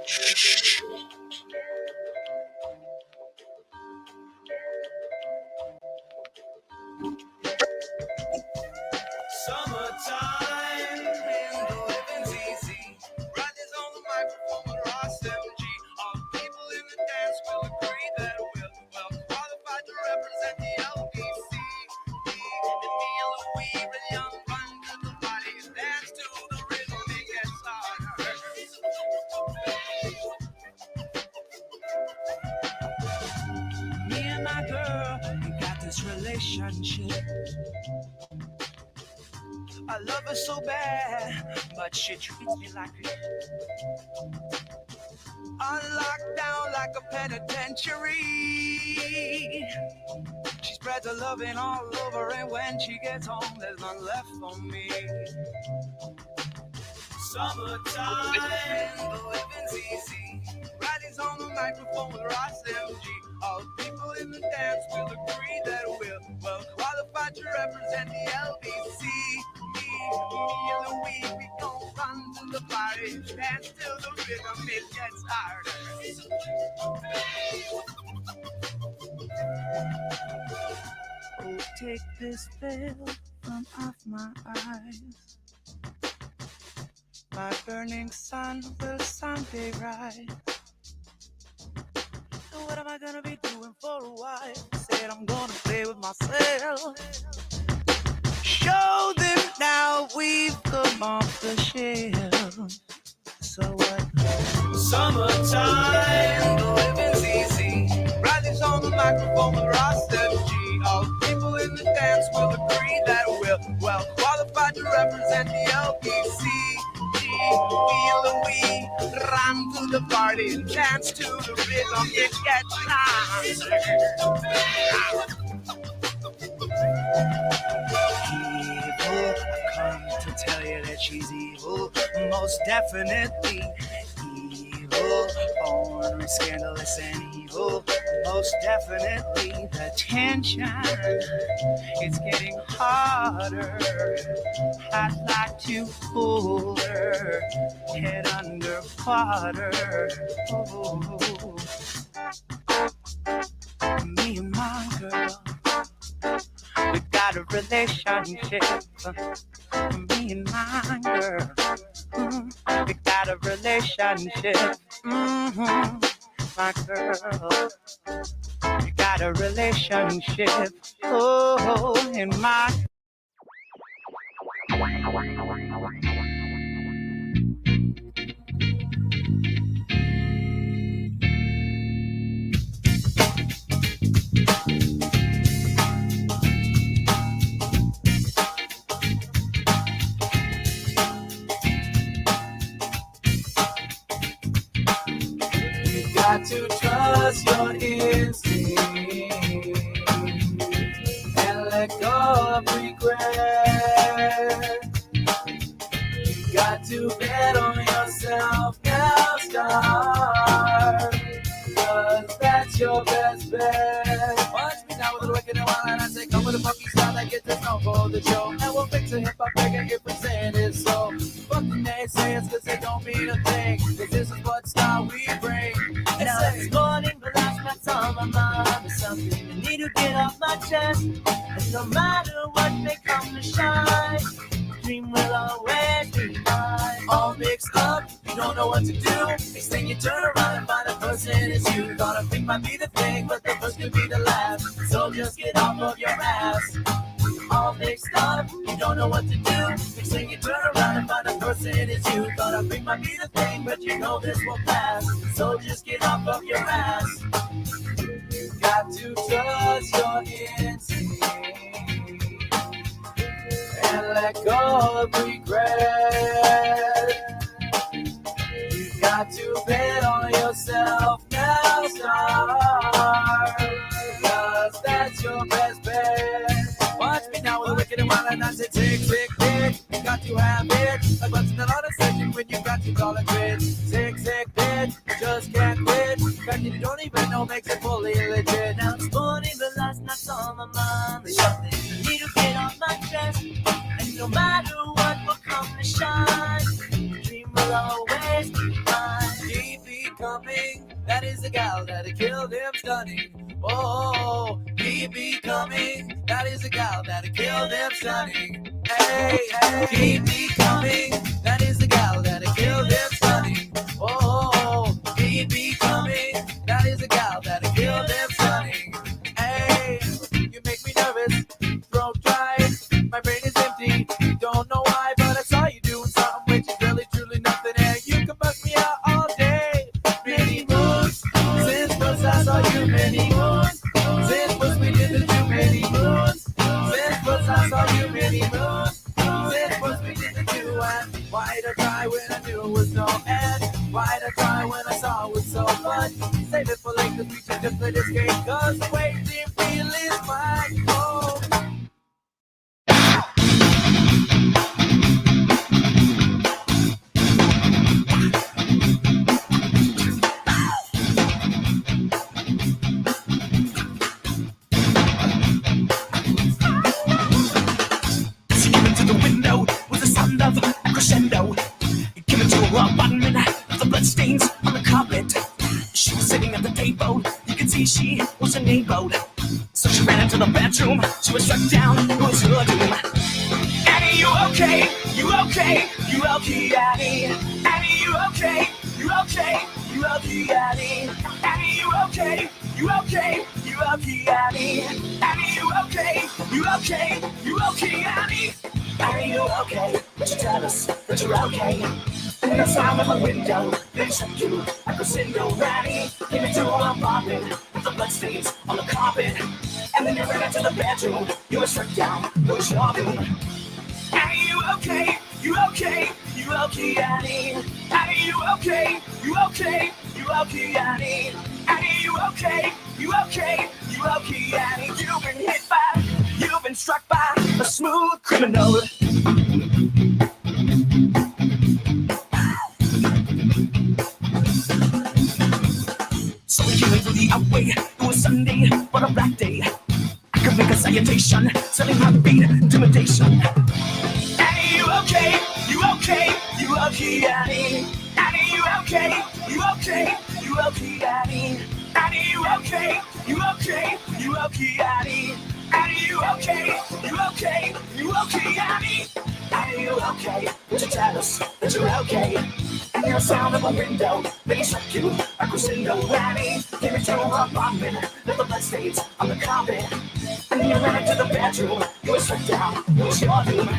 Summertime and the living's easy. Riders on the microphone with Ross MG. All the people in the dance will agree that we're well qualified to represent the LBC. And me and Louis, the young fun to the body, dance to the rhythm, it gets harder. Me and my girl, we got this relationship. I love her so bad, but she treats me like a locked down like a penitentiary. She spreads her loving all over, and when she gets home, there's none left for me. Summertime, the living's easy. Riding's on the microphone with Ross MG. All the people in the dance will agree that we're well qualified to represent the LBC. Me and Louis, we gon' run to the party, dance till the rhythm, it gets harder. Oh, take this veil from off my eyes. My burning sun will someday rise. So what am I gonna be doing for a while? Said I'm gonna play with myself. Show them now we've come off the shelf. So what? Summertime, the living's easy. Riley's on the microphone with Ross MG. All the people in the dance will agree that we're well qualified to represent the LBC. Me and Louis run to the party and dance to the rhythm. It gets harder. Evil, I've come to tell you that she's evil, most definitely evil, ornery, scandalous, and evil, most definitely. The tension is getting harder. I'd like to pull her head underwater. Oh. Me and my girl, we got a relationship. Me and my girl, we got a relationship. My girl, we got a relationship. Oh, and my. Got to trust your instinct and let go of regret. You got to bet on yourself now, start, 'cause that's your best bet. Watch me now with a wicked and wild, and I say come with a funky style that gets us known for the show. And we'll fix a hip-hop record if we say it is so. Fuck the naysayers, 'cause they don't mean a thing, 'cause this is what style we bring. Now this morning, the last night's on my mind. There's something I need to get off my chest. And no matter what may come to shine, dream will always be mine. All mixed up, you don't know what to do. Next thing you turn around and find a person is you. Thought a thing might be the thing, but the first could be the last. So just get off of your ass. All mixed up, you don't know what to do. Next thing you turn around and find a person is you. Thought a thing might be the thing, but you know this will pass. So just get off of your ass. Got to trust your instinct and let go of regret. You got to bet on yourself now, start, 'cause that's your best bet. Watch me now with a wicked and wild, and I say tick, tick, tick. You got to have it. Like what's in another session when you got to call it quits. Tick, tick, tick. Just can't quit. Fact that you don't even know makes it fully legit. Now this morning, the last night's on my mind. There's something I need to get off my chest. And no matter what will come to shine, dream will always be mine. Deep That is the gal that killed him stunning. Oh, keep me coming. That is the gal that killed him stunning. Hey, hey, keep me coming. That is the gal that killed him stunning. Oh, keep me coming. That is the gal that killed him stunning. Hey, you make me nervous, throat dry. My brain is empty, don't know why, but I saw you doing something which is really truly nothing. And you can bust me out all day. Many moons since first I saw you. Many moons since first we did the two. Many moons since first I saw you. Many moons since first we did the two. And why'd I try when I knew it was no end? Why'd I try when I saw it was so much? Save it for later, we should just play this game, cause the way you feel is mine. Oh. Crescendo, given to her apartment, the bloodstains on the carpet. She was sitting at the table, you could see she was enabled. So she ran into the bedroom, she was struck down, it was her doom. Annie, you okay? You okay? You okay, Annie? Annie, you okay? You okay? You okay, Annie? Annie, you okay? You okay? You okay, Annie? Annie, you okay? You okay? You okay, Annie? Annie, you okay? Would you tell us that you're okay? And when I saw at my window, they said you, I could send your Annie. Came into her apartment with the bloodstains on the carpet. And then you ran into the bedroom, you were struck down, it was your doom. Annie, you okay? You okay? You okay, Annie? Annie, you okay? You okay? You okay, Annie? Annie, you okay? You okay? You okay, Annie? You've been hit by, you've been struck by a smooth criminal. So we came into the outway, it was Sunday, but a black day. I could make a salutation, selling heartbeat, intimidation. Annie, you okay? You okay? You okay, Annie? Annie, you okay? You okay? You okay, Annie? Annie, you okay? You okay? You okay, Annie? Annie, you okay? You okay? You okay, Annie? Annie, you okay? Would you tell us that you're okay? And you're sound of a window, they struck you, a crescendo, Annie. Came into her apartment, with the bloodstains on the carpet. And then you ran into the bedroom, you were struck down, it was your doom.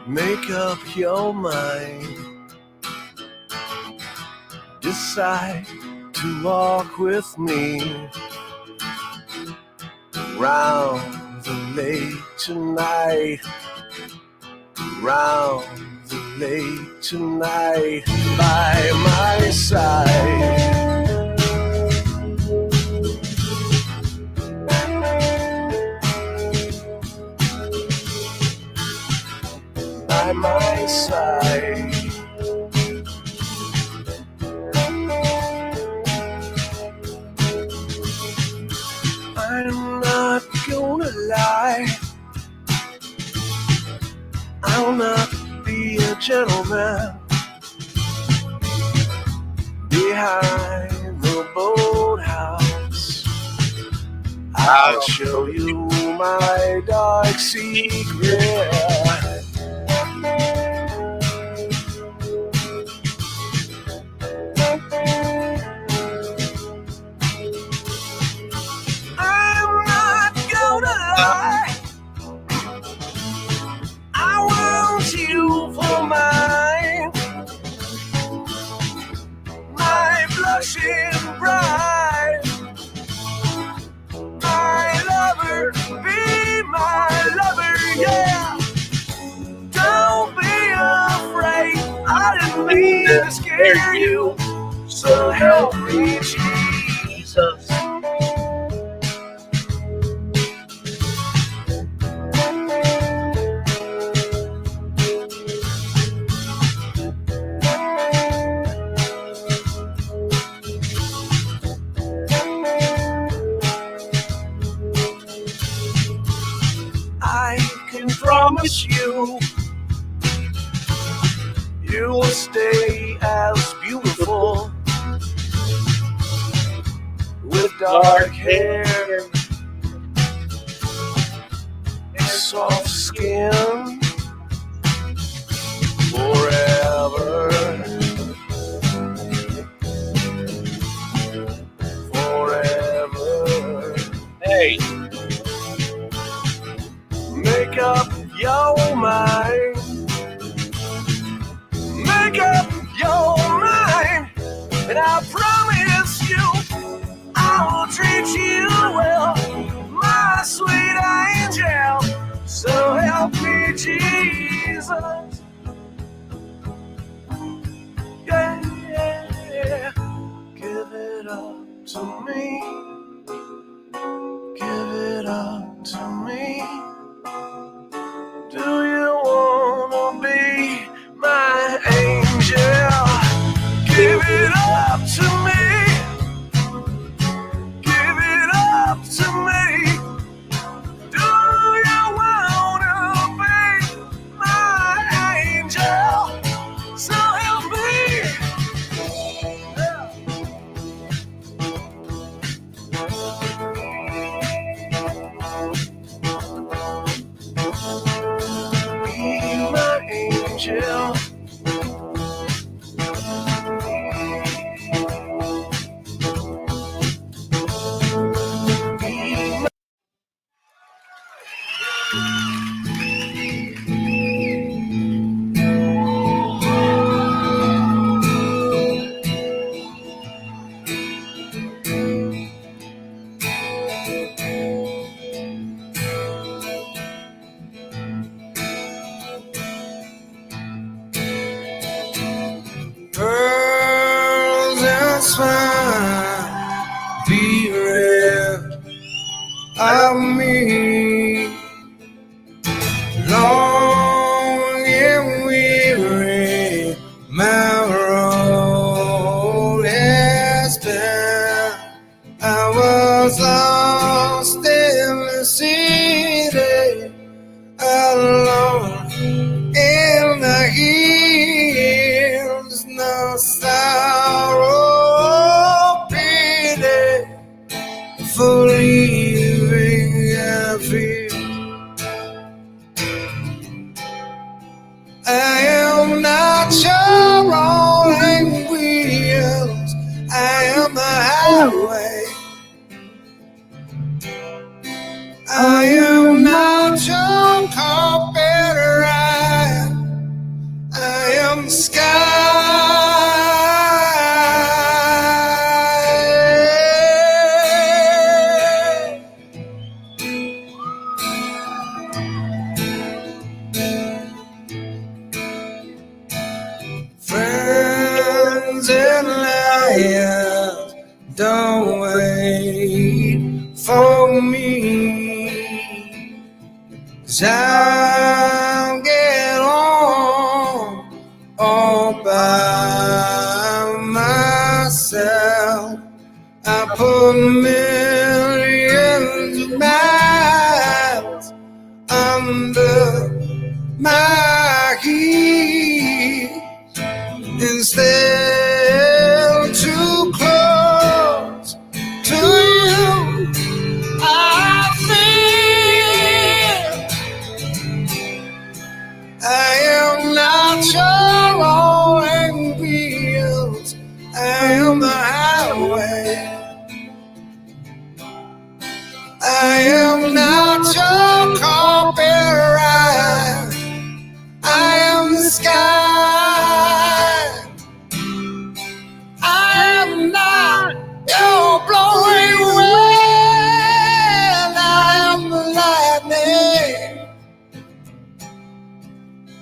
Make up your mind. Decide to walk with me round the lake tonight. Round the lake tonight by my side. By my side. I'm not gonna lie, I'll not be a gentleman behind the boathouse. I'll show you my dark secret. I want you for mine, my blushing bride, my lover, be my lover, yeah. Don't be afraid, I didn't mean to scare you, so help me, Jesus. promise you, you will stay as beautiful with dark hair and soft skin forever. Forever. Hey. Make up your mind. Make up your mind. And I promise you, I will treat you well, my sweet angel. So help me, Jesus. Yeah, yeah, yeah. Give it up to me. Give it up to me. Do you wanna be my angel? Give it up to me. Give it up to me. Do you wanna be my angel? So help me. Be my angel. Pearls and swine, beware of me. Long and weary, my road has been. I was lost in the city, alone in the hills. No sorrow, pity for leaving. I feel I am not your rolling wheels. I am the highway. I am not your carpet ride. I am the sky. Friends and liars, don't wait for me, 'cause I'll get on all by myself. I put millions of miles under my heat and still too close to you. I feel I am not your rolling wheels. I am the highway. I am not your carpet ride. I am the sky. I am not your blowing wind. I am the lightning.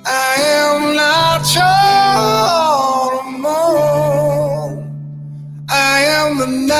I am not your moon. I am the night.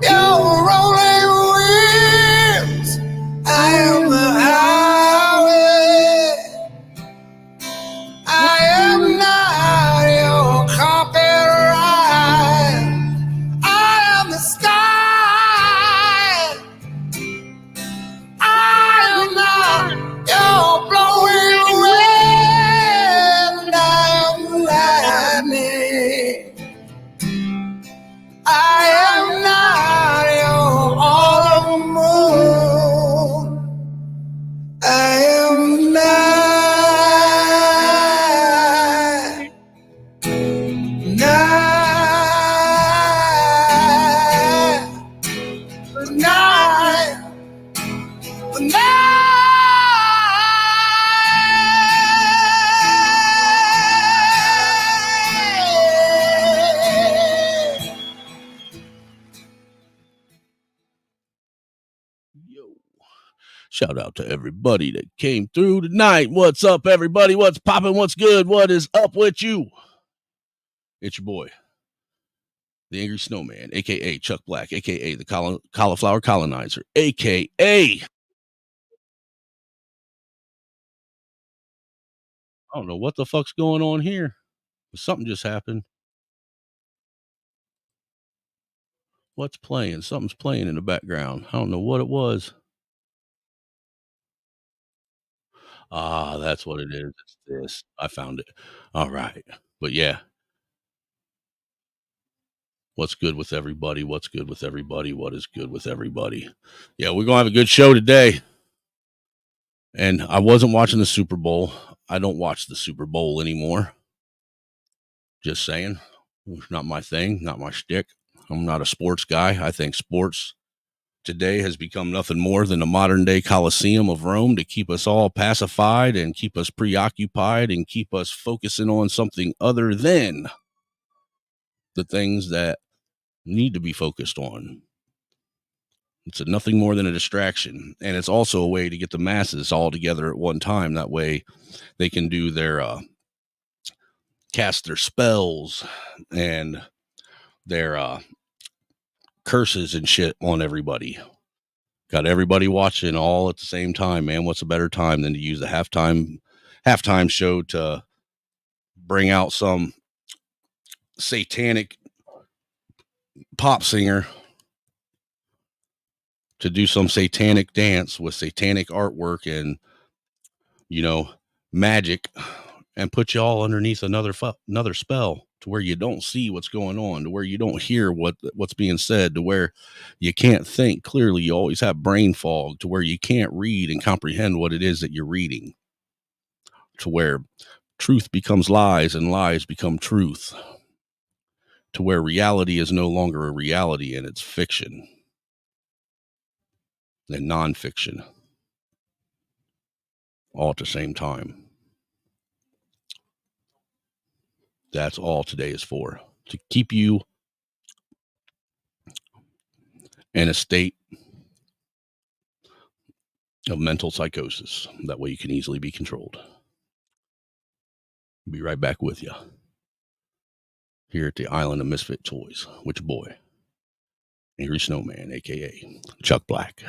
your rolling wheels. I am the highway. I am not your carpet ride. I am the sky. I am not your blowing wind. I am lightning. I am not your autumn moon. I am night. Shout out to everybody that came through tonight. What's up, everybody? What's popping? What's good? What is up with you? It's your boy, the Angry Snowman, a.k.a. Chuck Black, a.k.a. the Cauliflower Colonizer, a.k.a. I don't know what the fuck's going on here. Something just happened. What's playing? Something's playing in the background. I don't know what it was. Ah, that's what it is. It's this. I found it. All right. But yeah. What's good with everybody? What's good with everybody? What is good with everybody? Yeah, we're going to have a good show today. And I wasn't watching the Super Bowl. I don't watch the Super Bowl anymore. Just saying. It's not my thing, not my shtick. I'm not a sports guy. I think sports today has become nothing more than a modern day Colosseum of Rome to keep us all pacified and keep us preoccupied and keep us focusing on something other than the things that need to be focused on. It's nothing more than a distraction. And it's also a way to get the masses all together at one time. That way they can do their, cast their spells and their, curses and shit on everybody. Got everybody watching all at the same time, man. What's a better time than to use the halftime show to bring out some satanic pop singer to do some satanic dance with satanic artwork and, magic, and put you all underneath another spell to where you don't see what's going on, to where you don't hear what's being said, to where you can't think clearly. You always have brain fog, to where you can't read and comprehend what it is that you're reading, to where truth becomes lies and lies become truth, to where reality is no longer a reality and it's fiction and nonfiction all at the same time. That's all today is for, to keep you in a state of mental psychosis. That way you can easily be controlled. Be right back with you here at the Island of Misfit Toys with your boy, Angry Snowman, a.k.a. Chuck Black.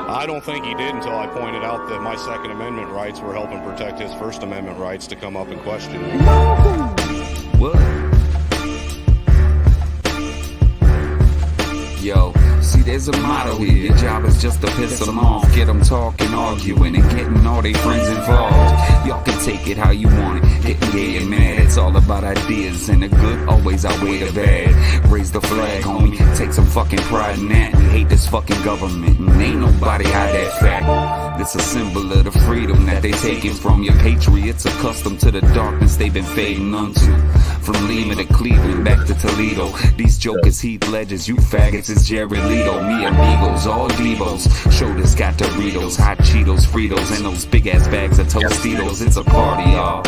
I don't think he did until I pointed out that my Second Amendment rights were helping protect his First Amendment rights to come up and question me. What? Yo, see, there's a motto here. Your job is just to piss them off, get them talking, arguing, and getting all their friends involved. Y'all can take it how you want it, getting gay and mad. It's all about ideas, and the good always outweigh the bad. Raise the flag, homie, take some fucking pride in that. We hate this fucking government, and ain't nobody hide that fact. It's a symbol of the freedom that they taking from your patriots, accustomed to the darkness they've been fading unto. From Lima to Cleveland, back to Toledo, these jokers, Heath Ledgers, you faggots, it's Jared Leto. Me amigos, all Devos, shoulders got Doritos, hot Cheetos, Fritos, and those big ass bags of Tostitos. It's a party, y'all.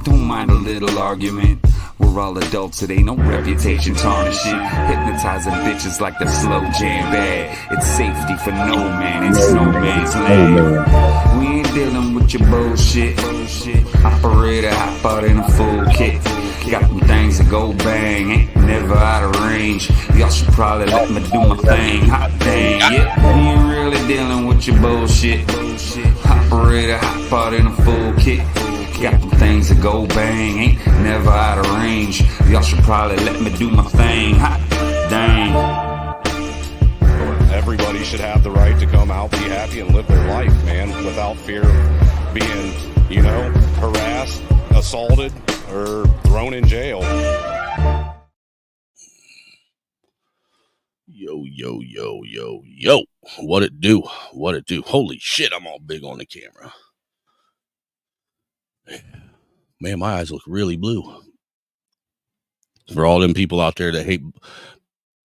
Don't mind a little argument. We're all adults, it ain't no reputation tarnishing. Hypnotizing bitches like the slow jam bag. It's safety for no man, it's no man's land. We ain't dealing with your bullshit. Operator, hop out in a full kit. Got them things that go bang, ain't never out of range. Y'all should probably let me do my thing. Hot dang, yeah. You ain't really dealing with your bullshit. Operator, hop out in a full kit. Got them things that go bang, ain't never out of range. Y'all should probably let me do my thing. Hot dang. Everybody should have the right to come out, be happy, and live their life, man, without fear of being, harassed, assaulted, or thrown in jail. Yo. What it do? Holy shit, I'm all big on the camera. Man, my eyes look really blue. For all them people out there that hate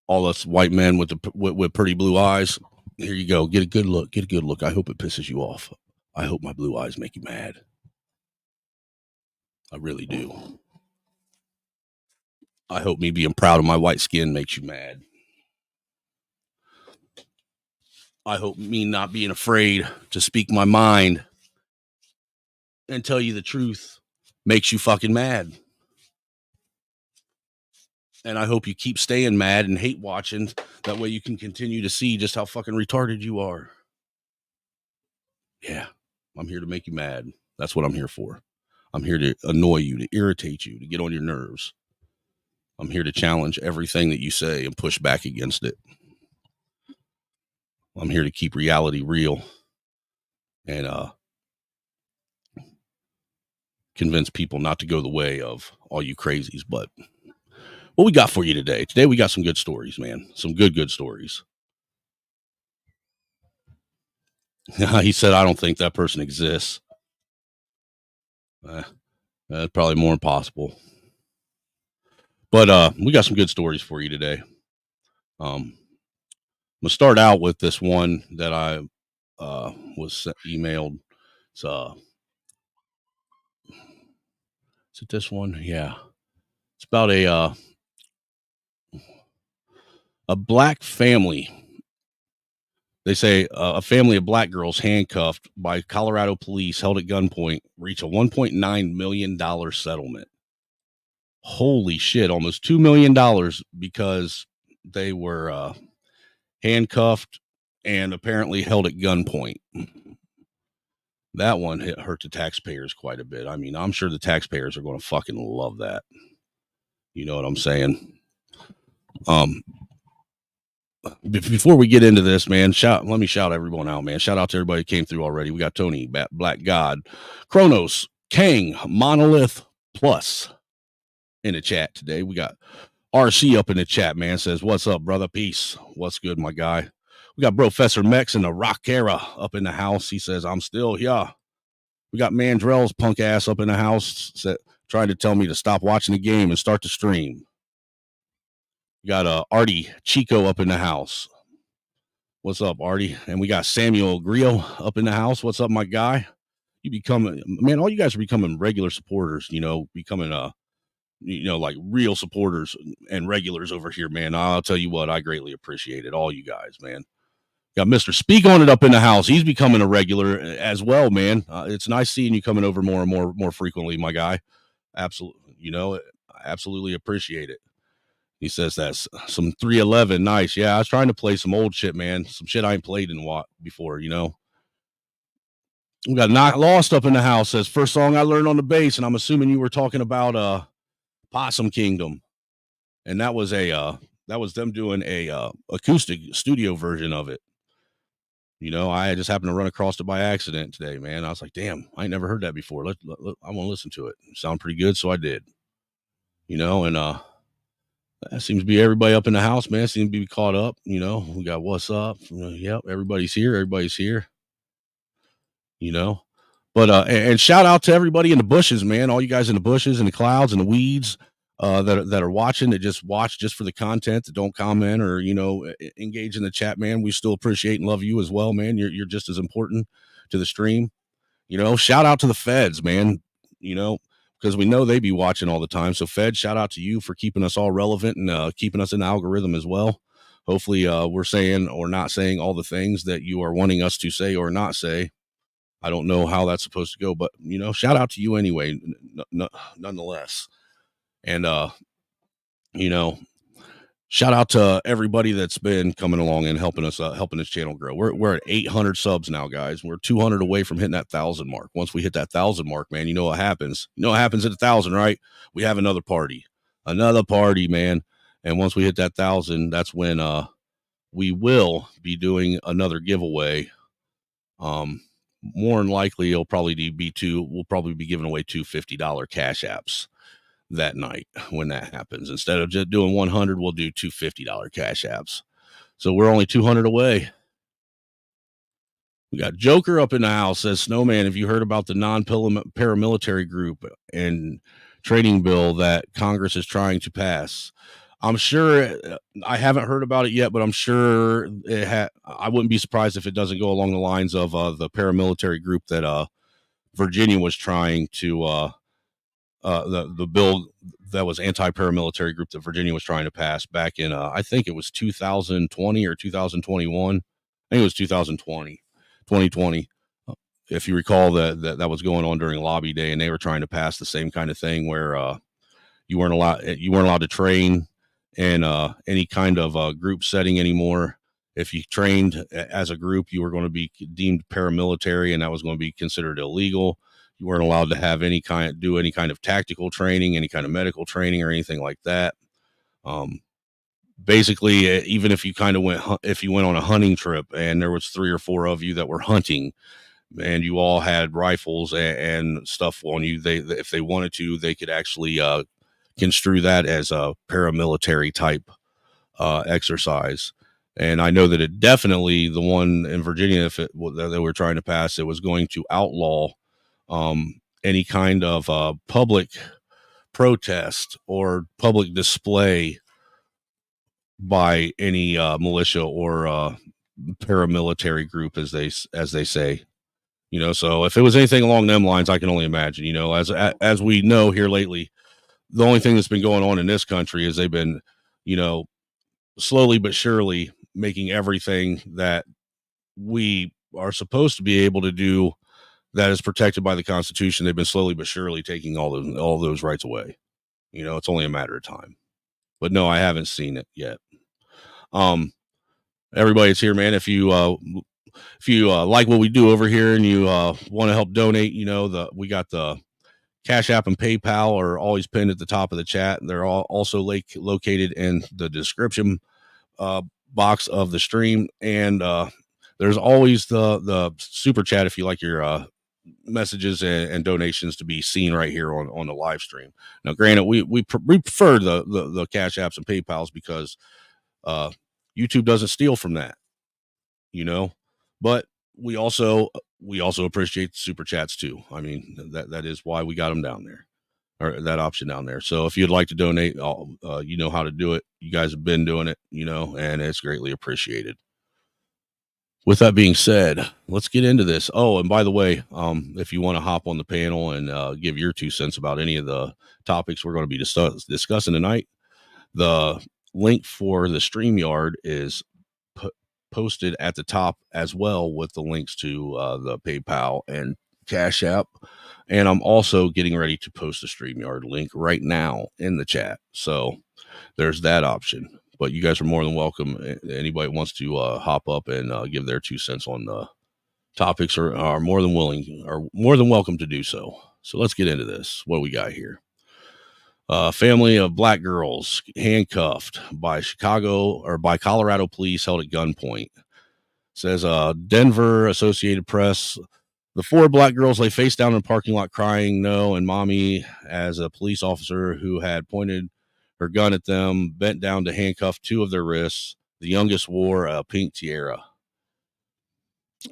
all us white men with pretty blue eyes, here you go. Get a good look. I hope it pisses you off. I hope my blue eyes make you mad. I really do. I hope me being proud of my white skin makes you mad. I hope me not being afraid to speak my mind and tell you the truth makes you fucking mad. And I hope you keep staying mad and hate watching. That way you can continue to see just how fucking retarded you are. Yeah, I'm here to make you mad. That's what I'm here for. I'm here to annoy you, to irritate you, to get on your nerves. I'm here to challenge everything that you say and push back against it. I'm here to keep reality real and convince people not to go the way of all you crazies. But what we got for you today? Today we got some good stories, man. Some good stories. He said, I don't think that person exists. That's probably more impossible. But we got some good stories for you today. I'm going to start out with this one that I was emailed. Is it this one? Yeah. It's about a black family. They say a family of black girls handcuffed by Colorado police held at gunpoint reach a $1.9 million settlement. Holy shit, almost $2 million because they were handcuffed and apparently held at gunpoint. That one hurt the taxpayers quite a bit. I mean, I'm sure the taxpayers are going to fucking love that. You know what I'm saying? Before we get into this, man, let me shout everyone out, man. Shout out to everybody who came through already. We got Tony, Black God, Kronos, Kang, Monolith Plus in the chat today. We got RC up in the chat, man. Says, what's up, brother? Peace. What's good, my guy? We got Professor Mex and the Rockera up in the house. He says, I'm still here. We got Mandrell's punk ass up in the house trying to tell me to stop watching the game and start the stream. We got Artie Chico up in the house. What's up, Artie? And we got Samuel Grillo up in the house. What's up, my guy? All you guys are becoming regular supporters, becoming like real supporters and regulars over here, man. I'll tell you what, I greatly appreciate it. All you guys, man. Got Mr. Speak On It up in the house. He's becoming a regular as well, man. It's nice seeing you coming over more and more frequently, my guy. Absolutely. I absolutely appreciate it. He says that's some 311. Nice. Yeah, I was trying to play some old shit, man. Some shit I ain't played in before, We got Not Lost up in the house. Says, first song I learned on the bass, and I'm assuming you were talking about Possum Kingdom. And that was them doing a acoustic studio version of it. I just happened to run across it by accident today, man. I was like, damn, I ain't never heard that before. I want to listen to it. It sounded pretty good, so I did. And that seems to be everybody up in the house, man. Seems to be caught up. We got what's up. Yep, everybody's here. But and shout out to everybody in the bushes, man. All you guys in the bushes and the clouds and the weeds that are watching, that just watch just for the content, that don't comment or engage in the chat, man. We still appreciate and love you as well, man. You're just as important to the stream. Shout out to the feds, man. Because we know they be watching all the time. So Fed, shout out to you for keeping us all relevant and keeping us in the algorithm as well. Hopefully we're saying or not saying all the things that you are wanting us to say or not say. I don't know how that's supposed to go, but shout out to you anyway, nonetheless. And shout out to everybody that's been coming along and helping us, helping this channel grow. We're at 800 subs now, guys. We're 200 away from hitting that 1,000 mark. Once we hit that 1,000 mark, man, you know what happens. You know what happens at 1,000, right? We have another party, man. And once we hit that 1,000, that's when we will be doing another giveaway. More than likely, we'll probably be giving away two $50 cash apps that night when that happens. Instead of just doing 100, we'll do two $50 cash apps. So we're only 200 away. We got Joker up in the house. Says, Snowman, have you heard about the non-paramilitary group and training bill that Congress is trying to pass? I'm sure, I haven't heard about it yet, but I'm sure I wouldn't be surprised if it doesn't go along the lines of the paramilitary group that Virginia was trying to the bill that was anti-paramilitary group that Virginia was trying to pass back in I think it was 2020 or 2021. I think it was 2020. If you recall, that was going on during lobby day, and they were trying to pass the same kind of thing where you weren't allowed to train in any kind of group setting anymore. If you trained as a group, you were going to be deemed paramilitary, and that was going to be considered illegal. You weren't allowed to have do any kind of tactical training, any kind of medical training, or anything like that. Basically, even if you went on a hunting trip and there was 3 or 4 of you that were hunting, and you all had rifles and stuff on you, if they wanted to, they could actually construe that as a paramilitary type exercise. And I know that it definitely, the one in Virginia, that they were trying to pass, it was going to outlaw any kind of public protest or public display by any militia or paramilitary group, as they say. So if it was anything along them lines, I can only imagine. As we know here lately, the only thing that's been going on in this country is they've been, slowly but surely making everything that we are supposed to be able to do that is protected by the Constitution. They've been slowly but surely taking all those rights away. It's only a matter of time. But no, I haven't seen it yet. Everybody that's here, man, if you like what we do over here and you want to help donate, we got the Cash App and PayPal are always pinned at the top of the chat. They're all also located in the description box of the stream. And there's always the super chat if you like your messages and donations to be seen right here on the live stream. Now, granted, we prefer the Cash Apps and PayPals because YouTube doesn't steal from that, but we also appreciate the super chats too. I mean, that is why we got them down there, or that option down there. So if you'd like to donate, you know how to do it. You guys have been doing it, and it's greatly appreciated. With that being said, let's get into this. Oh, and by the way, if you want to hop on the panel and give your 2 cents about any of the topics we're going to be discussing tonight, the link for the StreamYard is posted at the top, as well with the links to the PayPal and Cash App. And I'm also getting ready to post a StreamYard link right now in the chat. So there's that option. But you guys are more than welcome. Anybody wants to hop up and give their 2 cents on the topics are more than welcome to do so. So let's get into this. What do we got here? Family of black girls handcuffed by Colorado police held at gunpoint. Says Denver Associated Press. The 4 black girls lay face down in a parking lot crying no and mommy as a police officer who had pointed her gun at them bent down to handcuff 2 of their wrists. The youngest wore a pink tiara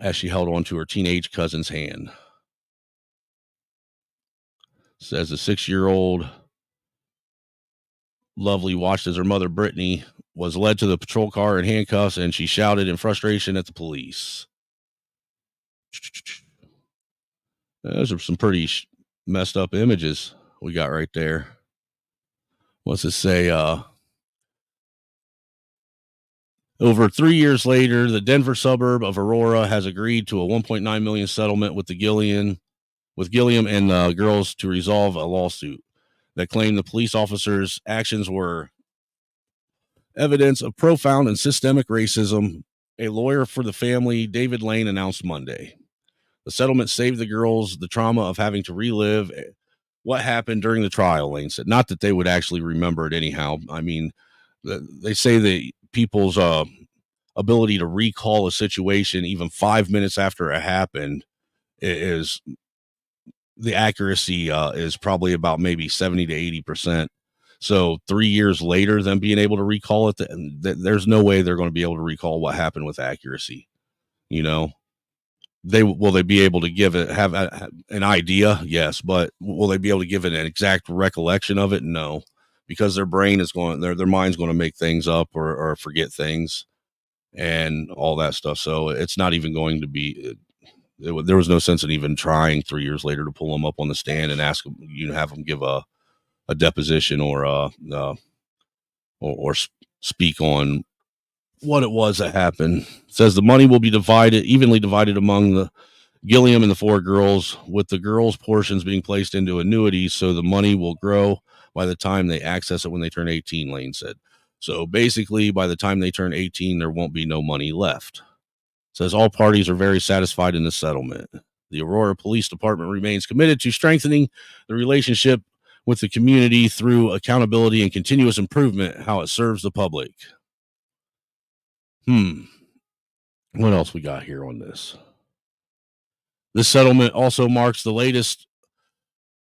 as she held on to her teenage cousin's hand. Says the 6-year-old Lovely watched as her mother, Brittany, was led to the patrol car in handcuffs, and she shouted in frustration at the police. Those are some pretty messed up images we got right there. What's it say? Over 3 years later, the Denver suburb of Aurora has agreed to a $1.9 million settlement with Gilliam and the girls to resolve a lawsuit that claimed the police officers' actions were evidence of profound and systemic racism. A lawyer for the family, David Lane, announced Monday. The settlement saved the girls the trauma of having to relive what happened during the trial, Lane said. Not that they would actually remember it anyhow. I mean, they say that people's ability to recall a situation even 5 minutes after it happened is the accuracy is probably about maybe 70 to 80%. So 3 years later, them being able to recall it, there's no way they're going to be able to recall what happened with accuracy. You know, will they be able to have an idea? Yes, but will they be able to give it an exact recollection of it? No, because their brain is their mind's going to make things up or forget things and all that stuff. So it's not even going to be. There was no sense in even trying 3 years later to pull them up on the stand and ask them, have them give a deposition or speak on what it was that happened. It says the money will be evenly divided among the Gilliam and the 4 girls, with the girls' portions being placed into annuities, so the money will grow by the time they access it when they turn 18, Lane said. So basically, by the time they turn 18, there won't be no money left. It says all parties are very satisfied in the settlement. The Aurora Police Department remains committed to strengthening the relationship with the community through accountability and continuous improvement, how it serves the public. What else we got here on this? This settlement also marks the latest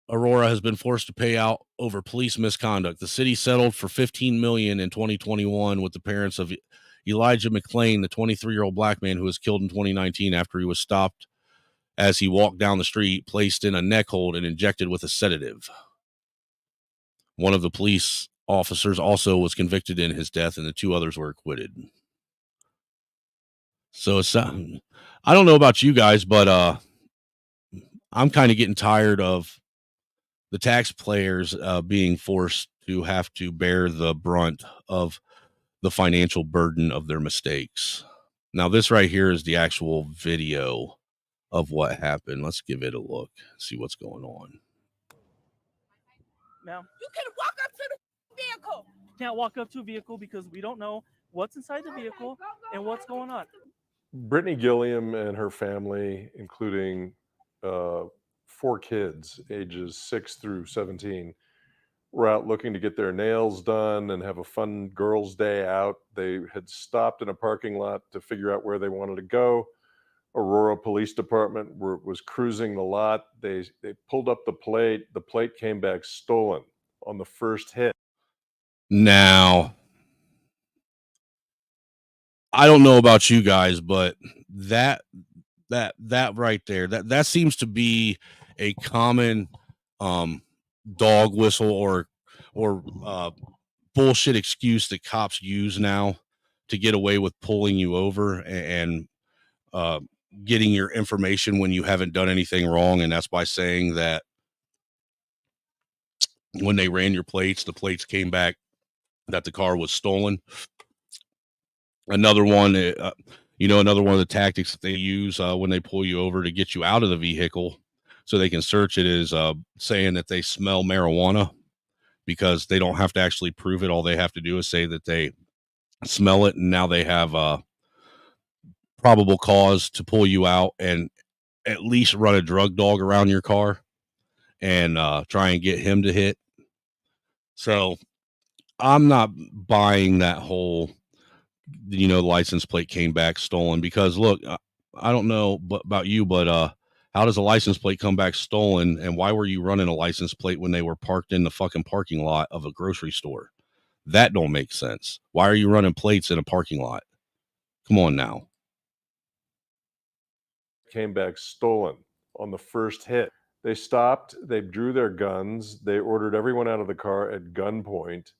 Aurora has been forced to pay out over police misconduct. The city settled for $15 million in 2021 with the parents of Elijah McClain, the 23-year-old black man who was killed in 2019 after he was stopped as he walked down the street, placed in a neck hold, and injected with a sedative. One of the police officers also was convicted in his death, and the 2 others were acquitted. So I don't know about you guys, but I'm kind of getting tired of the taxpayers being forced to have to bear the brunt of the financial burden of their mistakes. Now, this right here is the actual video of what happened. Let's give it a look, see what's going on. Ma'am, you can walk up to the vehicle. Can't walk up to a vehicle because we don't know what's inside the vehicle and what's going on. Brittany Gilliam and her family, including 4 kids, ages 6 through 17, were out looking to get their nails done and have a fun girls' day out. They had stopped in a parking lot to figure out where they wanted to go. Aurora Police Department was cruising the lot. They pulled up the plate. The plate came back stolen on the first hit. Now, I don't know about you guys, but that right there, that seems to be a common dog whistle or bullshit excuse that cops use now to get away with pulling you over and getting your information when you haven't done anything wrong. And that's by saying that when they ran your plates, the plates came back that the car was stolen. Another one, another one of the tactics that they use when they pull you over to get you out of the vehicle so they can search it is saying that they smell marijuana, because they don't have to actually prove it. All they have to do is say that they smell it, and now they have probable cause to pull you out and at least run a drug dog around your car and try and get him to hit. So I'm not buying that whole, license plate came back stolen, because look, I don't know about you, but how does a license plate come back stolen? And why were you running a license plate when they were parked in the fucking parking lot of a grocery store? That don't make sense. Why are you running plates in a parking lot? Come on now. Came back stolen on the first hit. They stopped, they drew their guns, they ordered everyone out of the car at gunpoint.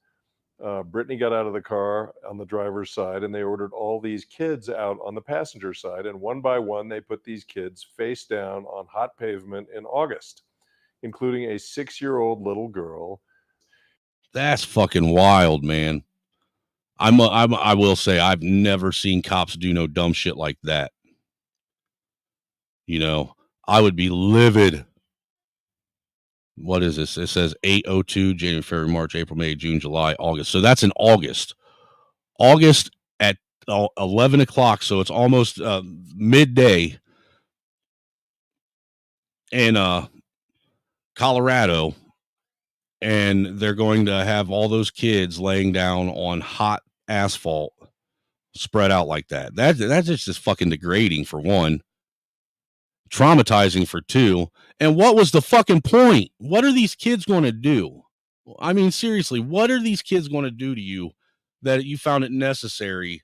Brittany got out of the car on the driver's side, and they ordered all these kids out on the passenger side. And one by one, they put these kids face down on hot pavement in August, including a 6-year-old little girl. That's fucking wild, man. I will say I've never seen cops do no dumb shit like that. You know, I would be livid. What is this? It says 8/02, January, February, March, April, May, June, July, August. So that's in August. August at 11 o'clock. So it's almost midday in Colorado. And they're going to have all those kids laying down on hot asphalt spread out like that. That's just fucking degrading for one. Traumatizing for two. And what was the fucking point? What are these kids going to do? I mean, seriously, what are these kids going to do to you that you found it necessary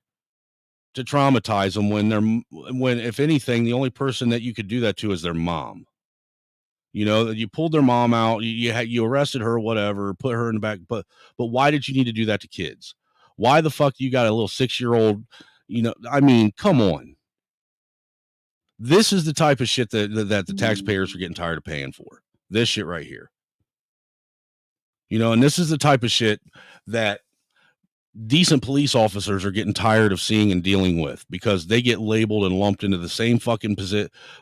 to traumatize them when if anything, the only person that you could do that to is their mom? You know, you pulled their mom out, you arrested her, whatever, put her in the back. But why did you need to do that to kids? Why the fuck you got a little 6-year-old? You know, I mean, come on. This is the type of shit that the taxpayers are getting tired of paying for. This shit right here. You know, and this is the type of shit that decent police officers are getting tired of seeing and dealing with, because they get labeled and lumped into the same fucking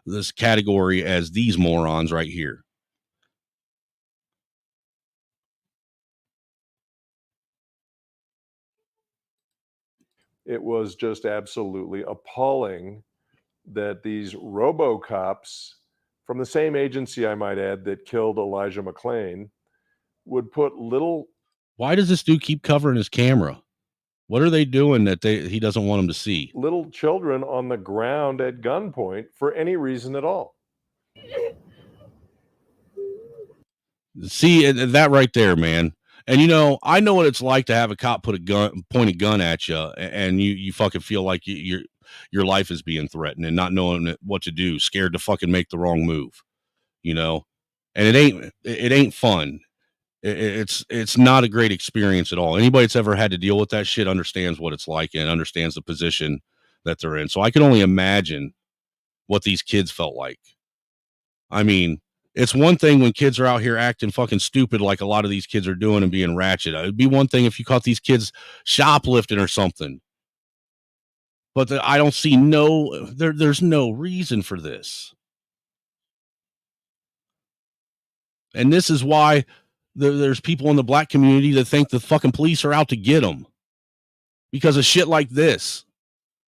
this category as these morons right here. It was just absolutely appalling that these RoboCops from the same agency, I might add, that killed Elijah McClain would put little... Why does this dude keep covering his camera? What are they doing that he doesn't want them to see? Little children on the ground at gunpoint for any reason at all. See that right there, man. And you know, I know what it's like to have a cop point a gun at you, and you fucking feel like your life is being threatened and not knowing what to do, scared to fucking make the wrong move, you know. And it ain't fun. It's not a great experience at all. Anybody that's ever had to deal with that shit understands what it's like and understands the position that they're in. So I can only imagine what these kids felt like. I mean, it's one thing when kids are out here acting fucking stupid like a lot of these kids are doing and being ratchet. It'd be one thing if you caught these kids shoplifting or something. But I don't see there's no reason for this. And this is why there's people in the black community that think the fucking police are out to get them because of shit like this.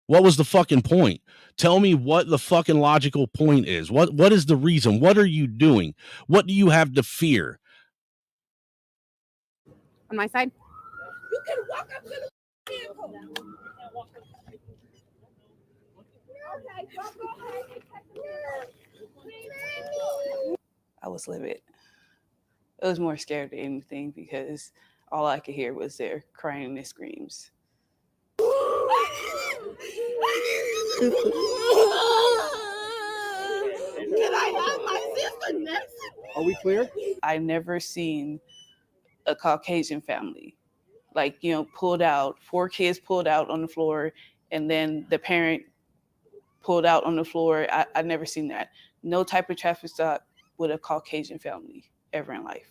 What was the fucking point? Tell me what the fucking logical point is. What is the reason? What are you doing? What do you have to fear? On my side. You can walk up to the vehicle. I was livid. I was more scared than anything because all I could hear was their crying and screams. Can I have my sister next? Are we clear? I never seen a Caucasian family, like, you know, pulled out, 4 kids pulled out on the floor, and then the parent pulled out on the floor. I never seen that. No type of traffic stop with a Caucasian family ever in life.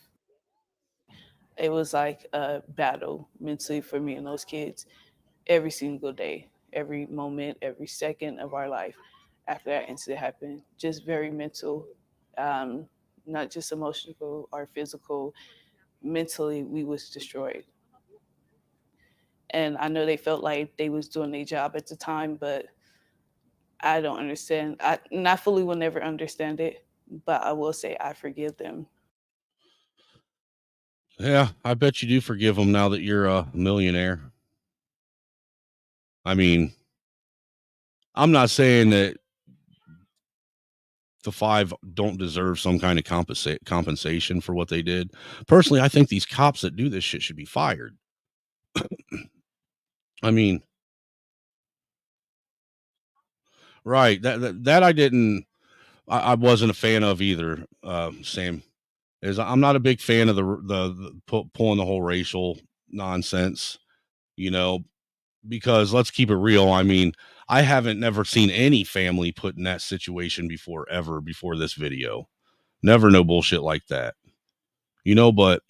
It was like a battle mentally for me and those kids every single day, every moment, every second of our life after that incident happened. Just very mental, not just emotional or physical. Mentally, we was destroyed. And I know they felt like they was doing their job at the time, but I don't understand. I fully will never understand it, but I will say I forgive them. Yeah, I bet you do forgive them now that you're a millionaire. I mean, I'm not saying that the 5 don't deserve some kind of compensation for what they did. Personally, I think these cops that do this shit should be fired. I mean, right. That I wasn't a fan of either. Same as I'm not a big fan of the pulling the whole racial nonsense, you know, because let's keep it real. I mean, I haven't never seen any family put in that situation before this video. Never no bullshit like that, you know, but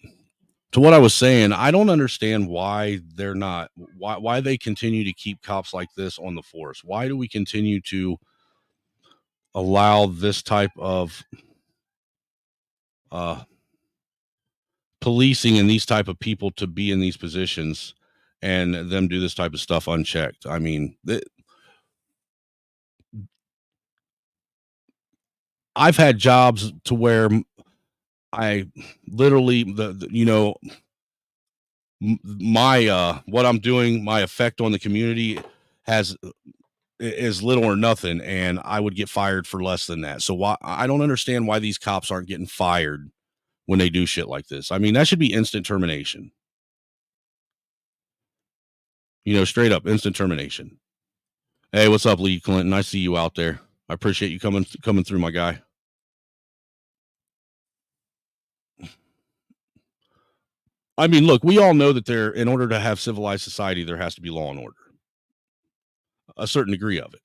to what I was saying, I don't understand why they're not, why they continue to keep cops like this on the force. Why do we continue to allow this type of policing and these type of people to be in these positions and them do this type of stuff unchecked? I mean, I've had jobs to where I literally, my what I'm doing, my effect on the community is little or nothing, and I would get fired for less than that. So why, I don't understand why these cops aren't getting fired when they do shit like this. I mean, that should be instant termination. Straight up instant termination. Hey, what's up, Lee Clinton? I see you out there. I appreciate you coming through, my guy. I mean, look, we all know that in order to have civilized society, there has to be law and order. A certain degree of it,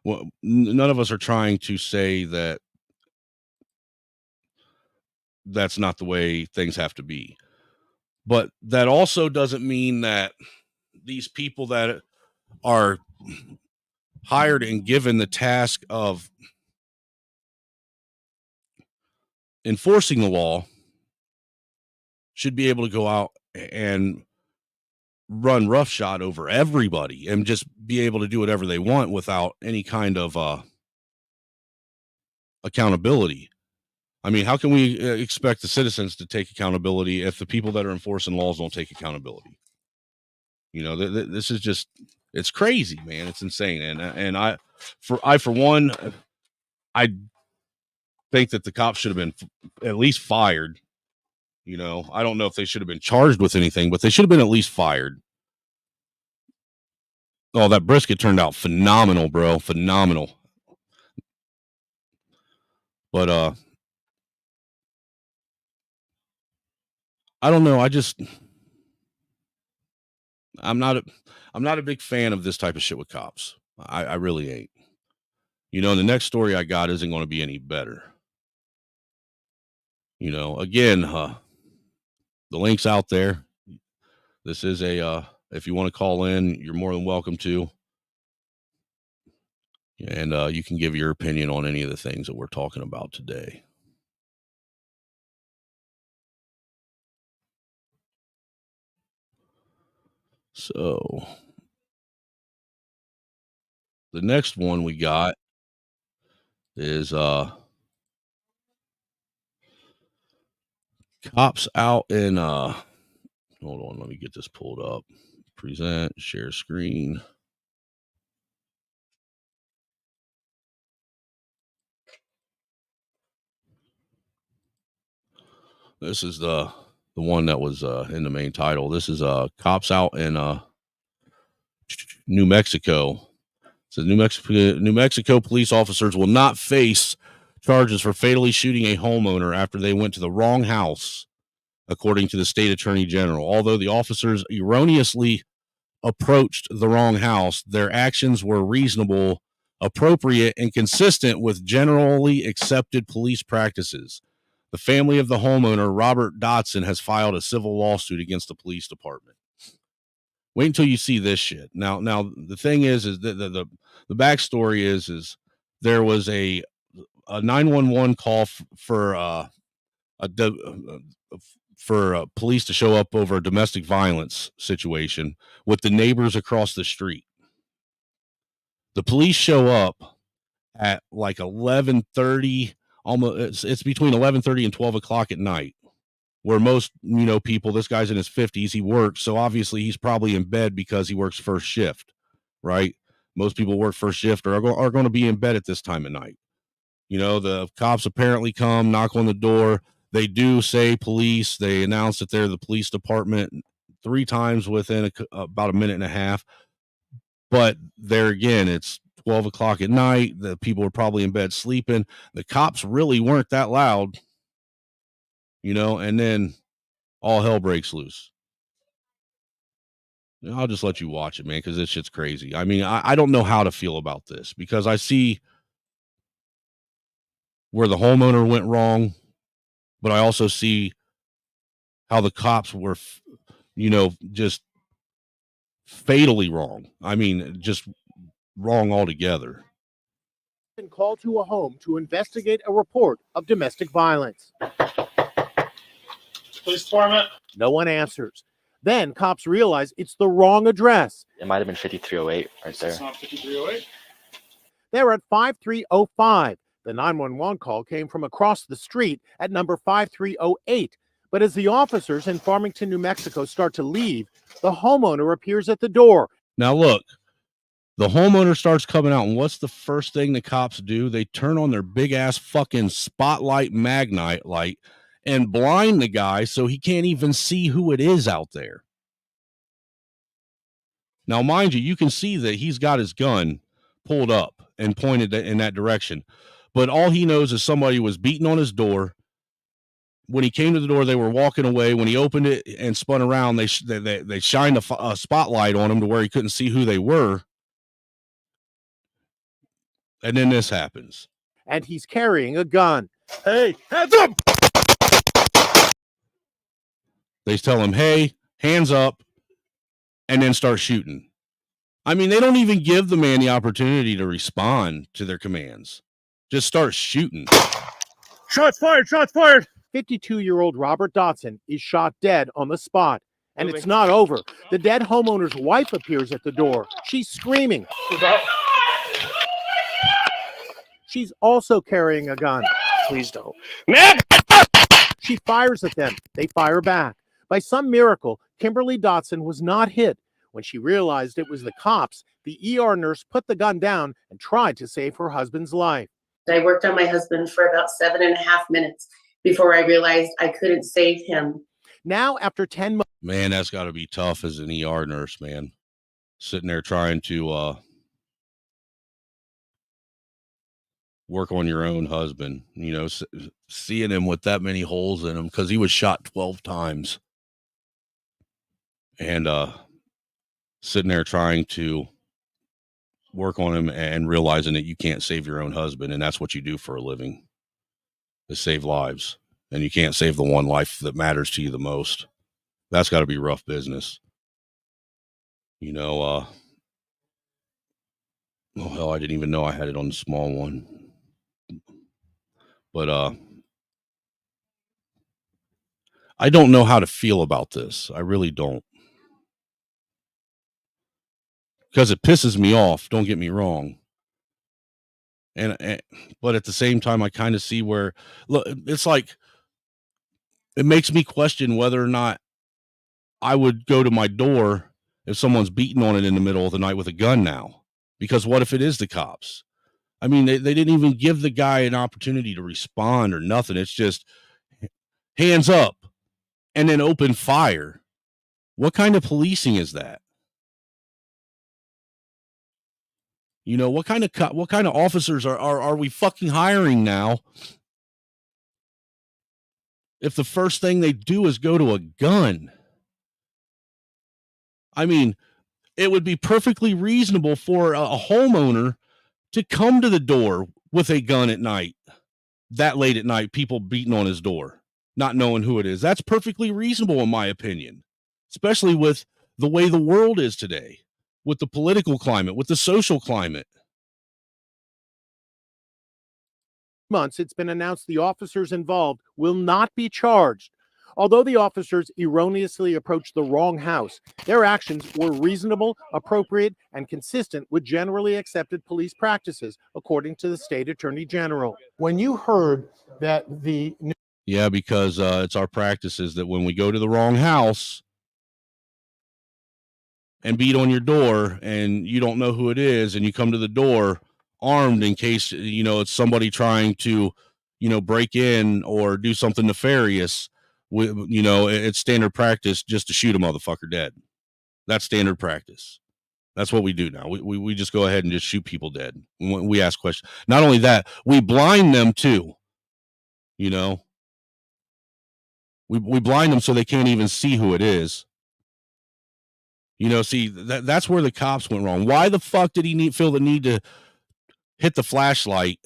Well, none of us are trying to say that that's not the way things have to be. But that also doesn't mean that these people that are hired and given the task of enforcing the law should be able to go out and run roughshod over everybody and just be able to do whatever they want without any kind of accountability. I mean, how can we expect the citizens to take accountability if the people that are enforcing laws don't take accountability? This is just, it's crazy, man. It's insane. And I, for one, I think that the cops should have been at least fired. I don't know if they should have been charged with anything, but they should have been at least fired. Oh, that brisket turned out phenomenal, bro. Phenomenal. But I don't know. I'm not a big fan of this type of shit with cops. I really ain't. The next story I got isn't going to be any better. Again, the link's out there. This is if you want to call in, you're more than welcome to. And you can give your opinion on any of the things that we're talking about today. So the next one we got is cops out in hold on, let me get this pulled up. Present, share screen. This is the one that was in the main title. This is cops out in New Mexico. So New Mexico police officers will not face charges for fatally shooting a homeowner after they went to the wrong house, according to the state attorney general. Although the officers erroneously approached the wrong house, their actions were reasonable, appropriate, and consistent with generally accepted police practices. The family of the homeowner, Robert Dotson, has filed a civil lawsuit against the police department. Wait until you see this shit. Now the thing is that the backstory is there was a 911 call for police to show up over a domestic violence situation with the neighbors across the street. The police show up at like 11:30. Almost, it's between 11:30 and 12 o'clock at night, where most, people, this guy's in his 50s, he works. So obviously he's probably in bed because he works first shift, right? Most people work first shift or are going to be in bed at this time of night. The cops apparently come, knock on the door. They do say police. They announce that they're the police department 3 times within about a minute and a half. But there again, it's 12 o'clock at night. The people are probably in bed sleeping. The cops really weren't that loud, and then all hell breaks loose. I'll just let you watch it, man, because this shit's crazy. I mean, I don't know how to feel about this because I see where the homeowner went wrong, but I also see how the cops were, just fatally wrong. I mean, just wrong altogether. Been called to a home to investigate a report of domestic violence. Police department. No one answers. Then cops realize it's the wrong address. It might have been 5308 right there. It's not 5308. They're at 5305. The 911 call came from across the street at number 5308. But as the officers in Farmington, New Mexico start to leave, the homeowner appears at the door. Now look, the homeowner starts coming out, and what's the first thing the cops do? They turn on their big ass fucking spotlight magnite light and blind the guy so he can't even see who it is out there. Now, mind you, you can see that he's got his gun pulled up and pointed in that direction. But all he knows is somebody was beating on his door. When he came to the door, they were walking away. When he opened it and spun around, they shined a spotlight on him to where he couldn't see who they were. And then this happens. And he's carrying a gun. Hey, hands up! They tell him, hey, hands up, and then start shooting. I mean, they don't even give the man the opportunity to respond to their commands. Just start shooting. Shots fired! Shots fired! 52-year-old Robert Dotson is shot dead on the spot. And it's not over. The dead homeowner's wife appears at the door. She's screaming. She's also carrying a gun. Please don't. She fires at them. They fire back. By some miracle, Kimberly Dotson was not hit. When she realized it was the cops, the ER nurse put the gun down and tried to save her husband's life. I worked on my husband for about 7.5 minutes before I realized I couldn't save him. Now, after 10 months... Man, that's got to be tough as an ER nurse, man. Sitting there trying to work on your own husband, seeing him with that many holes in him because he was shot 12 times. And sitting there trying to work on him and realizing that you can't save your own husband, and that's what you do for a living, is save lives. And you can't save the one life that matters to you the most. That's got to be rough business. Oh, hell, I didn't even know I had it on the small one. But I don't know how to feel about this. I really don't. Because it pisses me off, don't get me wrong. But at the same time, I kind of see where, look, it's like, it makes me question whether or not I would go to my door if someone's beating on it in the middle of the night with a gun now. Because what if it is the cops? I mean, they didn't even give the guy an opportunity to respond or nothing. It's just hands up and then open fire. What kind of policing is that? What kind of officers are we fucking hiring now? If the first thing they do is go to a gun. I mean, it would be perfectly reasonable for a homeowner to come to the door with a gun at night, that late at night, people beating on his door, not knowing who it is. That's perfectly reasonable, in my opinion, especially with the way the world is today, with the political climate, with the social climate. Months, it's been announced the officers involved will not be charged. Although the officers erroneously approached the wrong house, their actions were reasonable, appropriate, and consistent with generally accepted police practices, according to the state attorney general. When you heard that the... Yeah, because it's our practices that when we go to the wrong house and beat on your door and you don't know who it is and you come to the door armed in case, it's somebody trying to, break in or do something nefarious, it's standard practice just to shoot a motherfucker dead. That's standard practice. That's what we do now. We just go ahead and just shoot people dead. We ask questions. Not only that, we blind them too. We blind them so they can't even see who it is. See, that's where the cops went wrong. Why the fuck did he feel the need to hit the flashlight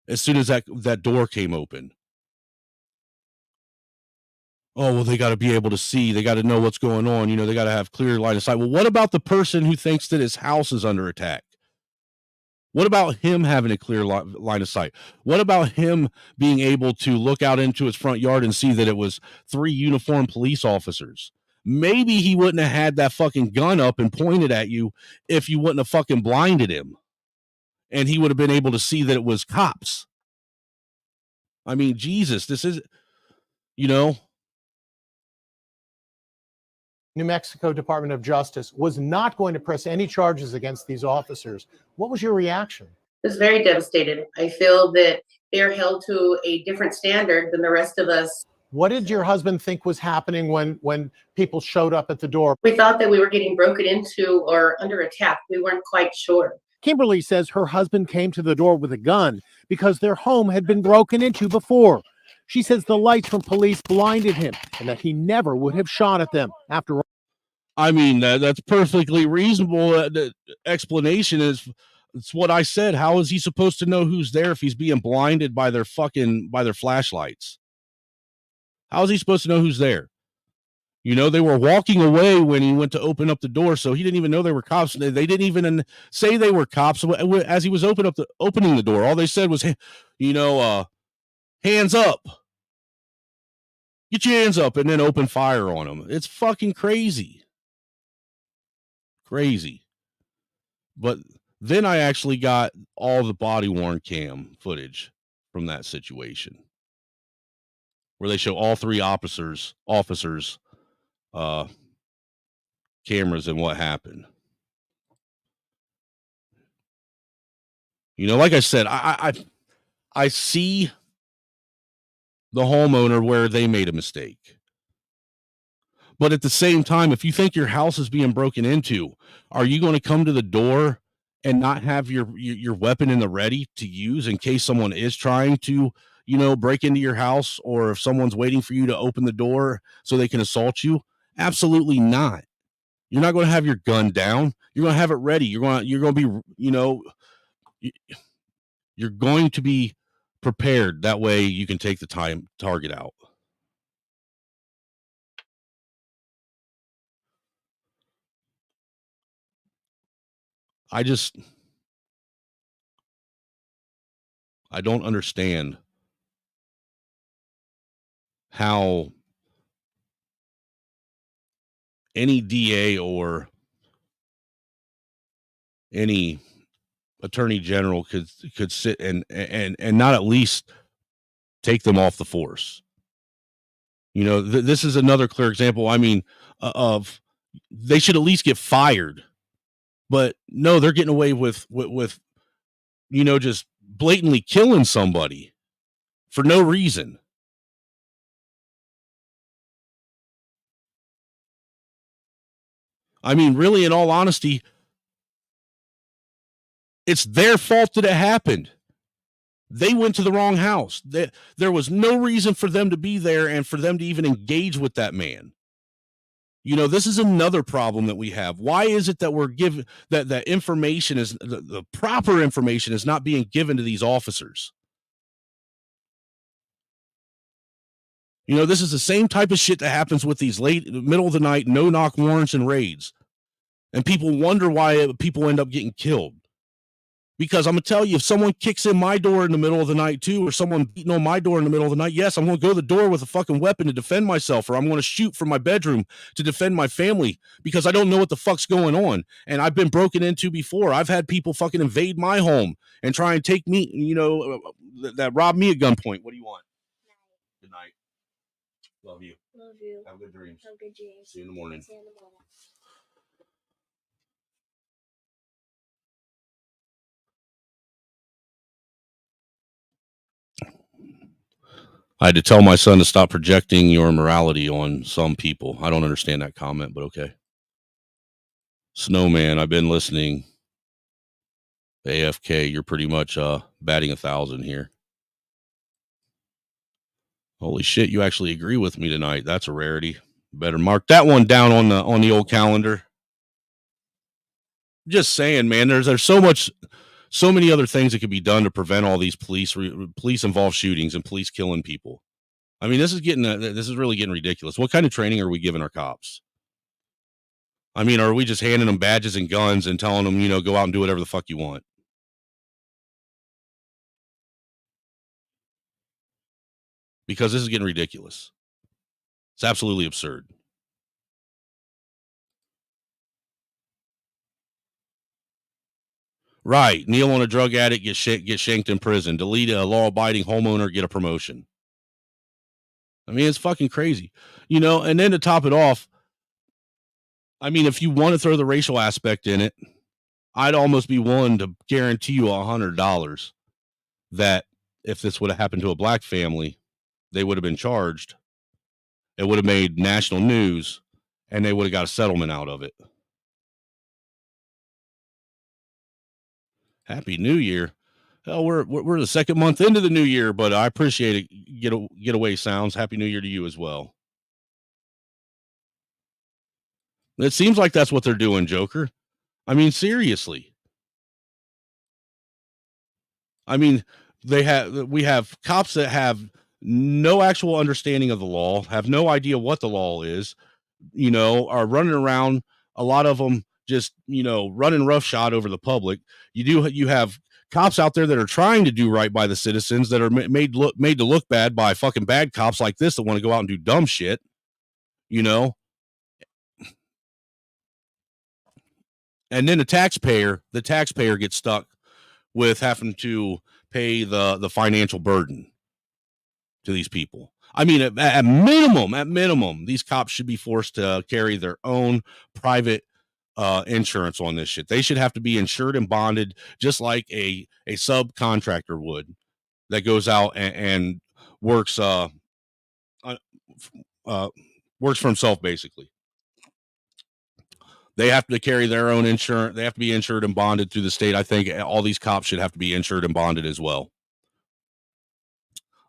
as soon as that door came open? oh, well, they got to be able to see. They got to know what's going on. You know, they got to have clear line of sight. Well, what about the person who thinks that his house is under attack? What about him having a clear line of sight? What about him being able to look out into his front yard and see that it was 3 uniformed police officers? Maybe he wouldn't have had that fucking gun up and pointed at you if you wouldn't have fucking blinded him. And he would have been able to see that it was cops. I mean, Jesus, this is, you know. New Mexico Department of Justice was not going to press any charges against these officers. What was your reaction? I was very devastated. I feel that they're held to a different standard than the rest of us. What did your husband think was happening when people showed up at the door? We thought that we were getting broken into or under attack. We weren't quite sure. Kimberly says her husband came to the door with a gun because their home had been broken into before. She says the lights from police blinded him and that he never would have shot at them. After all, I mean, that's perfectly reasonable. The explanation is, it's what I said. How is he supposed to know who's there if he's being blinded by their flashlights? How is he supposed to know who's there? You know, they were walking away when he went to open up the door, so he didn't even know they were cops. They didn't even say they were cops as he was opening the door. All they said was, you know, hands up. Get your hands up, and then open fire on him. It's fucking crazy. Crazy. But then I actually got all the body-worn cam footage from that situation, where they show all 3 officers cameras and what happened. You know, like I said, I see the homeowner where they made a mistake. But at the same time, if you think your house is being broken into, are you going to come to the door and not have your weapon in the ready to use in case someone is trying to, you know, break into your house, or if someone's waiting for you to open the door so they can assault you? Absolutely not. You're not going to have your gun down. You're going to have it ready. You're going to be, you know, you're going to be prepared. That way you can take the target out. I don't understand how any DA or any attorney general could sit and not at least take them off the force. You know, this is another clear example. I mean, of they should at least get fired, but no, they're getting away with you know, just blatantly killing somebody for no reason. I mean, really, in all honesty, it's their fault that it happened. They went to the wrong house. There was no reason for them to be there and for them to even engage with that man. You know, this is another problem that we have. Why is it that we're given that information is the proper information is not being given to these officers? You know, this is the same type of shit that happens with these late middle of the night, no knock warrants and raids. And people wonder why people end up getting killed. Because I'm going to tell you, if someone kicks in my door in the middle of the night too, or someone beating on my door in the middle of the night, yes, I'm going to go to the door with a fucking weapon to defend myself, or I'm going to shoot from my bedroom to defend my family because I don't know what the fuck's going on. And I've been broken into before. I've had people fucking invade my home and try and take me, you know, that rob me at gunpoint. What do you want? Good night. Love you. Love you. Have good dreams. Have good dreams. See you in the morning. See you in the morning. I had to tell my son to stop projecting your morality on some people. I don't understand that comment, but okay. Snowman, I've been listening. AFK, you're pretty much batting 1,000 here. Holy shit, you actually agree with me tonight. That's a rarity. Better mark that one down on the old calendar. Just saying, man, there's so many other things that could be done to prevent all these police involved shootings and police killing people. I mean, this is really getting ridiculous. What kind of training are we giving our cops? I mean, are we just handing them badges and guns and telling them, go out and do whatever the fuck you want? Because this is getting ridiculous. It's absolutely absurd. Right. Kneel on a drug addict, get shanked in prison. Delete a law-abiding homeowner, get a promotion. I mean, it's fucking crazy. And then to top it off, I mean, if you want to throw the racial aspect in it, I'd almost be willing to guarantee you $100 that if this would have happened to a black family, they would have been charged. It would have made national news, and they would have got a settlement out of it. Happy New Year. Hell, we're the second month into the new year, but I appreciate it. Getaway sounds. Happy New Year to you as well. It seems like that's what they're doing, Joker. I mean, seriously. I mean, we have cops that have no actual understanding of the law, have no idea what the law is, are running around. A lot of them just, running roughshod over the public. You have cops out there that are trying to do right by the citizens that are made to look bad by fucking bad cops like this that want to go out and do dumb shit, And then the taxpayer gets stuck with having to pay the financial burden to these people. I mean, at minimum, these cops should be forced to carry their own private insurance on this shit. They should have to be insured and bonded just like a subcontractor would that goes out and works works for himself, basically. They have to carry their own insurance. They have to be insured and bonded through the state. I think all these cops should have to be insured and bonded as well.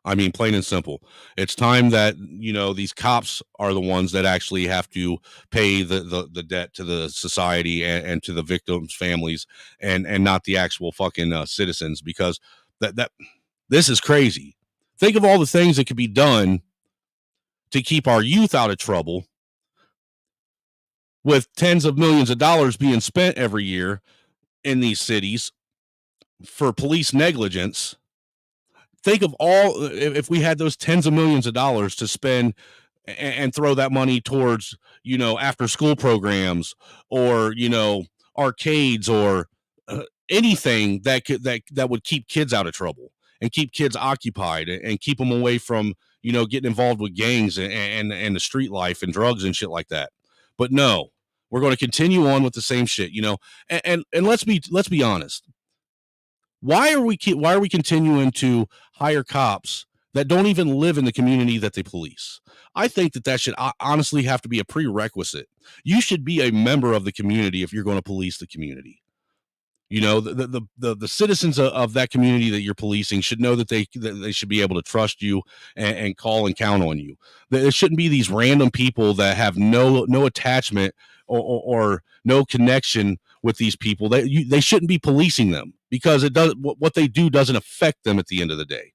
I mean, plain and simple. It's time that, these cops are the ones that actually have to pay the debt to the society and to the victims' families and not the actual fucking citizens, because that this is crazy. Think of all the things that could be done to keep our youth out of trouble, with tens of millions of dollars being spent every year in these cities for police negligence. Think of if we had those tens of millions of dollars to spend and throw that money towards, after school programs or, arcades or anything that would keep kids out of trouble and keep kids occupied and keep them away from, getting involved with gangs and the street life and drugs and shit like that. But no, we're going to continue on with the same shit, and let's be honest. Why are we continuing to hire cops that don't even live in the community that they police? I think that should honestly have to be a prerequisite. You should be a member of the community if you're going to police the community. The citizens of that community that you're policing should know that they should be able to trust you and call and count on you. There shouldn't be these random people that have no attachment or no connection with these people. They shouldn't be policing them, because what they do doesn't affect them at the end of the day.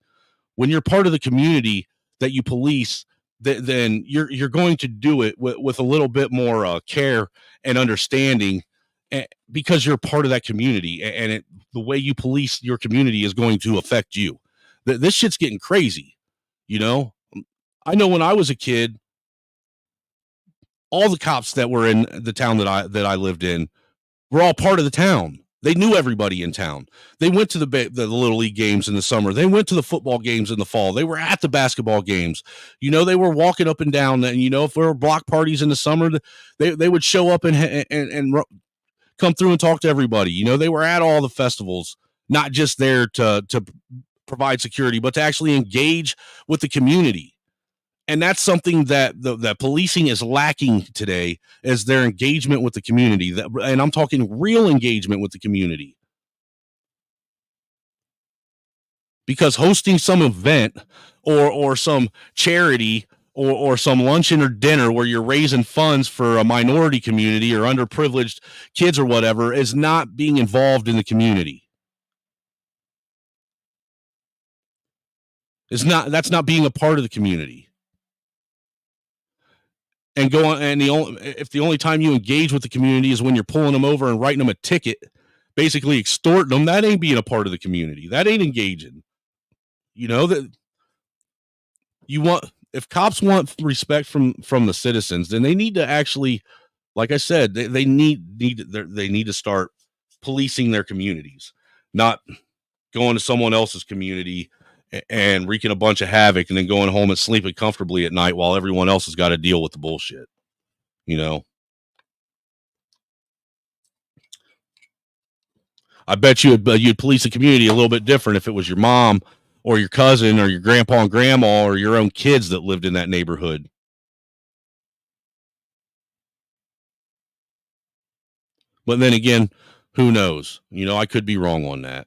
When you're part of the community that you police, then you're going to do it with a little bit more care and understanding, because you're part of that community, and the way you police your community is going to affect you. This shit's getting crazy. I know when I was a kid, all the cops that were in the town that I lived in were all part of the town. They knew everybody in town. They went to the Little League games in the summer. They went to the football games in the fall. They were at the basketball games. They were walking up and down. And, if there were block parties in the summer, they would show up and come through and talk to everybody. They were at all the festivals, not just there to provide security, but to actually engage with the community. And that's something that that policing is lacking today, is their engagement with the community. And I'm talking real engagement with the community. Because hosting some event or some charity or some luncheon or dinner where you're raising funds for a minority community or underprivileged kids or whatever is not being involved in the community. That's not being a part of the community. and go on, and if the only time you engage with the community is when you're pulling them over and writing them a ticket, basically extorting them, that ain't being a part of the community. That ain't engaging. You know, that if cops want respect from the citizens, then they need to actually, like I said, they need to start policing their communities, not going to someone else's community and wreaking a bunch of havoc and then going home and sleeping comfortably at night while everyone else has got to deal with the bullshit. You know, I bet you'd police the community a little bit different if it was your mom or your cousin or your grandpa and grandma or your own kids that lived in that neighborhood. But then again, who knows? You know, I could be wrong on that.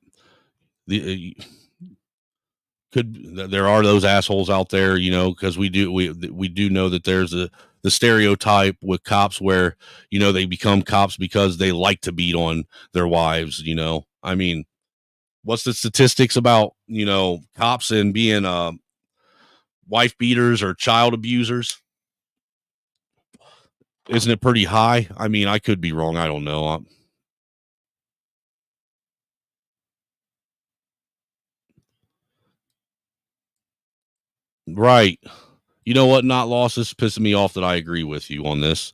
There are those assholes out there, you know, because we do know that there's the stereotype with cops where, you know, they become cops because they like to beat on their wives. You know, I mean, what's the statistics about, you know, cops and being wife beaters or child abusers? Isn't it pretty high? I mean, I could be wrong. I don't know. Right. You know what? Not lost. This is pissing me off that I agree with you on this.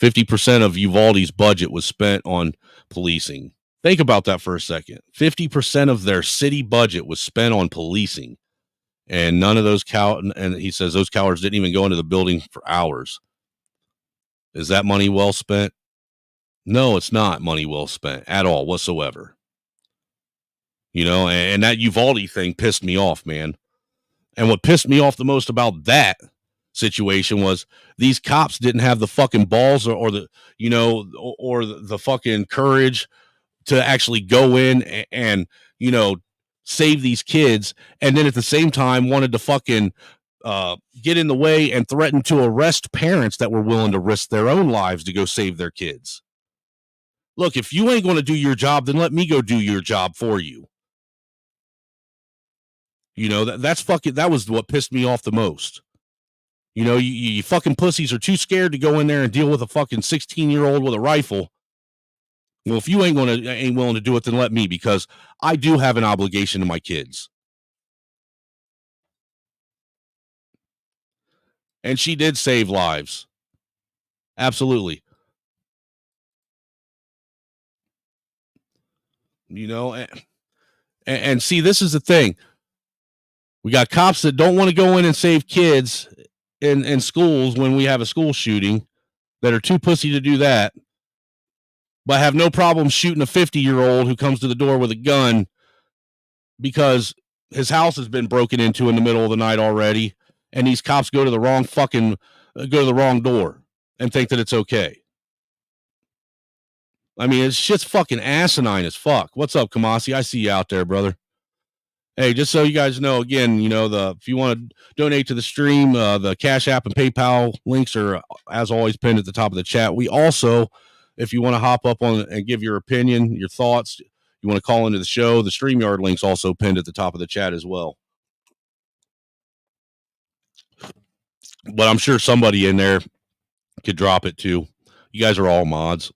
50% of Uvalde's budget was spent on policing. Think about that for a second. 50% of their city budget was spent on policing. And none of those and he says those cowards didn't even go into the building for hours. Is that money well spent? No, it's not money well spent at all whatsoever. You know, and that Uvalde thing pissed me off, man. And what pissed me off the most about that situation was these cops didn't have the fucking balls or the, you know, or the fucking courage to actually go in and, you know, save these kids. And then at the same time wanted to fucking get in the way and threaten to arrest parents that were willing to risk their own lives to go save their kids. Look, if you ain't going to do your job, then let me go do your job for you. You know, that was what pissed me off the most. You know, you fucking pussies are too scared to go in there and deal with a fucking 16-year-old with a rifle. Well, if you ain't willing to do it, then let me, because I do have an obligation to my kids. And she did save lives. Absolutely. You know, and see, this is the thing. We got cops that don't want to go in and save kids in schools when we have a school shooting, that are too pussy to do that, but have no problem shooting a 50-year-old who comes to the door with a gun because his house has been broken into in the middle of the night already, and these cops go to the wrong door and think that it's okay. I mean, it's shit's fucking asinine as fuck. What's up, Kamasi? I see you out there, brother. Hey, just so you guys know, again, you know, if you want to donate to the stream, the Cash App and PayPal links are, as always, pinned at the top of the chat. We also, if you want to hop up on and give your opinion, your thoughts, you want to call into the show, the StreamYard link's also pinned at the top of the chat as well. But I'm sure somebody in there could drop it too. You guys are all mods.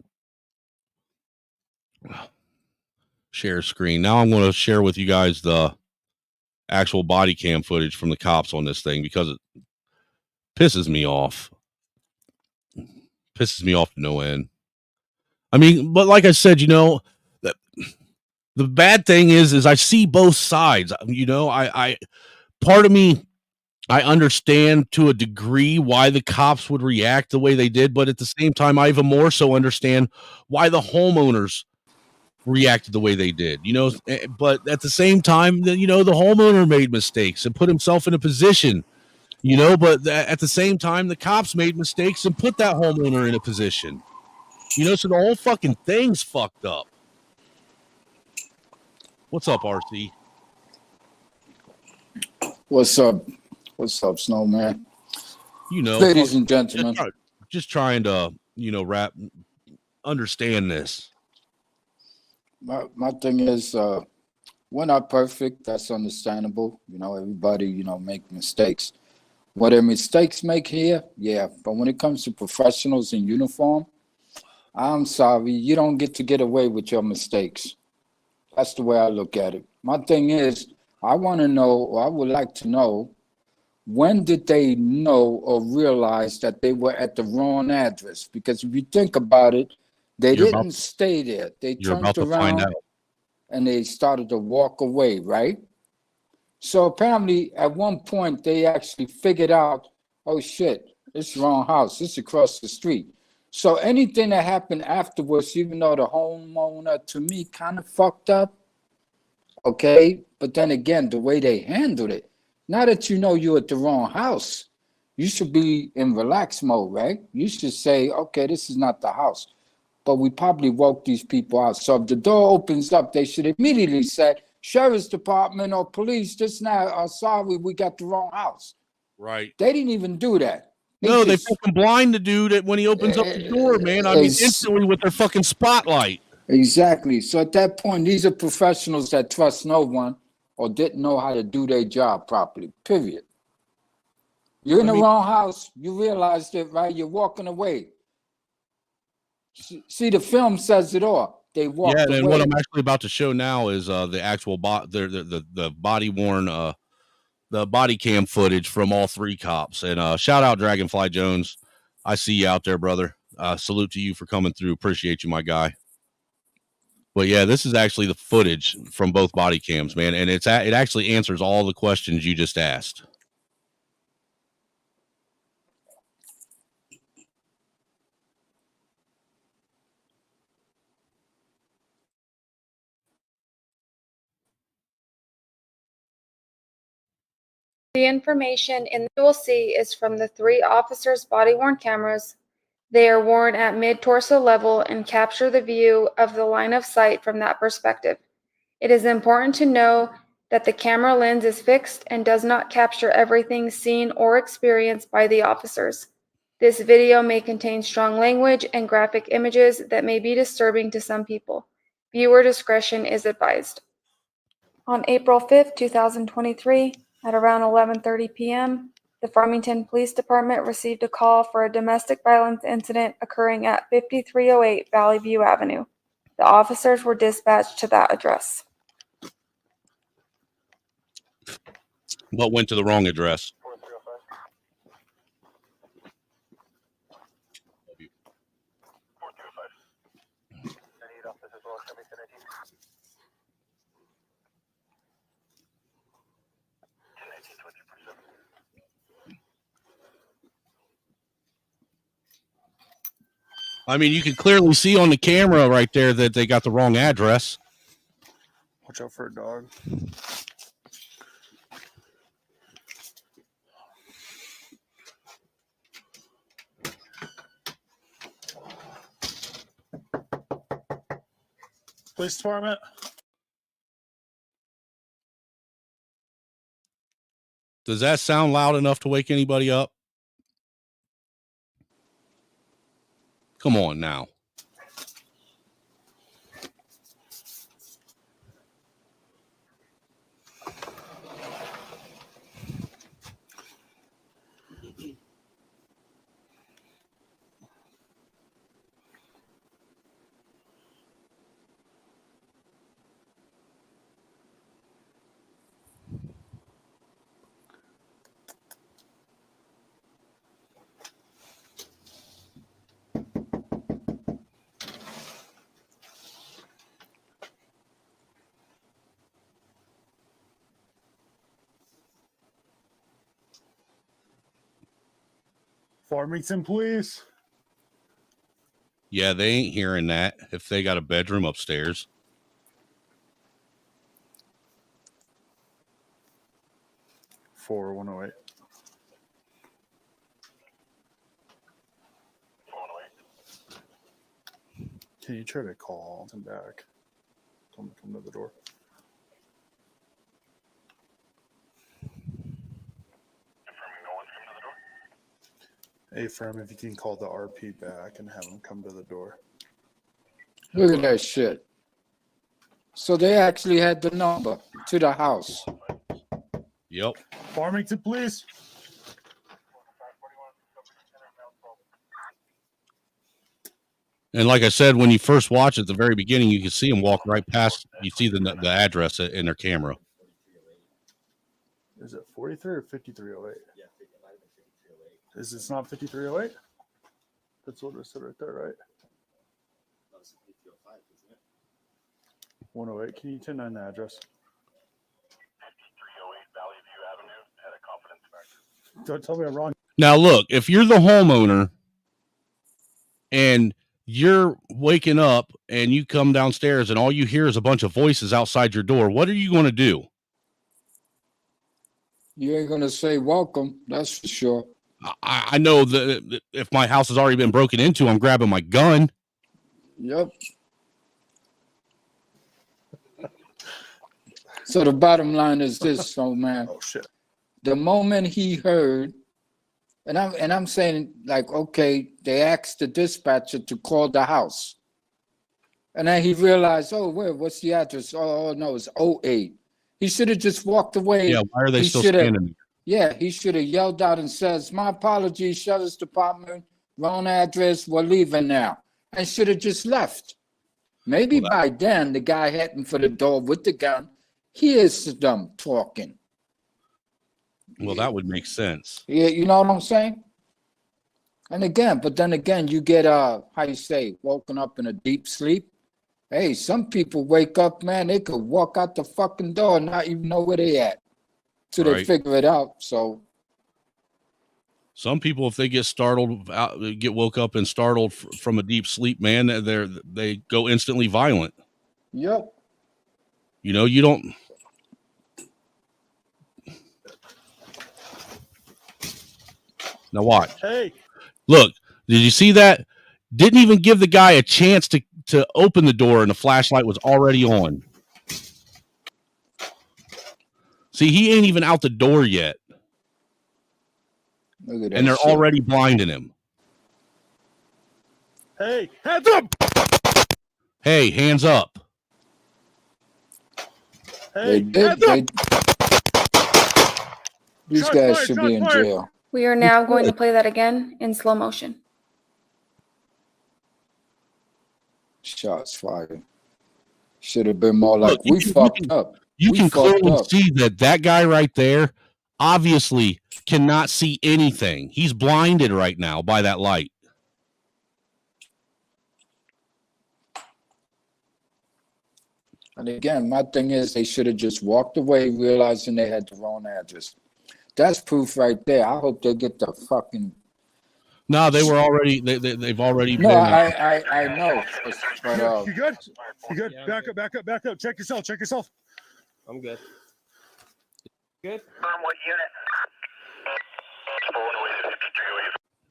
Share screen. Now I'm going to share with you guys the actual body cam footage from the cops on this thing, because it pisses me off. Pisses me off to no end. I mean, but like I said, you know, the bad thing is I see both sides. You know, I part of me, I understand to a degree why the cops would react the way they did, but at the same time, I even more so understand why the homeowners reacted the way they did, you know. But at the same time, you know, the homeowner made mistakes and put himself in a position, you know, but at the same time, the cops made mistakes and put that homeowner in a position, you know, so the whole fucking thing's fucked up. What's up, RC? What's up? What's up, Snowman? You know, ladies and gentlemen, just trying to, you know, understand this. My thing is, we're not perfect. That's understandable. You know, everybody, you know, make mistakes. What their mistakes make here, yeah. But when it comes to professionals in uniform, I'm sorry, you don't get away with your mistakes. That's the way I look at it. My thing is, I want to know, or I would like to know, when did they know or realize that they were at the wrong address? Because if you think about it, they didn't stay there. They turned around and they started to walk away, right? So apparently at one point they actually figured out, oh shit, it's the wrong house. It's across the street. So anything that happened afterwards, even though the homeowner to me kind of fucked up, okay? But then again, the way they handled it, now that you know you're at the wrong house, you should be in relax mode, right? You should say, okay, this is not the house. But we probably woke these people out. So if the door opens up, they should immediately say, Sheriff's Department or police, this now, sorry, we got the wrong house. Right. They didn't even do that. They fucking blind the dude when he opens up the door, man. I mean, instantly with their fucking spotlight. Exactly. So at that point, these are professionals that trust no one or didn't know how to do their job properly, period. You're in the wrong house. You realized it, right? You're walking away. See, the film says it all. They walked away. Yeah, and what I'm actually about to show now is the actual the body worn the body cam footage from all three cops. And shout out Dragonfly Jones. I see you out there, brother. Salute to you for coming through. Appreciate you, my guy. But yeah, this is actually the footage from both body cams, man, and it actually answers all the questions you just asked. The information you will see is from the 3 officers' body-worn cameras. They are worn at mid-torso level and capture the view of the line of sight from that perspective. It is important to know that the camera lens is fixed and does not capture everything seen or experienced by the officers. This video may contain strong language and graphic images that may be disturbing to some people. Viewer discretion is advised. On April 5th, 2023, at around 11:30 p.m., the Farmington Police Department received a call for a domestic violence incident occurring at 5308 Valley View Avenue. The officers were dispatched to that address. What went to the wrong address? I mean, you can clearly see on the camera right there that they got the wrong address. Watch out for a dog. Police department. Does that sound loud enough to wake anybody up? Come on now. Farmington Police. Yeah, they ain't hearing that if they got a bedroom upstairs. For 108. Can you try to call him back? Tell him to come to the door. Hey, Firm, if you can call the RP back and have him come to the door. Look at that shit. So they actually had the number to the house. Yep. Farmington Police. And like I said, when you first watch it at the very beginning, you can see them walk right past. You see the address in their camera. Is it 43 or 5308? Yeah, is this not 5308? That's what it said right there, right? 108. Can you 10-9 the address? 5308 Valley View Avenue at a confidence factor. Don't tell me I'm wrong. Now, look, if you're the homeowner and you're waking up and you come downstairs and all you hear is a bunch of voices outside your door, what are you going to do? You ain't going to say welcome, that's for sure. I know that if my house has already been broken into, I'm grabbing my gun. Yep. So the bottom line is this, so man. Oh shit. The moment he heard, and I'm saying, like, okay, they asked the dispatcher to call the house. And then he realized, oh, what's the address? Oh no, it's 08. He should have just walked away. Yeah, why are they still standing? Yeah, he should have yelled out and says, my apologies, Sheriff's Department, wrong address, we're leaving now. And should have just left. Maybe by then, the guy heading for the door with the gun, he is them talking. Well, that would make sense. Yeah, you know what I'm saying? And again, but then again, you get, how you say, woken up in a deep sleep. Hey, some people wake up, man, they could walk out the fucking door and not even know where they at. Till they figure it out. So some people, if they get startled, get woke up and startled from a deep sleep, man, they go instantly violent. Yep. You know, you don't. Now watch. Hey, look, did you see that? Didn't even give the guy a chance to open the door, and the flashlight was already on. See, he ain't even out the door yet. Look at that and they're shit. already blinding him. Hey, hands up! Hey, hands up. Hey, These guys should be in jail. We are now going to play that again in slow motion. Shots fired. Should have been more like, we fucked up. You We can fucked clearly up. see that guy right there obviously cannot see anything. He's blinded right now by that light. And again, my thing is they should have just walked away realizing they had the wrong address. That's proof right there. I hope they get the fucking... No, they were already, they've already No, been. I know. But, You good? You good? Back up, back up, back up. Check yourself, check yourself. I'm good. Good?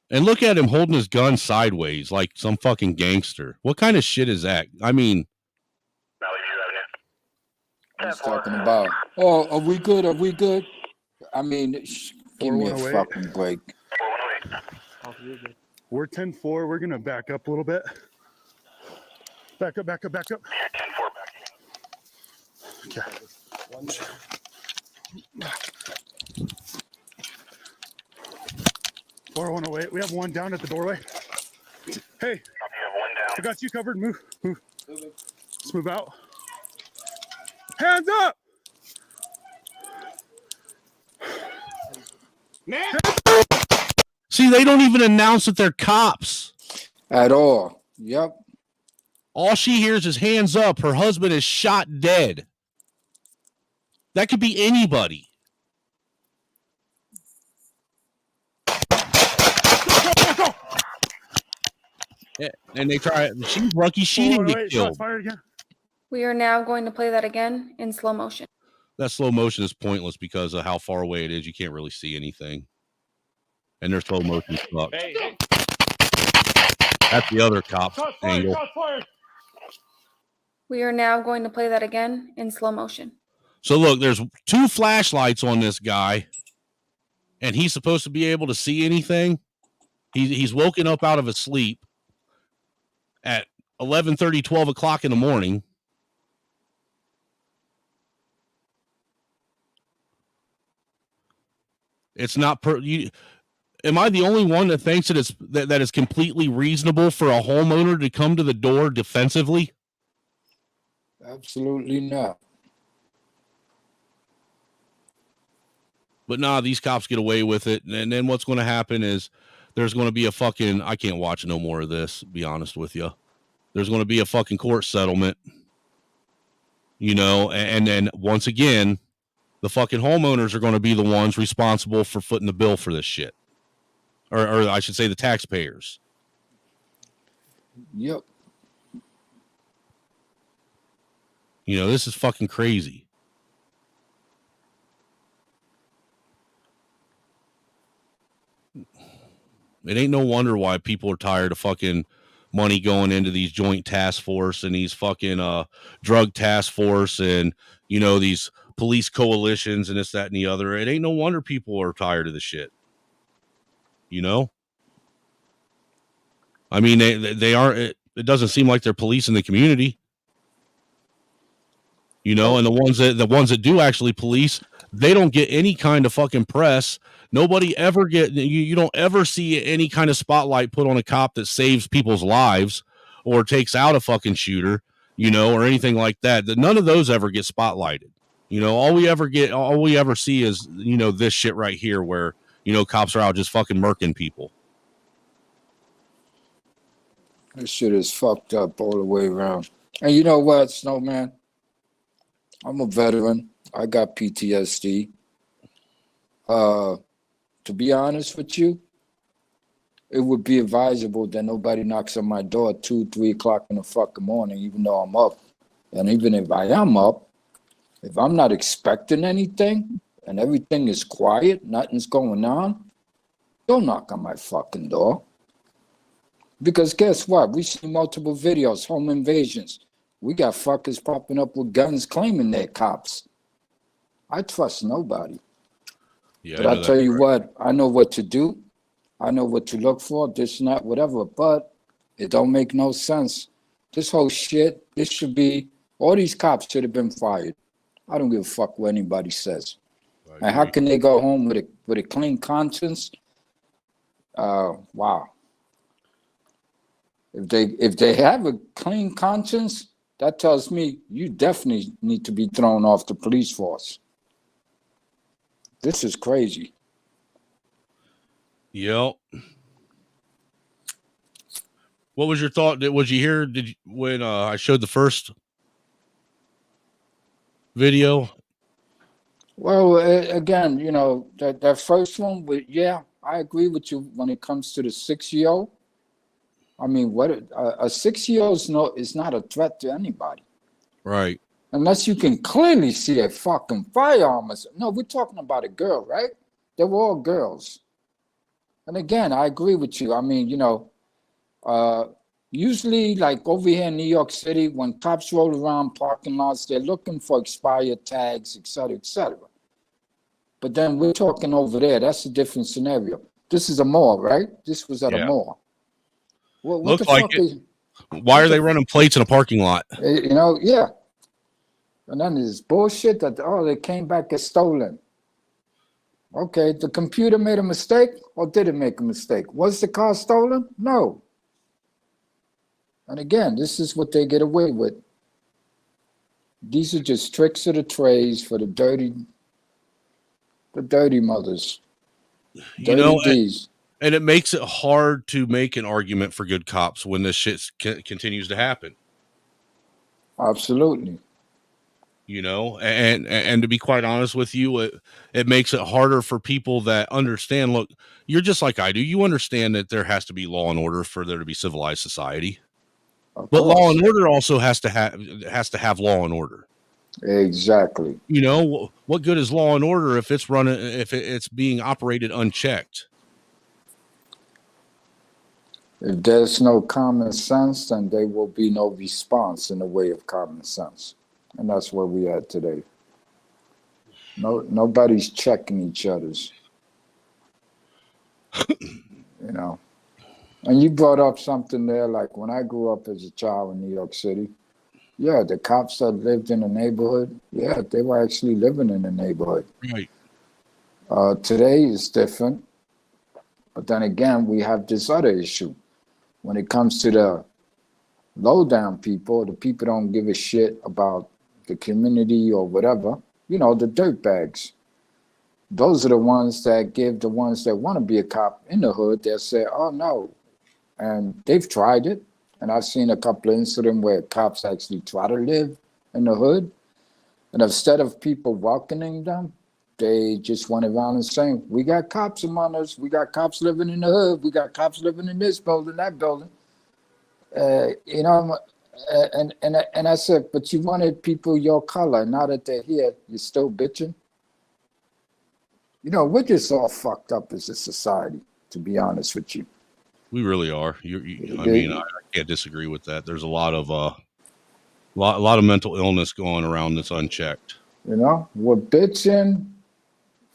And look at him holding his gun sideways like some fucking gangster. What kind of shit is that? I mean, he's talking about, oh, are we good? Are we good? I mean, give me a 4108. fucking break. We're 10-4. We're going to back up a little bit. Back up, back up, back up. Okay. 4108. We have one down at the doorway. Hey, I got you covered. Move, move. Let's move out. Hands up! Man. see, they don't even announce that they're cops. At all. Yep. All she hears is hands up. Her husband is shot dead. That could be anybody. Yeah, and they try. She's lucky she didn't get killed. We are now going to play that again in slow motion. That slow motion is pointless because of how far away it is. You can't really see anything. And their slow motion sucks. Hey. That's the other cop angle. We are now going to play that again in slow motion. So look, there's two flashlights on this guy, and he's supposed to be able to see anything. He's woken up out of his sleep at 11:30, 12 o'clock in the morning. It's not am I the only one that thinks that that is completely reasonable for a homeowner to come to the door defensively? Absolutely not. But nah, these cops get away with it. And then what's going to happen is there's going to be a fucking, I can't watch no more of this, to be honest with you. There's going to be a fucking court settlement, you know, and then once again, the fucking homeowners are going to be the ones responsible for footing the bill for this shit. Or I should say the taxpayers. Yep. You know, this is fucking crazy. It ain't no wonder why people are tired of fucking money going into these joint task force and these fucking drug task force and, you know, these police coalitions and this, that, and the other. It ain't no wonder people are tired of the shit. You know? I mean, they aren't, it doesn't seem like they're policing the community. You know, and the ones that do actually police, they don't get any kind of fucking press. Nobody ever you don't ever see any kind of spotlight put on a cop that saves people's lives or takes out a fucking shooter, you know, or anything like that. None of those ever get spotlighted. You know, all we ever see is, you know, this shit right here where, you know, cops are out just fucking murking people. This shit is fucked up all the way around. And you know what, Snowman? I'm a veteran. I got PTSD. To be honest with you, it would be advisable that nobody knocks on my door at 2, 3 o'clock in the fucking morning, even though I'm up. And even if I am up, if I'm not expecting anything and everything is quiet, nothing's going on, don't knock on my fucking door. Because guess what? We see multiple videos, home invasions. We got fuckers popping up with guns claiming they're cops. I trust nobody. Yeah, but I tell you what, I know what to do. I know what to look for, this, not, whatever. But it don't make no sense. This whole shit, this should be, all these cops should have been fired. I don't give a fuck what anybody says. And how can they go home with a clean conscience? Wow. If they have a clean conscience, that tells me you definitely need to be thrown off the police force. This is crazy. Yep. What was your thought? Was you here? When I showed the first video? Well, again, you know, that first one, yeah, I agree with you when it comes to the 6-year-old. I mean, what a 6-year-old is not a threat to anybody. Right. Unless you can clearly see a fucking firearm. No, we're talking about a girl, right? They were all girls. And again, I agree with you. I mean, you know, usually like over here in New York City, when cops roll around parking lots, they're looking for expired tags, et cetera, et cetera. But then we're talking over there. That's a different scenario. This is a mall, right? This was at a mall. What Looks the like fuck it. Why are they running plates in a parking lot? You know, yeah. And then there's bullshit that, they came back as stolen. Okay, the computer made a mistake or did it make a mistake? Was the car stolen? No. And again, this is what they get away with. These are just tricks of the trades for the dirty mothers. You know, and it makes it hard to make an argument for good cops when this shit continues to happen. Absolutely. You know, and to be quite honest with you, it makes it harder for people that understand. Look, you're just like I do. You understand that there has to be law and order for there to be civilized society. But law and order also has to have law and order. Exactly. You know, what good is law and order if it's being operated unchecked? If there's no common sense, then there will be no response in the way of common sense. And that's where we are today. Nobody's checking each other's. You know. And you brought up something there, like when I grew up as a child in New York City, yeah, the cops that lived in the neighborhood, yeah, they were actually living in the neighborhood. Right. Today is different. But then again, we have this other issue. When it comes to the low down people, the people don't give a shit about the community or whatever, you know, the dirtbags. Those are the ones that give the ones that want to be a cop in the hood, they'll say, oh no. And they've tried it. And I've seen a couple of incidents where cops actually try to live in the hood. And instead of people welcoming them, they just went around and saying, we got cops among us. We got cops living in the hood. We got cops living in this building, that building. You know, and I said, but you wanted people your color. Now that they're here, you're still bitching. You know, we're just all fucked up as a society, to be honest with you. We really are. I mean, I can't disagree with that. There's a lot of lot of mental illness going around that's unchecked. You know, we're bitching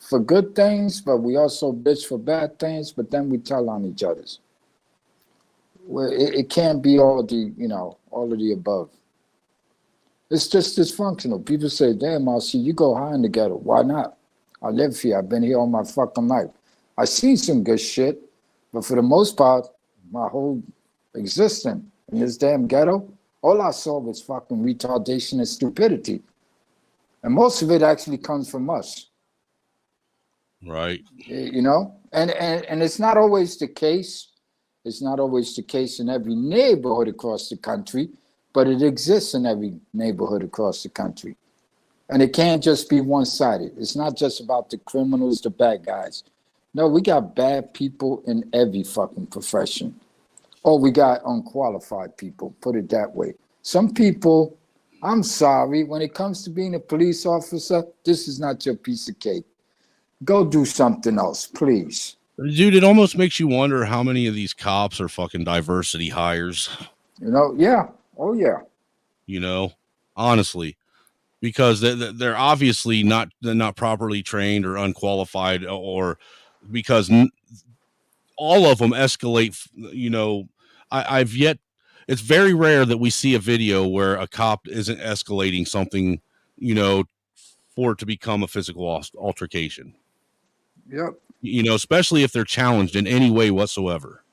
for good things, but we also bitch for bad things. But then we tell on each other's. Well, it can't be all the, you know, all of the above. It's just dysfunctional. People say, damn, RC, you go high in the ghetto. Why not? I live here. I've been here all my fucking life. I've seen some good shit, but for the most part, my whole existence in this damn ghetto, all I saw was fucking retardation and stupidity. And most of it actually comes from us. Right. You know? And it's not always the case. It's not always the case in every neighborhood across the country, but it exists in every neighborhood across the country. And it can't just be one-sided. It's not just about the criminals, the bad guys. No, we got bad people in every fucking profession. Or we got unqualified people, put it that way. Some people, I'm sorry, when it comes to being a police officer, this is not your piece of cake. Go do something else, please. Dude, it almost makes you wonder how many of these cops are fucking diversity hires. You know, yeah. Oh, yeah. You know, honestly, because they're obviously not properly trained or unqualified, or because all of them escalate. You know, I've yet, it's very rare that we see a video where a cop isn't escalating something, you know, for it to become a physical altercation. Yep. You know, especially if they're challenged in any way whatsoever.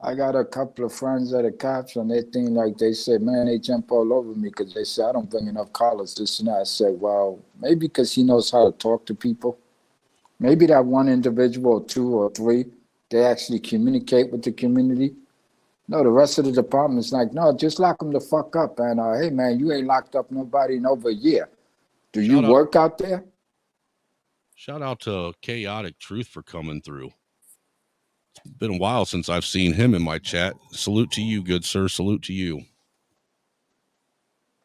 I got a couple of friends that are cops, and they think like, they say, man, they jump all over me because they say I don't bring enough collars, this and that. I said, well, maybe because he knows how to talk to people. Maybe that one individual or two or three, they actually communicate with the community. No, the rest of the department is like, no, just lock them the fuck up. And hey, man, you ain't locked up nobody in over a year. Do you work out there? Shout out to Chaotic Truth for coming through. It's been a while since I've seen him in my chat. Salute to you, good sir. Salute to you.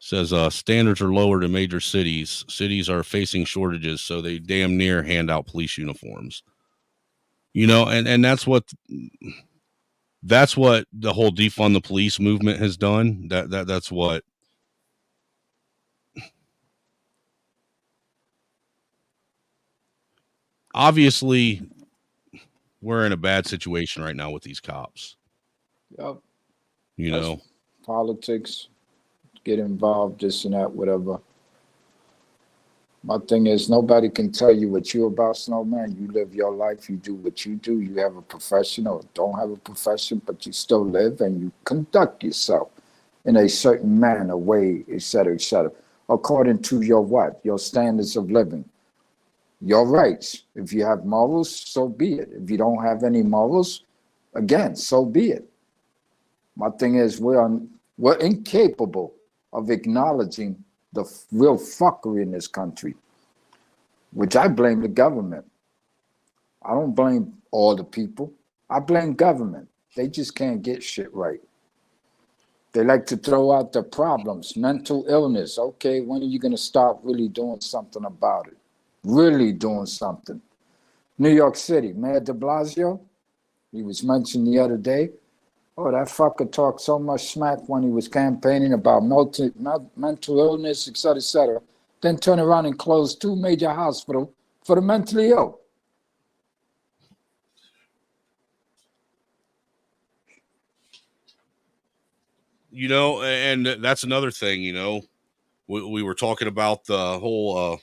Says standards are lowered in major cities. Cities are facing shortages, so they damn near hand out police uniforms. You know, and that's what the whole defund the police movement has done. That's what. Obviously, we're in a bad situation right now with these cops. Yep. You know, politics, get involved, this and that, whatever. My thing is, nobody can tell you what you're about, Snowman. You live your life, you do what you do. You have a profession or don't have a profession, but you still live and you conduct yourself in a certain manner, way, et cetera, according to your what? Your standards of living. Your rights. If you have morals, so be it. If you don't have any morals, again, so be it. My thing is, we're incapable of acknowledging the real fuckery in this country, which I blame the government. I don't blame all the people. I blame government. They just can't get shit right. They like to throw out the problems, mental illness. Okay, when are you going to start really doing something about it? Really doing something. New York City, Mayor de Blasio, he was mentioned the other day. Oh, that fucker talked so much smack when he was campaigning about mental illness, et cetera, then turn around and close 2 major hospitals for the mentally ill. You know, and that's another thing, you know, we were talking about the whole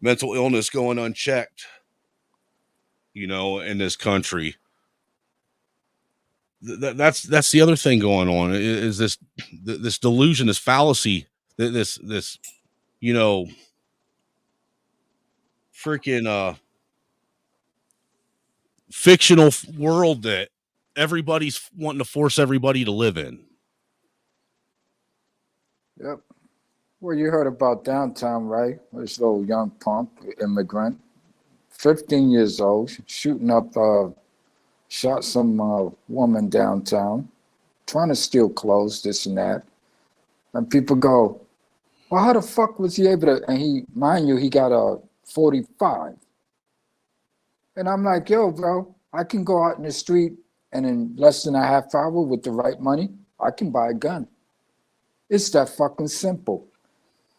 mental illness going unchecked. in this country. That's the other thing going on is this delusion, this fallacy, this freaking fictional world that everybody's wanting to force everybody to live in. Yep. Well, you heard about downtown, right? This little young punk, immigrant, 15 years old, shooting up, shot some woman downtown, trying to steal clothes, this and that. And people go, well, how the fuck was he able to? And mind you, he got a 45. And I'm like, yo, bro, I can go out in the street and in less than a half hour with the right money, I can buy a gun. It's that fucking simple.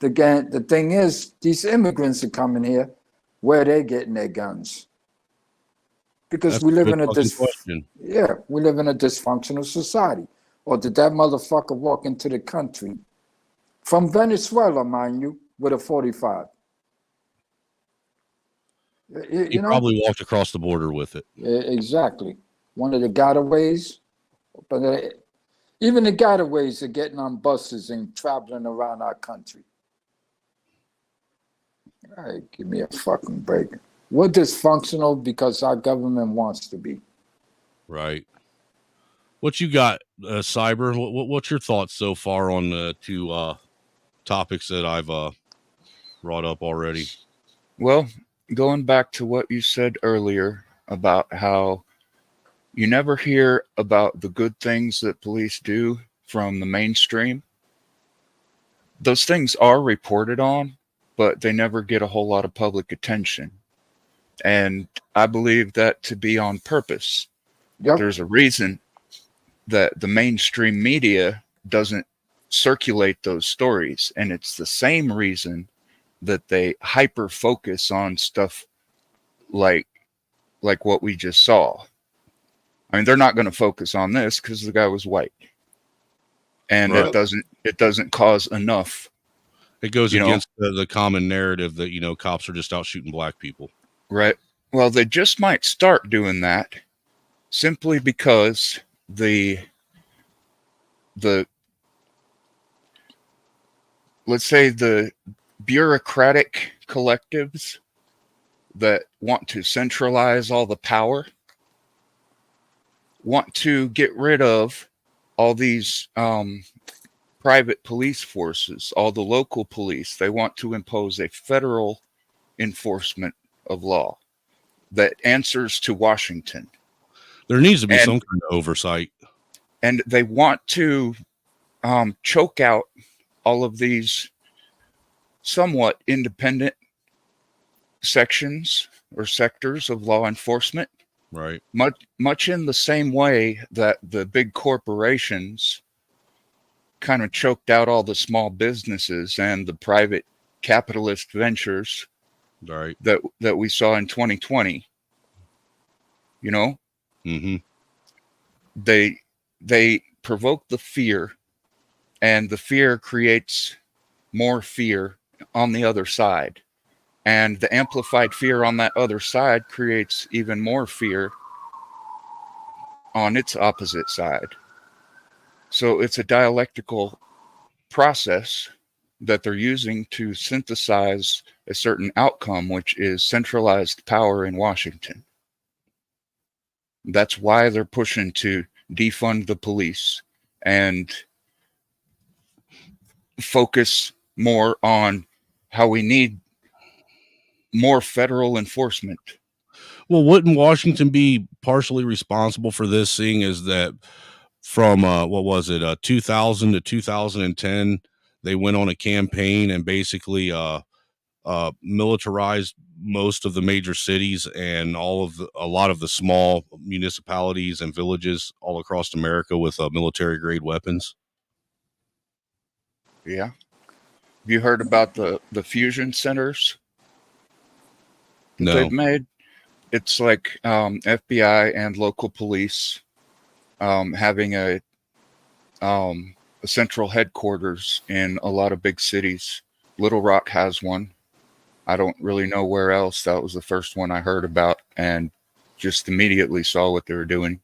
The thing is, these immigrants are coming here. Where are they getting their guns? Because we live in a we live in a dysfunctional society. Or did that motherfucker walk into the country from Venezuela, mind you, with a 45? He probably walked across the border with it. Exactly. One of the gotaways. But even the gotaways are getting on buses and traveling around our country. All right, give me a fucking break. We're dysfunctional because our government wants to be. Right. What you got, Cyber? What's your thoughts so far on the two topics that I've brought up already? Well, going back to what you said earlier about how you never hear about the good things that police do from the mainstream. Those things are reported on, but they never get a whole lot of public attention. And I believe that to be on purpose. Yep. There's a reason that the mainstream media doesn't circulate those stories. And it's the same reason that they hyper focus on stuff like what we just saw. I mean, they're not going to focus on this because the guy was white. And Right. it doesn't cause enough. It goes against the common narrative that, cops are just out shooting black people. Right. Well, they just might start doing that simply because the let's say the bureaucratic collectives that want to centralize all the power want to get rid of all these private police forces, all the local police. They want to impose a federal enforcement of law that answers to Washington. There needs to be some kind of oversight. And they want to choke out all of these somewhat independent sections or sectors of law enforcement. Right. Much in the same way that the big corporations kind of choked out all the small businesses and the private capitalist ventures right. that we saw in 2020. Mm-hmm. They provoke the fear, and the fear creates more fear on the other side. And the amplified fear on that other side creates even more fear on its opposite side. So it's a dialectical process that they're using to synthesize a certain outcome, which is centralized power in Washington. That's why they're pushing to defund the police and focus more on how we need more federal enforcement. Well, wouldn't Washington be partially responsible for this, seeing as that from 2000 to 2010 they went on a campaign and basically militarized most of the major cities and a lot of the small municipalities and villages all across America with military grade weapons? Yeah. Have you heard about the fusion centers? No. They've made? It's like FBI and local police having a central headquarters in a lot of big cities. Little Rock has one. I don't really know where else. That was the first one I heard about. And just immediately saw what they were doing.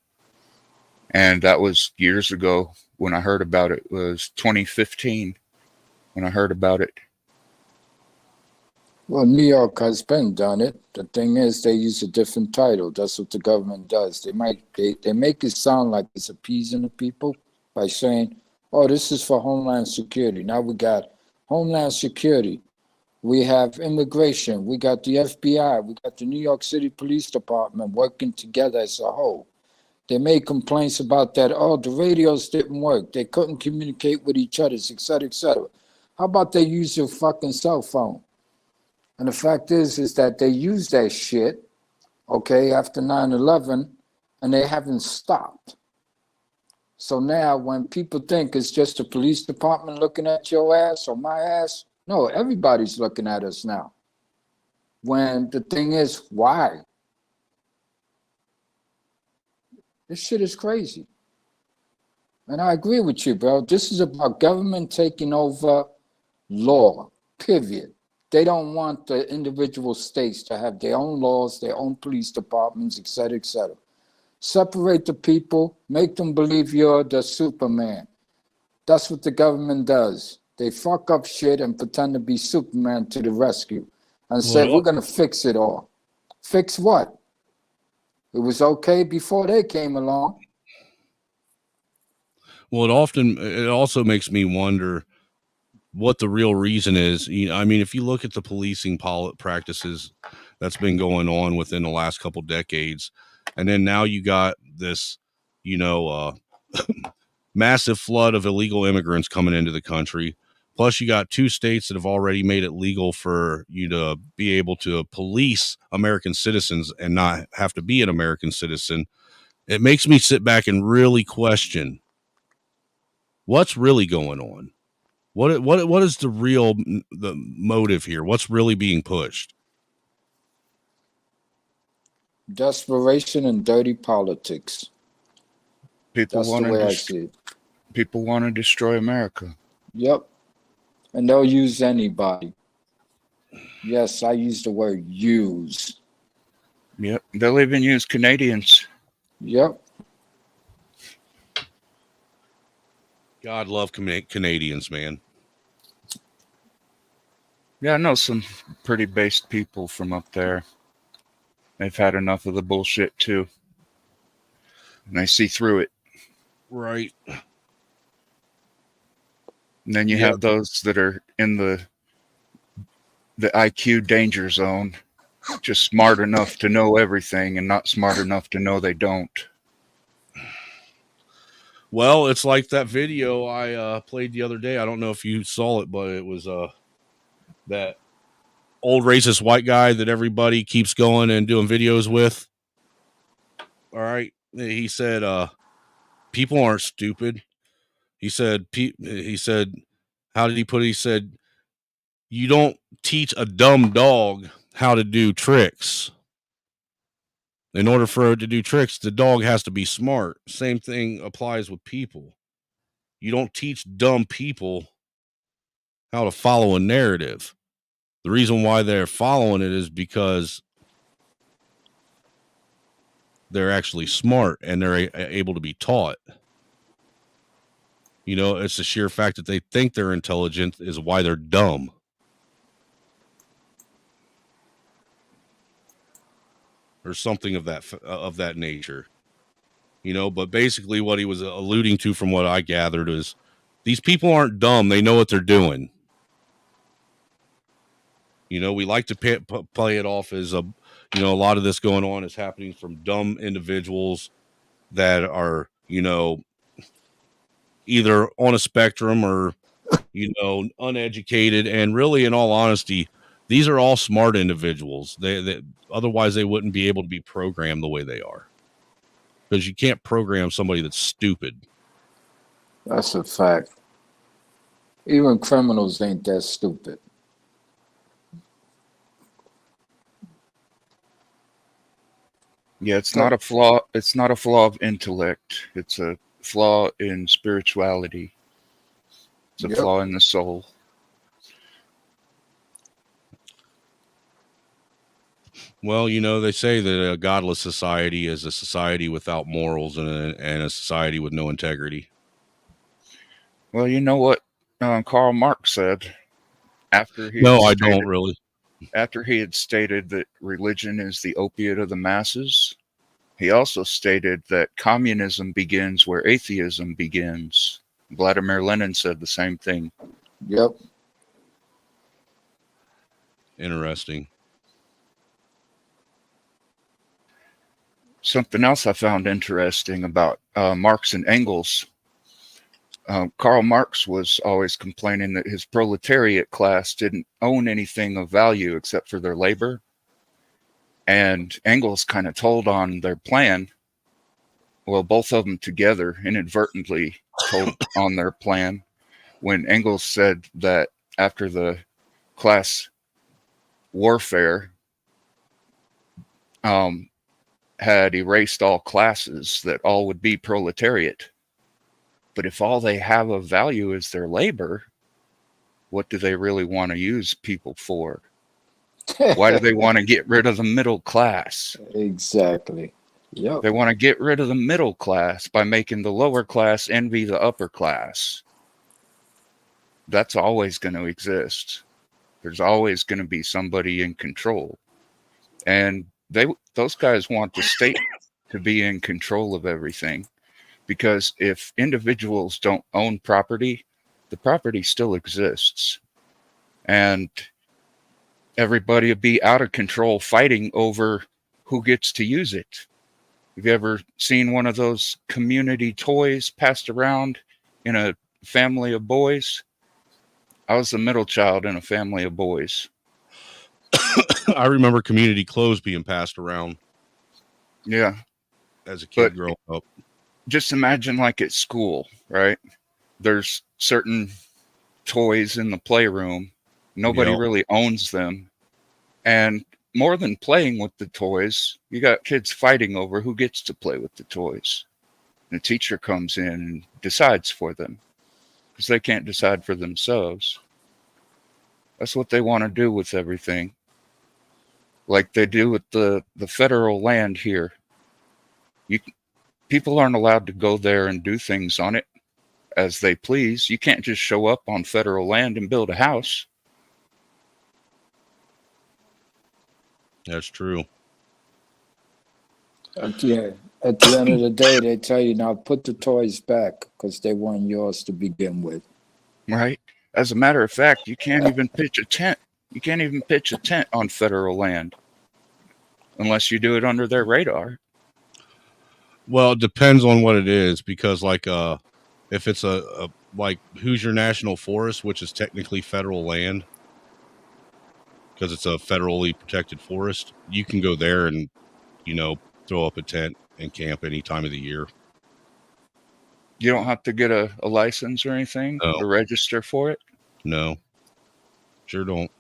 And that was years ago when I heard about it. It was 2015 when I heard about it. Well, New York has been done it. The thing is, they use a different title. That's what the government does. They make it sound like it's appeasing the people by saying, "Oh, this is for Homeland Security." Now we got Homeland Security. We have immigration. We got the FBI. We got the New York City Police Department working together as a whole. They made complaints about that. Oh, the radios didn't work. They couldn't communicate with each other, et cetera, et cetera. How about they use your fucking cell phone? And the fact is that they use that shit, okay, after 9/11, and they haven't stopped. So now when people think it's just the police department looking at your ass or my ass, no, everybody's looking at us now. When the thing is, why? This shit is crazy. And I agree with you, bro. This is about government taking over law, period. They don't want the individual states to have their own laws, their own police departments, et cetera, et cetera. Separate the people, make them believe you're the Superman. That's what the government does. They fuck up shit and pretend to be Superman to the rescue and say, we're going to fix it all. Fix what? It was okay before they came along. Well, it also makes me wonder what the real reason is. I mean, if you look at the policing practices that's been going on within the last couple decades, and then now you got this, massive flood of illegal immigrants coming into the country. Plus, you got 2 states that have already made it legal for you to be able to police American citizens and not have to be an American citizen. It makes me sit back and really question what's really going on. What is the motive here? What's really being pushed? Desperation and dirty politics. People That's the way I see it. People want to destroy America. Yep. And they'll use anybody. Yes, I use the word use. Yep. They'll even use Canadians. Yep. God love Canadians, man. Yeah, I know some pretty based people from up there. They've had enough of the bullshit too. And they see through it. Right. And then you have those that are in the IQ danger zone, just smart enough to know everything and not smart enough to know they don't. Well, it's like that video I played the other day. I don't know if you saw it, but it was that old racist white guy that everybody keeps going and doing videos with. All right. He said, people aren't stupid. He said, how did he put it? He said, you don't teach a dumb dog how to do tricks. In order for it to do tricks, the dog has to be smart. Same thing applies with people. You don't teach dumb people how to follow a narrative. The reason why they're following it is because they're actually smart and they're able to be taught. It's the sheer fact that they think they're intelligent is why they're dumb. Or something of that nature. But basically what he was alluding to from what I gathered is these people aren't dumb. They know what they're doing. We like to play it off as a lot of this going on is happening from dumb individuals that are, either on a spectrum or, uneducated. And really, in all honesty, these are all smart individuals. They otherwise they wouldn't be able to be programmed the way they are. Because you can't program somebody that's stupid. That's a fact. Even criminals ain't that stupid. Yeah, it's not a flaw. It's not a flaw of intellect. It's a flaw in spirituality. It's a flaw in the soul. Well, they say that a godless society is a society without morals and a society with no integrity. Well, you know what Karl Marx said after he No, I don't really. After he had stated that religion is the opiate of the masses, he also stated that communism begins where atheism begins. Vladimir Lenin said the same thing. Yep. Interesting. Something else I found interesting about Marx and Engels. Karl Marx was always complaining that his proletariat class didn't own anything of value except for their labor. And Engels kind of told on their plan. Well, both of them together inadvertently told on their plan when Engels said that after the class warfare had erased all classes, that all would be proletariat. But if all they have of value is their labor, what do they really want to use people for? Why do they want to get rid of the middle class? Exactly. Yep. They want to get rid of the middle class by making the lower class envy the upper class. That's always going to exist. There's always going to be somebody in control. And those guys want the state to be in control of everything. Because if individuals don't own property, the property still exists. And everybody will be out of control fighting over who gets to use it. Have you ever seen one of those community toys passed around in a family of boys? I was the middle child in a family of boys. I remember community clothes being passed around. Yeah. As a kid growing up. Just imagine like at school, right? There's certain toys in the playroom. Nobody really owns them. And more than playing with the toys, you got kids fighting over who gets to play with the toys. And the teacher comes in and decides for them because they can't decide for themselves. That's what they want to do with everything. Like they do with the federal land here. People aren't allowed to go there and do things on it as they please. You can't just show up on federal land and build a house. That's true. At the end of the day, they tell you, now put the toys back because they weren't yours to begin with. Right. As a matter of fact, you can't even pitch a tent. You can't even pitch a tent on federal land unless you do it under their radar. Well, it depends on what it is, because like if it's a like Hoosier National Forest, which is technically federal land because it's a federally protected forest, you can go there and throw up a tent and camp any time of the year. You don't have to get a license or anything to register for it? No. Sure don't.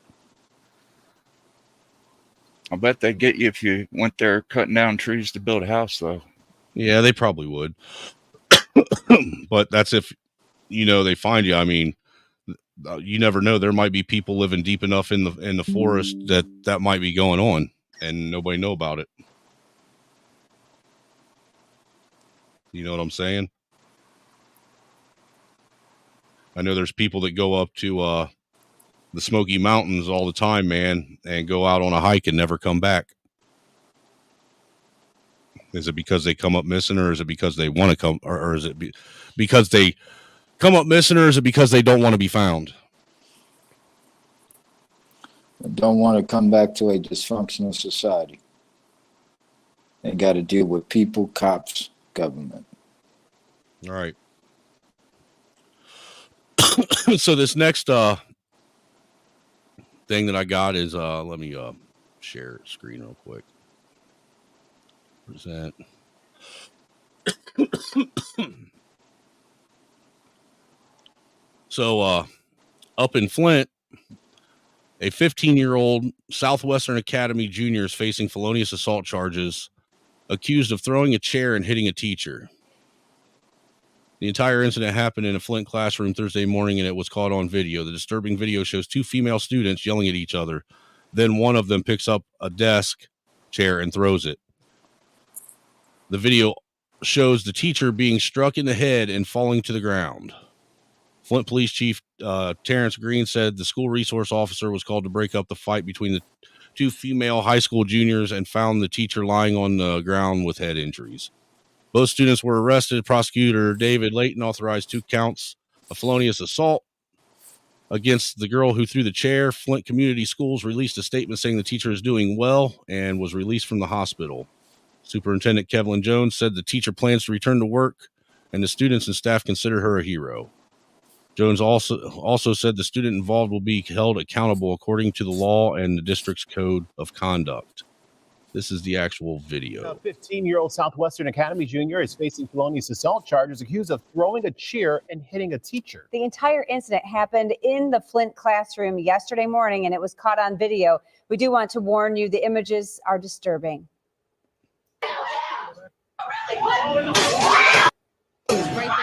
I'll bet they'd get you if you went there cutting down trees to build a house, though. Yeah, they probably would. But that's if, they find you. I mean, you never know. There might be people living deep enough in the forest that might be going on and nobody know about it. You know what I'm saying? I know there's people that go up to the Smoky Mountains all the time, man, and go out on a hike and never come back. Is it because they come up missing, or is it because they want to come, or is it because they come up missing, or is it because they don't want to be found? Don't want to come back to a dysfunctional society. They got to deal with people, cops, government. All right. So this next thing that I got is let me share screen real quick. Where's that? So up in Flint, a 15-year-old Southwestern Academy junior is facing felonious assault charges, accused of throwing a chair and hitting a teacher. The entire incident happened in a Flint classroom Thursday morning, and it was caught on video. The disturbing video shows two female students yelling at each other. Then one of them picks up a desk chair and throws it. The video shows the teacher being struck in the head and falling to the ground. Flint Police Chief Terrence Green said the school resource officer was called to break up the fight between the two female high school juniors and found the teacher lying on the ground with head injuries. Both students were arrested. Prosecutor David Layton authorized 2 counts of felonious assault against the girl who threw the chair. Flint Community Schools released a statement saying the teacher is doing well and was released from the hospital. Superintendent Kevlin Jones said the teacher plans to return to work and the students and staff consider her a hero. Jones also said the student involved will be held accountable according to the law and the district's code of conduct. This is the actual video. A 15-year-old Southwestern Academy junior is facing felonious assault charges, accused of throwing a chair and hitting a teacher. The entire incident happened in the Flint classroom yesterday morning, and it was caught on video. We do want to warn you, the images are disturbing.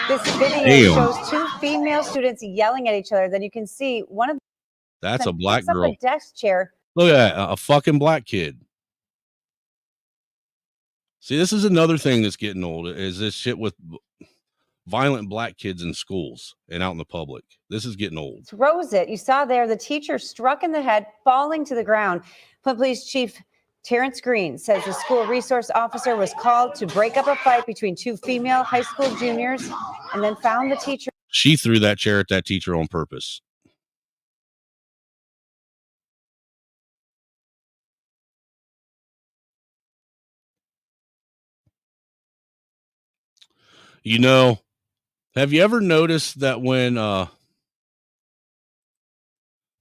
This video shows 2 female students yelling at each other. Then you can see one of them. That's a black picks up girl. a desk chair. Look at that, a fucking black kid. See, this is another thing that's getting old, is this shit with violent black kids in schools and out in the public. This is getting old. Throws it. You saw there the teacher struck in the head, falling to the ground. Flint Police Chief Terrence Green says the school resource officer was called to break up a fight between 2 female high school juniors and then found the teacher. She threw that chair at that teacher on purpose. You know, have you ever noticed that when the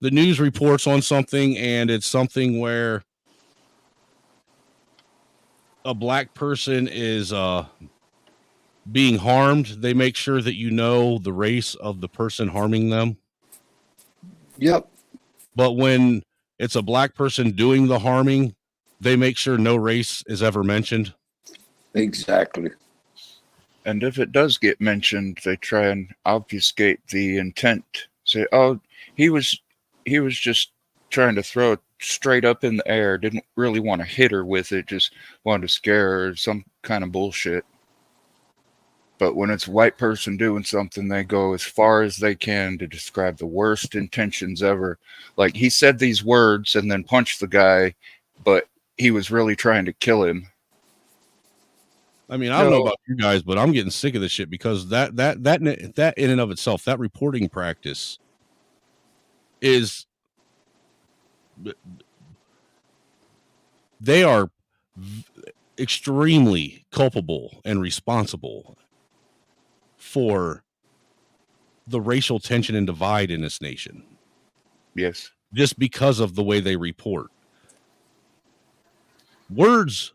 news reports on something and it's something where a black person is being harmed, they make sure that you know the race of the person harming them? Yep. But when it's a black person doing the harming, they make sure no race is ever mentioned. Exactly. And if it does get mentioned, they try and obfuscate the intent. Say, oh, he was just trying to throw it straight up in the air, didn't really want to hit her with it, just wanted to scare her, some kind of bullshit. But when it's a white person doing something, they go as far as they can to describe the worst intentions ever. Like, he said these words and then punched the guy, but he was really trying to kill him. I mean, I don't know about you guys, but I'm getting sick of this shit because that in and of itself, that reporting practice is, they are extremely culpable and responsible for the racial tension and divide in this nation. Yes. Just because of the way they report. Words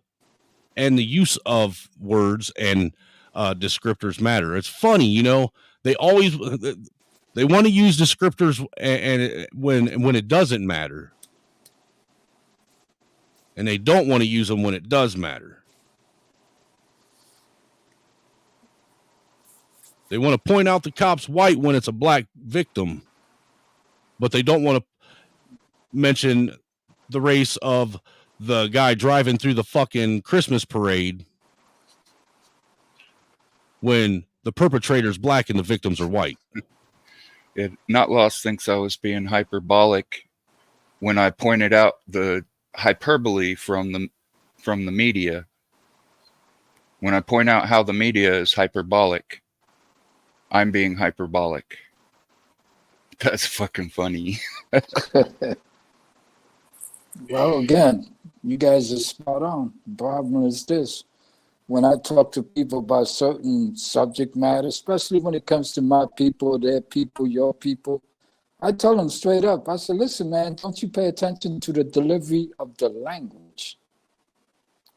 and the use of words and descriptors matter. It's funny, you know, they want to use descriptors and when it doesn't matter. And they don't want to use them when it does matter. They want to point out the cop's white when it's a black victim, but they don't want to mention the race of the guy driving through the fucking Christmas parade when the perpetrator's black and the victims are white. Not Lost thinks I was being hyperbolic when I pointed out the hyperbole from the media. When I point out how the media is hyperbolic, I'm being hyperbolic. That's fucking funny. Well, again, you guys are spot on. The problem is this. When I talk to people about certain subject matter, especially when it comes to my people, their people, your people, I tell them straight up. I said, listen, man, don't you pay attention to the delivery of the language.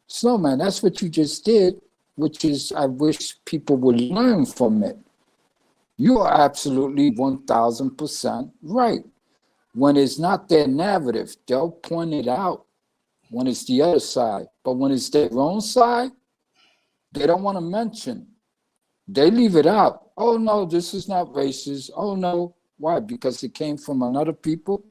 Snowman, that's what you just did, which is I wish people would learn from it. You are absolutely 1,000% right. When it's not their narrative, they'll point it out when it's the other side. But when it's their own side, they don't want to mention. They leave it out. Oh, no, this is not racist. Oh, no. Why? Because it came from another people?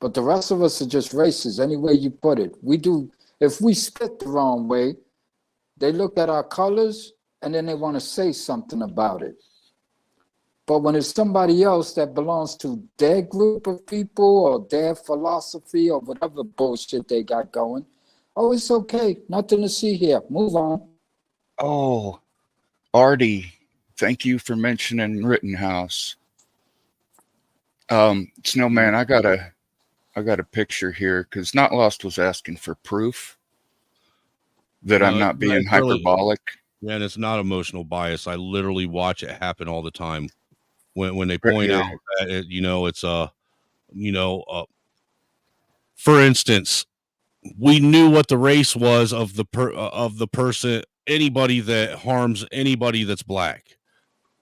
But the rest of us are just racist, any way you put it. We do, if we spit the wrong way, they look at our colors and then they want to say something about it. But when it's somebody else that belongs to their group of people or their philosophy or whatever bullshit they got going, oh, it's okay. Nothing to see here. Move on. Oh, Artie, thank you for mentioning Rittenhouse. Snowman, I got a picture here because Not Lost was asking for proof that I'm not being hyperbolic. Yeah, and it's not emotional bias. I literally watch it happen all the time. When they point out that it's for instance, we knew what the race was of the person, anybody that harms anybody that's black.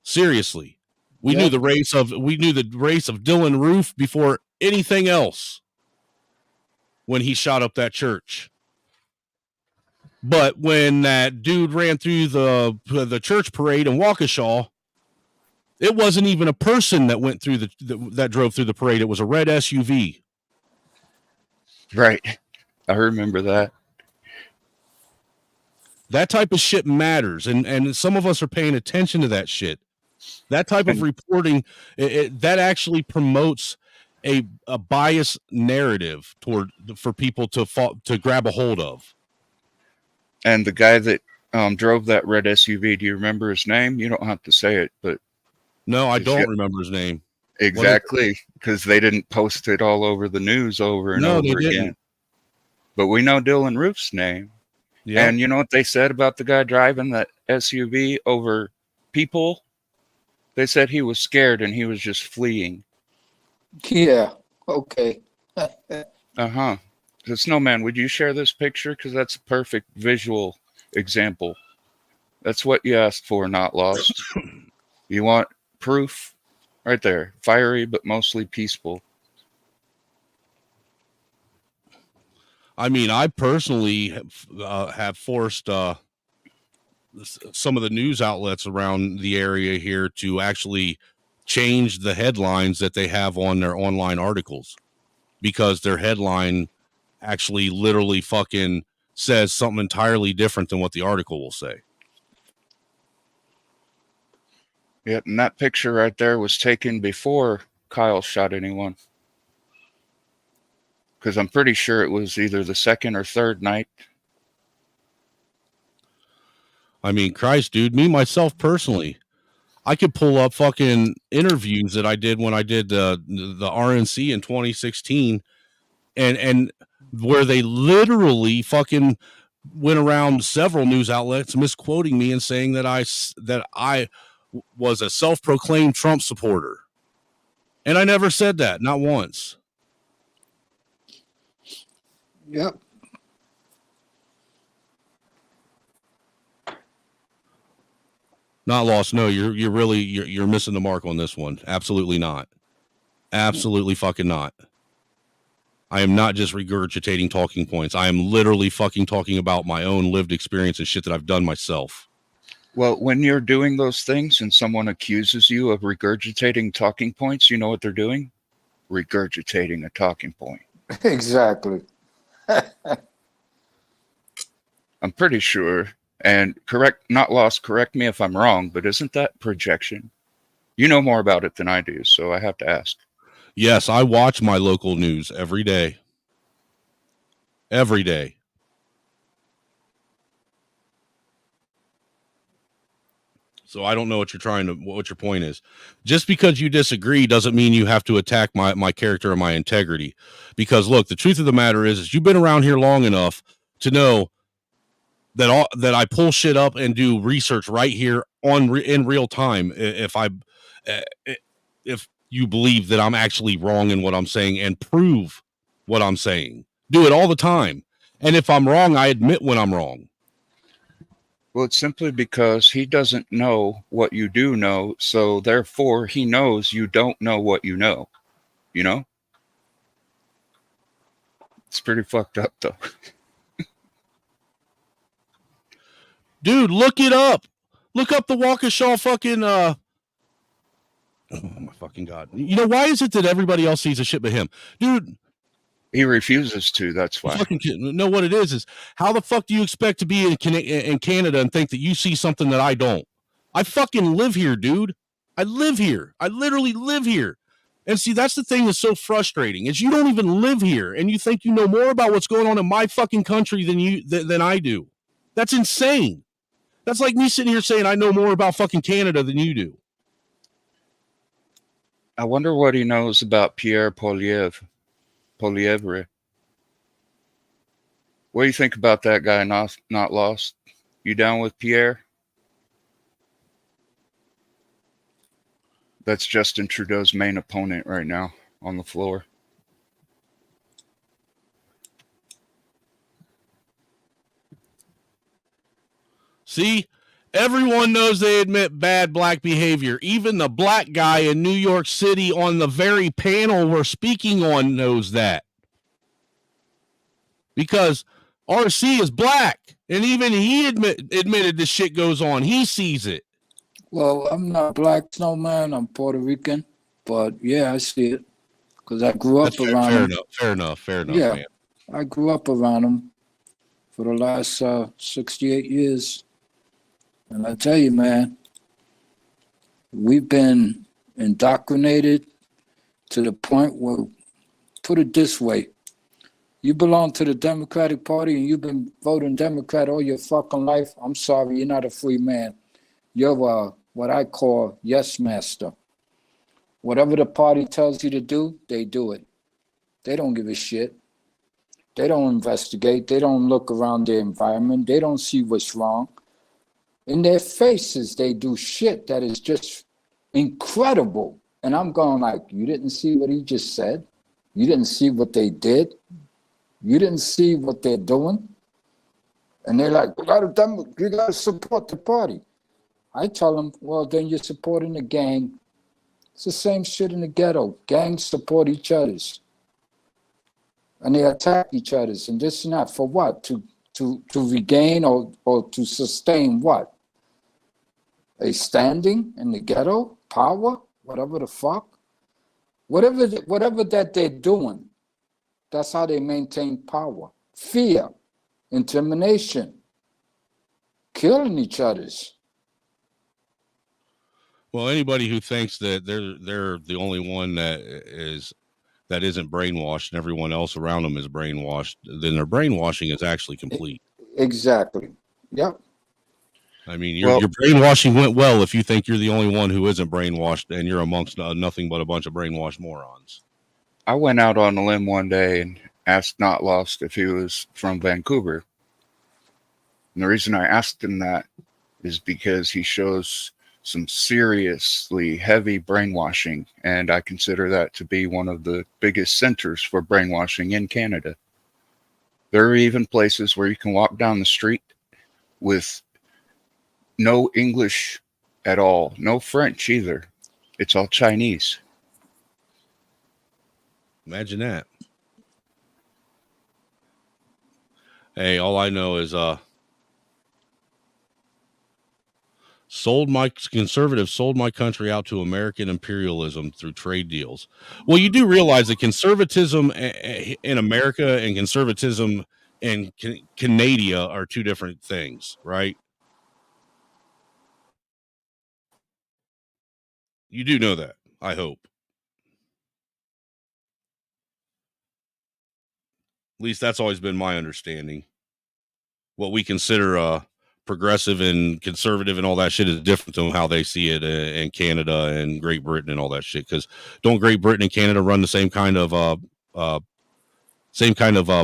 Seriously, we knew the race of Dylan Roof before anything else when he shot up that church. But when that dude ran through the church parade in Waukesha, it wasn't even a person that went through that drove through the parade. It was a red SUV. Right. I remember that. That type of shit matters. And some of us are paying attention to that shit. That type of reporting, that actually promotes a biased narrative for people to grab a hold of. And the guy that drove that red SUV, do you remember his name? You don't have to say it, but no, I don't remember his name. Exactly, because they didn't post it all over the news over and over again. But we know Dylan Roof's name. Yeah. And you know what they said about the guy driving that SUV over people? They said he was scared and he was just fleeing. Yeah, okay. Uh-huh. So Snowman, would you share this picture? Because that's a perfect visual example. That's what you asked for, Not Lost. You want proof? Right there. Fiery, but mostly peaceful. I mean, I personally have forced some of the news outlets around the area here to actually change the headlines that they have on their online articles, because their headline actually literally fucking says something entirely different than what the article will say. Yeah, and that picture right there was taken before Kyle shot anyone. Because I'm pretty sure it was either the second or third night. I mean, Christ, dude, me, myself, personally, I could pull up fucking interviews that I did when I did the RNC in 2016 and where they literally fucking went around several news outlets misquoting me and saying that I was a self-proclaimed Trump supporter. And I never said that, not once. Yep. Not Lost. No, you're missing the mark on this one. Absolutely not. Absolutely fucking not. I am not just regurgitating talking points. I am literally fucking talking about my own lived experience and shit that I've done myself. Well, when you're doing those things and someone accuses you of regurgitating talking points, you know what they're doing? Regurgitating a talking point. Exactly. I'm pretty sure, and Not Lost, correct me if I'm wrong, but isn't that projection? You know more about it than I do, so I have to ask. Yes, I watch my local news every day. Every day. So I don't know what your point is. Just because you disagree doesn't mean you have to attack my character or my integrity. Because look, the truth of the matter is you've been around here long enough to know that I pull shit up and do research right here in real time. If you believe that I'm actually wrong in what I'm saying, and prove what I'm saying, do it all the time. And if I'm wrong, I admit when I'm wrong. Well, it's simply because he doesn't know what you do know, so therefore he knows you don't know what you know. You know? It's pretty fucked up, though. Dude, look it up. Look up the Waukesha fucking, oh my fucking God. You know, why is it that everybody else sees a shit but him? Dude, He refuses to. That's why. No, what it is how the fuck do you expect to be in Canada and think that you see something that I don't? I fucking live here, dude. I live here. I literally live here. And see, that's the thing that's so frustrating is you don't even live here and you think you know more about what's going on in my fucking country than I do. That's insane. That's like me sitting here saying I know more about fucking Canada than you do. I wonder what he knows about Pierre Poilievre. What do you think about that guy not lost? You down with Pierre? That's Justin Trudeau's main opponent right now on the floor. See, everyone knows they admit bad black behavior. Even the black guy in New York City on the very panel we're speaking on knows that. Because RC is black, and even he admitted this shit goes on. He sees it. Well, I'm not Black Snowman. I'm Puerto Rican. But, yeah, I see it. Because I grew up around him. Fair enough, Yeah, man. I grew up around him for the last 68 years. And I tell you, man, we've been indoctrinated to the point where, put it this way, you belong to the Democratic Party and you've been voting Democrat all your fucking life. I'm sorry, you're not a free man. You're what I call yes master. Whatever the party tells you to do, they do it. They don't give a shit. They don't investigate. They don't look around their environment. They don't see what's wrong. In their faces, they do shit that is just incredible. And I'm going like, you didn't see what he just said? You didn't see what they did? You didn't see what they're doing? And they're like, you gotta support the party. I tell them, well, then you're supporting the gang. It's the same shit in the ghetto. Gangs support each other's. And they attack each other's and this and that. For what? To regain or to sustain what? A standing in the ghetto? Power? Whatever the fuck? Whatever that they're doing, that's how they maintain power. Fear, intimidation, killing each other's. Well, anybody who thinks that they're the only one that isn't brainwashed and everyone else around them is brainwashed, then their brainwashing is actually complete. Exactly. Yep. I mean, your brainwashing went well if you think you're the only one who isn't brainwashed and you're amongst nothing but a bunch of brainwashed morons. I went out on a limb one day and asked Not Lost if he was from Vancouver. And the reason I asked him that is because he shows some seriously heavy brainwashing, and I consider that to be one of the biggest centers for brainwashing in Canada. There are even places where you can walk down the street with no English at all, no French either. It's all Chinese. Imagine that. Hey, all I know is conservatives sold my country out to American imperialism through trade deals. Well, you do realize that conservatism in America and conservatism in Canada are two different things, right? You do know that, I hope. At least that's always been my understanding. What we consider progressive and conservative and all that shit is different from how they see it in Canada and Great Britain and all that shit. Because don't Great Britain and Canada run the same kind of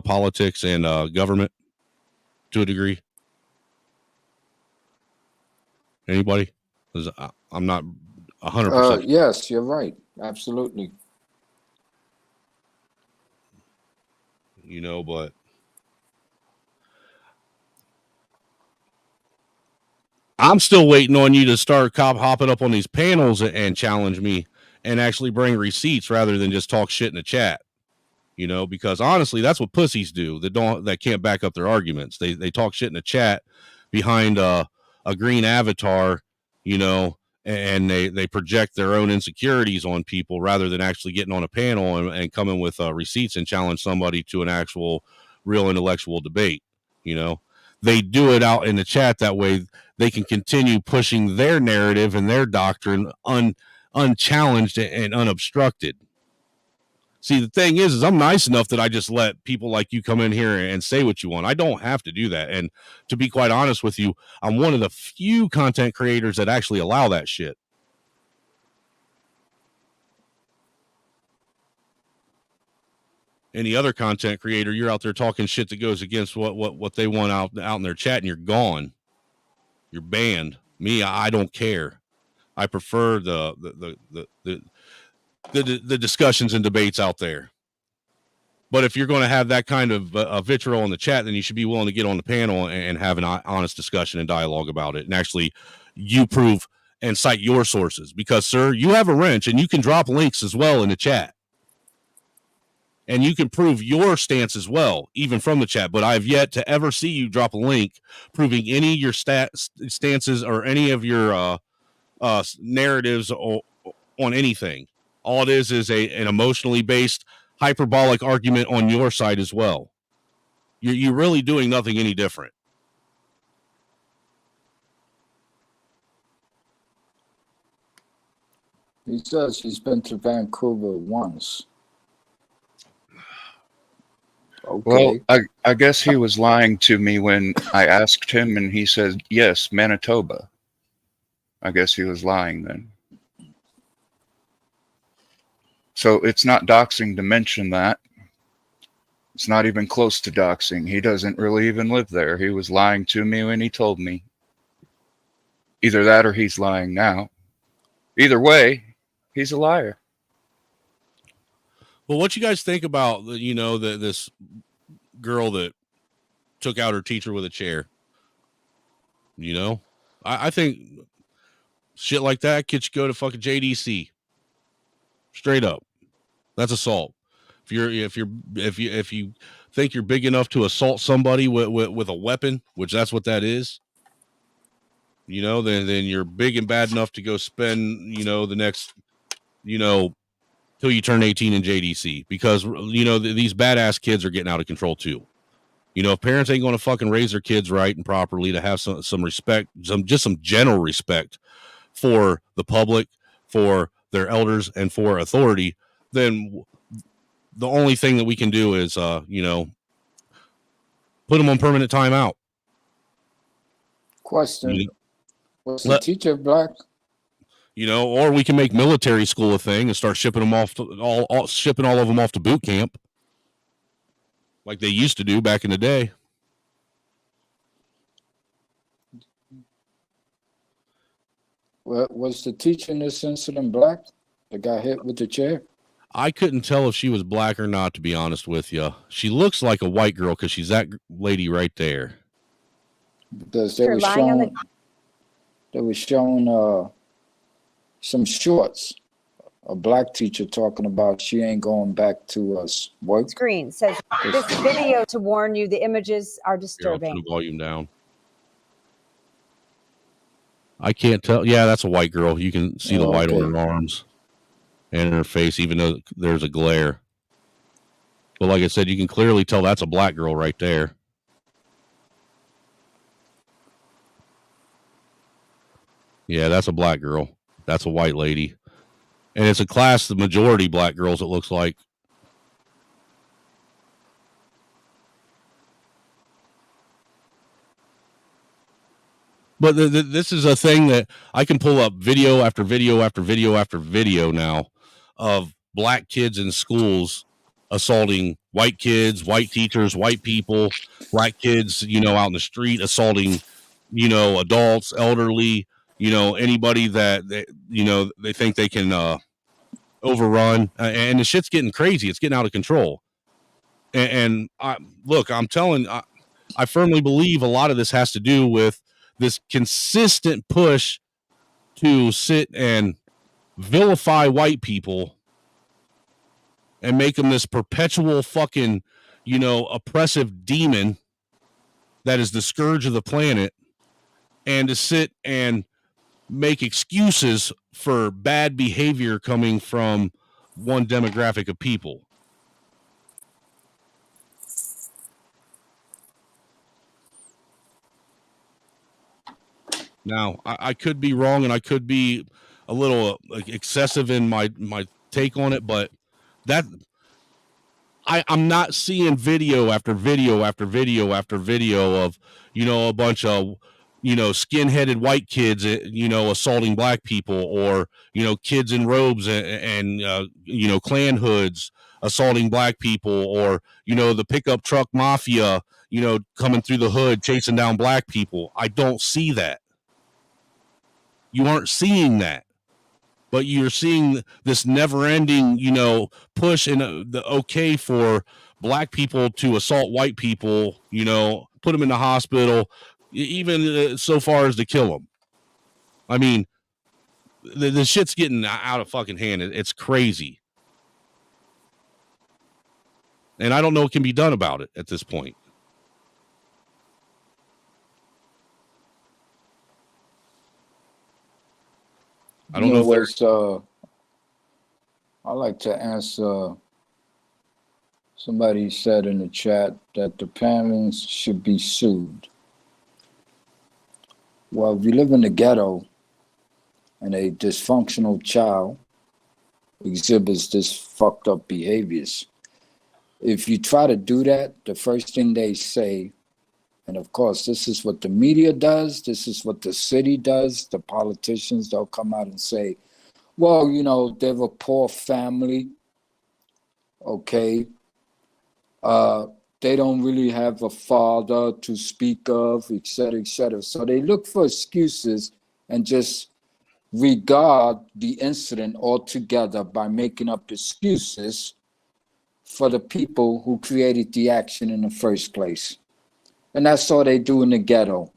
politics and government to a degree? Anybody? I'm not 100%. Yes, you're right. Absolutely. You know, but I'm still waiting on you to start hopping up on these panels and challenge me and actually bring receipts rather than just talk shit in the chat. You know, because honestly, that's what pussies do that can't back up their arguments. They talk shit in the chat behind a green avatar, you know, and they project their own insecurities on people rather than actually getting on a panel and coming with receipts and challenge somebody to an actual real intellectual debate. You know, they do it out in the chat. That way they can continue pushing their narrative and their doctrine unchallenged and unobstructed. See, the thing is I'm nice enough that I just let people like you come in here and say what you want. I don't have to do that. And to be quite honest with you, I'm one of the few content creators that actually allow that shit. Any other content creator, you're out there talking shit that goes against what they want out in their chat, and you're gone. You're banned. Me, I don't care. I prefer the discussions and debates out there. But if you're going to have that kind of vitriol in the chat, then you should be willing to get on the panel and have an honest discussion and dialogue about it. And actually you prove and cite your sources, because, sir, you have a wrench and you can drop links as well in the chat. And you can prove your stance as well, even from the chat. But I've yet to ever see you drop a link proving any of your stances or any of your narratives on anything. All it is an emotionally based, hyperbolic argument on your side as well. You're really doing nothing any different. He says he's been to Vancouver once. Okay. Well, I guess he was lying to me when I asked him, and he said, yes, Manitoba. I guess he was lying then. So it's not doxing to mention that. It's not even close to doxing. He doesn't really even live there. He was lying to me when he told me. Either that or he's lying now. Either way, he's a liar. Well, what you guys think about, this girl that took out her teacher with a chair? I think shit like that kids should go to fucking JDC. Straight up. That's assault. If you think you're big enough to assault somebody with a weapon, which that's what that is, then you're big and bad enough to go spend, the next, till you turn 18 in JDC, because these badass kids are getting out of control too. If parents ain't going to fucking raise their kids right and properly, to have some respect, some general respect for the public, for their elders, and for authority, then the only thing that we can do is put them on permanent timeout. Question: was the teacher black? Or we can make military school a thing and start shipping them off shipping all of them off to boot camp, like they used to do back in the day. Was the teacher in this incident black that got hit with the chair? I couldn't tell if she was black or not, to be honest with you. She looks like a white girl because she's that lady right there. Because they were showing some shorts. A black teacher talking about she ain't going back to work. Screen says this video to warn you the images are disturbing. Here, I'll turn the volume down. I can't tell. Yeah, that's a white girl. You can see the white on her arms and her face, even though there's a glare. But like I said, you can clearly tell that's a black girl right there. Yeah, that's a black girl. That's a white lady. And it's a class, the majority black girls, it looks like. But this is a thing that I can pull up video after video after video after video now of black kids in schools assaulting white kids, white teachers, white people, black kids, out in the street assaulting, adults, elderly, anybody that, they think they can overrun. And the shit's getting crazy. It's getting out of control. And I'm telling, I firmly believe a lot of this has to do with this consistent push to sit and vilify white people and make them this perpetual fucking, oppressive demon that is the scourge of the planet, and to sit and make excuses for bad behavior coming from one demographic of people. Now, I could be wrong, and I could be a little excessive in my take on it, but that I'm not seeing video after video after video after video of, a bunch of, skin-headed white kids, assaulting black people, or, kids in robes and Klan hoods assaulting black people, or, the pickup truck mafia, coming through the hood, chasing down black people. I don't see that. You aren't seeing that, but you're seeing this never-ending, push in the okay for black people to assault white people, put them in the hospital, even so far as to kill them. I mean, the shit's getting out of fucking hand. It's crazy. And I don't know what can be done about it at this point. I don't know if there's... I like to answer. Somebody said in the chat that the parents should be sued. Well, if you live in the ghetto and a dysfunctional child exhibits this fucked up behaviors, if you try to do that, the first thing they say, and of course, this is what the media does, this is what the city does, the politicians, they'll come out and say, well, they're a poor family, okay? They don't really have a father to speak of, et cetera, et cetera. So they look for excuses and just regard the incident altogether by making up excuses for the people who created the action in the first place. And that's all they do in the ghetto.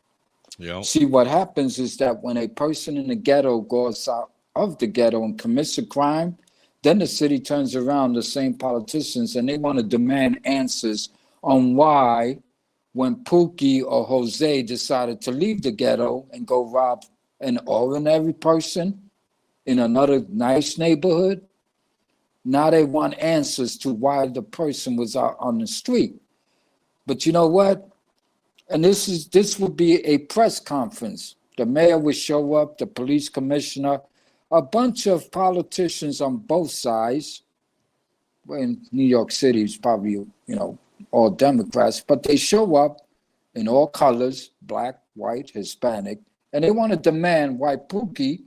Yeah. See, what happens is that when a person in the ghetto goes out of the ghetto and commits a crime, then the city turns around, the same politicians, and they want to demand answers on why, when Pookie or Jose decided to leave the ghetto and go rob an ordinary person in another nice neighborhood, now they want answers to why the person was out on the street. But you know what? And this would be a press conference. The mayor would show up, the police commissioner, a bunch of politicians on both sides. Well, in New York City, it's probably, all Democrats, but they show up in all colors, black, white, Hispanic, and they want to demand why Pookie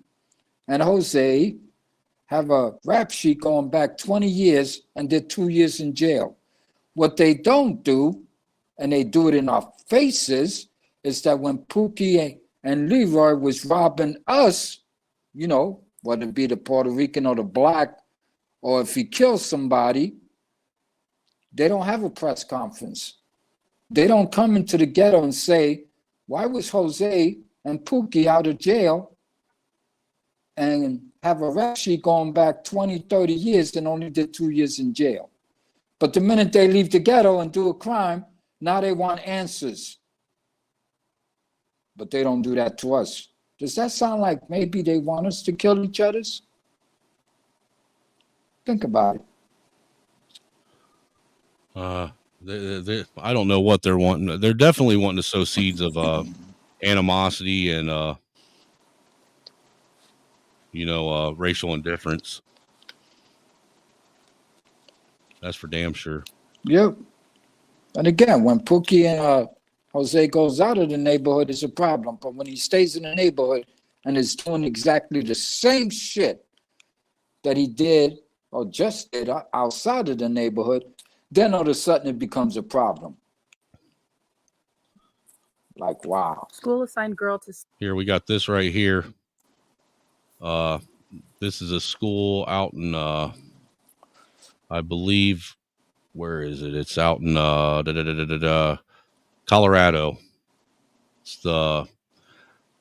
and Jose have a rap sheet going back 20 years and did 2 years in jail. What they don't do, and they do it in our faces, is that when Pookie and Leroy was robbing us, whether it be the Puerto Rican or the black, or if he kills somebody, they don't have a press conference. They don't come into the ghetto and say, why was Jose and Pookie out of jail and have a rap sheet going back 20, 30 years and only did 2 years in jail? But the minute they leave the ghetto and do a crime, now they want answers. But they don't do that to us. Does that sound like maybe they want us to kill each other? Think about it. I don't know what they're wanting. They're definitely wanting to sow seeds of animosity and racial indifference. That's for damn sure. Yep. And again, when Pookie and Jose goes out of the neighborhood, it's a problem. But when he stays in the neighborhood and is doing exactly the same shit that he did or just did outside of the neighborhood, then all of a sudden it becomes a problem. Like, wow. School assigned girl to... Here, we got this right here. This is a school out in, I believe, where is it? It's out in Colorado. It's the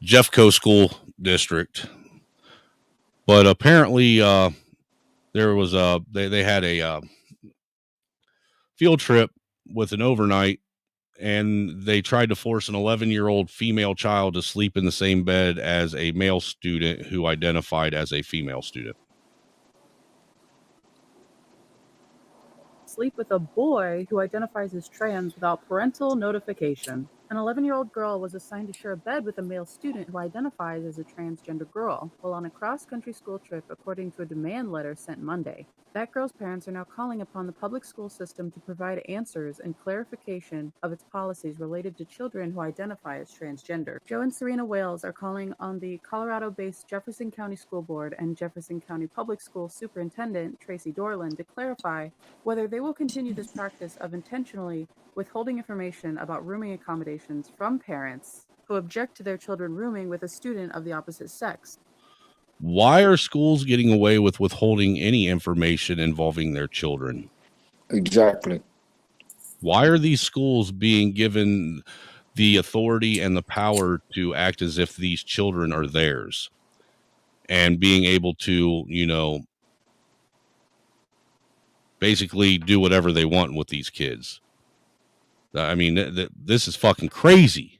Jeffco School District. But apparently, there was they had a field trip with an overnight and they tried to force an 11-year-old female child to sleep in the same bed as a male student who identified as a female student. Sleep with a boy who identifies as trans without parental notification. An 11-year-old girl was assigned to share a bed with a male student who identifies as a transgender girl while on a cross-country school trip, according to a demand letter sent Monday. That girl's parents are now calling upon the public school system to provide answers and clarification of its policies related to children who identify as transgender. Joe and Serena Wales are calling on the Colorado-based Jefferson County School Board and Jefferson County Public School Superintendent Tracy Dorland to clarify whether they will continue this practice of intentionally withholding information about rooming accommodations from parents who object to their children rooming with a student of the opposite sex. Why are schools getting away with withholding any information involving their children? Exactly. Why are these schools being given the authority and the power to act as if these children are theirs and being able to, you know, basically do whatever they want with these kids? I mean, this is fucking crazy.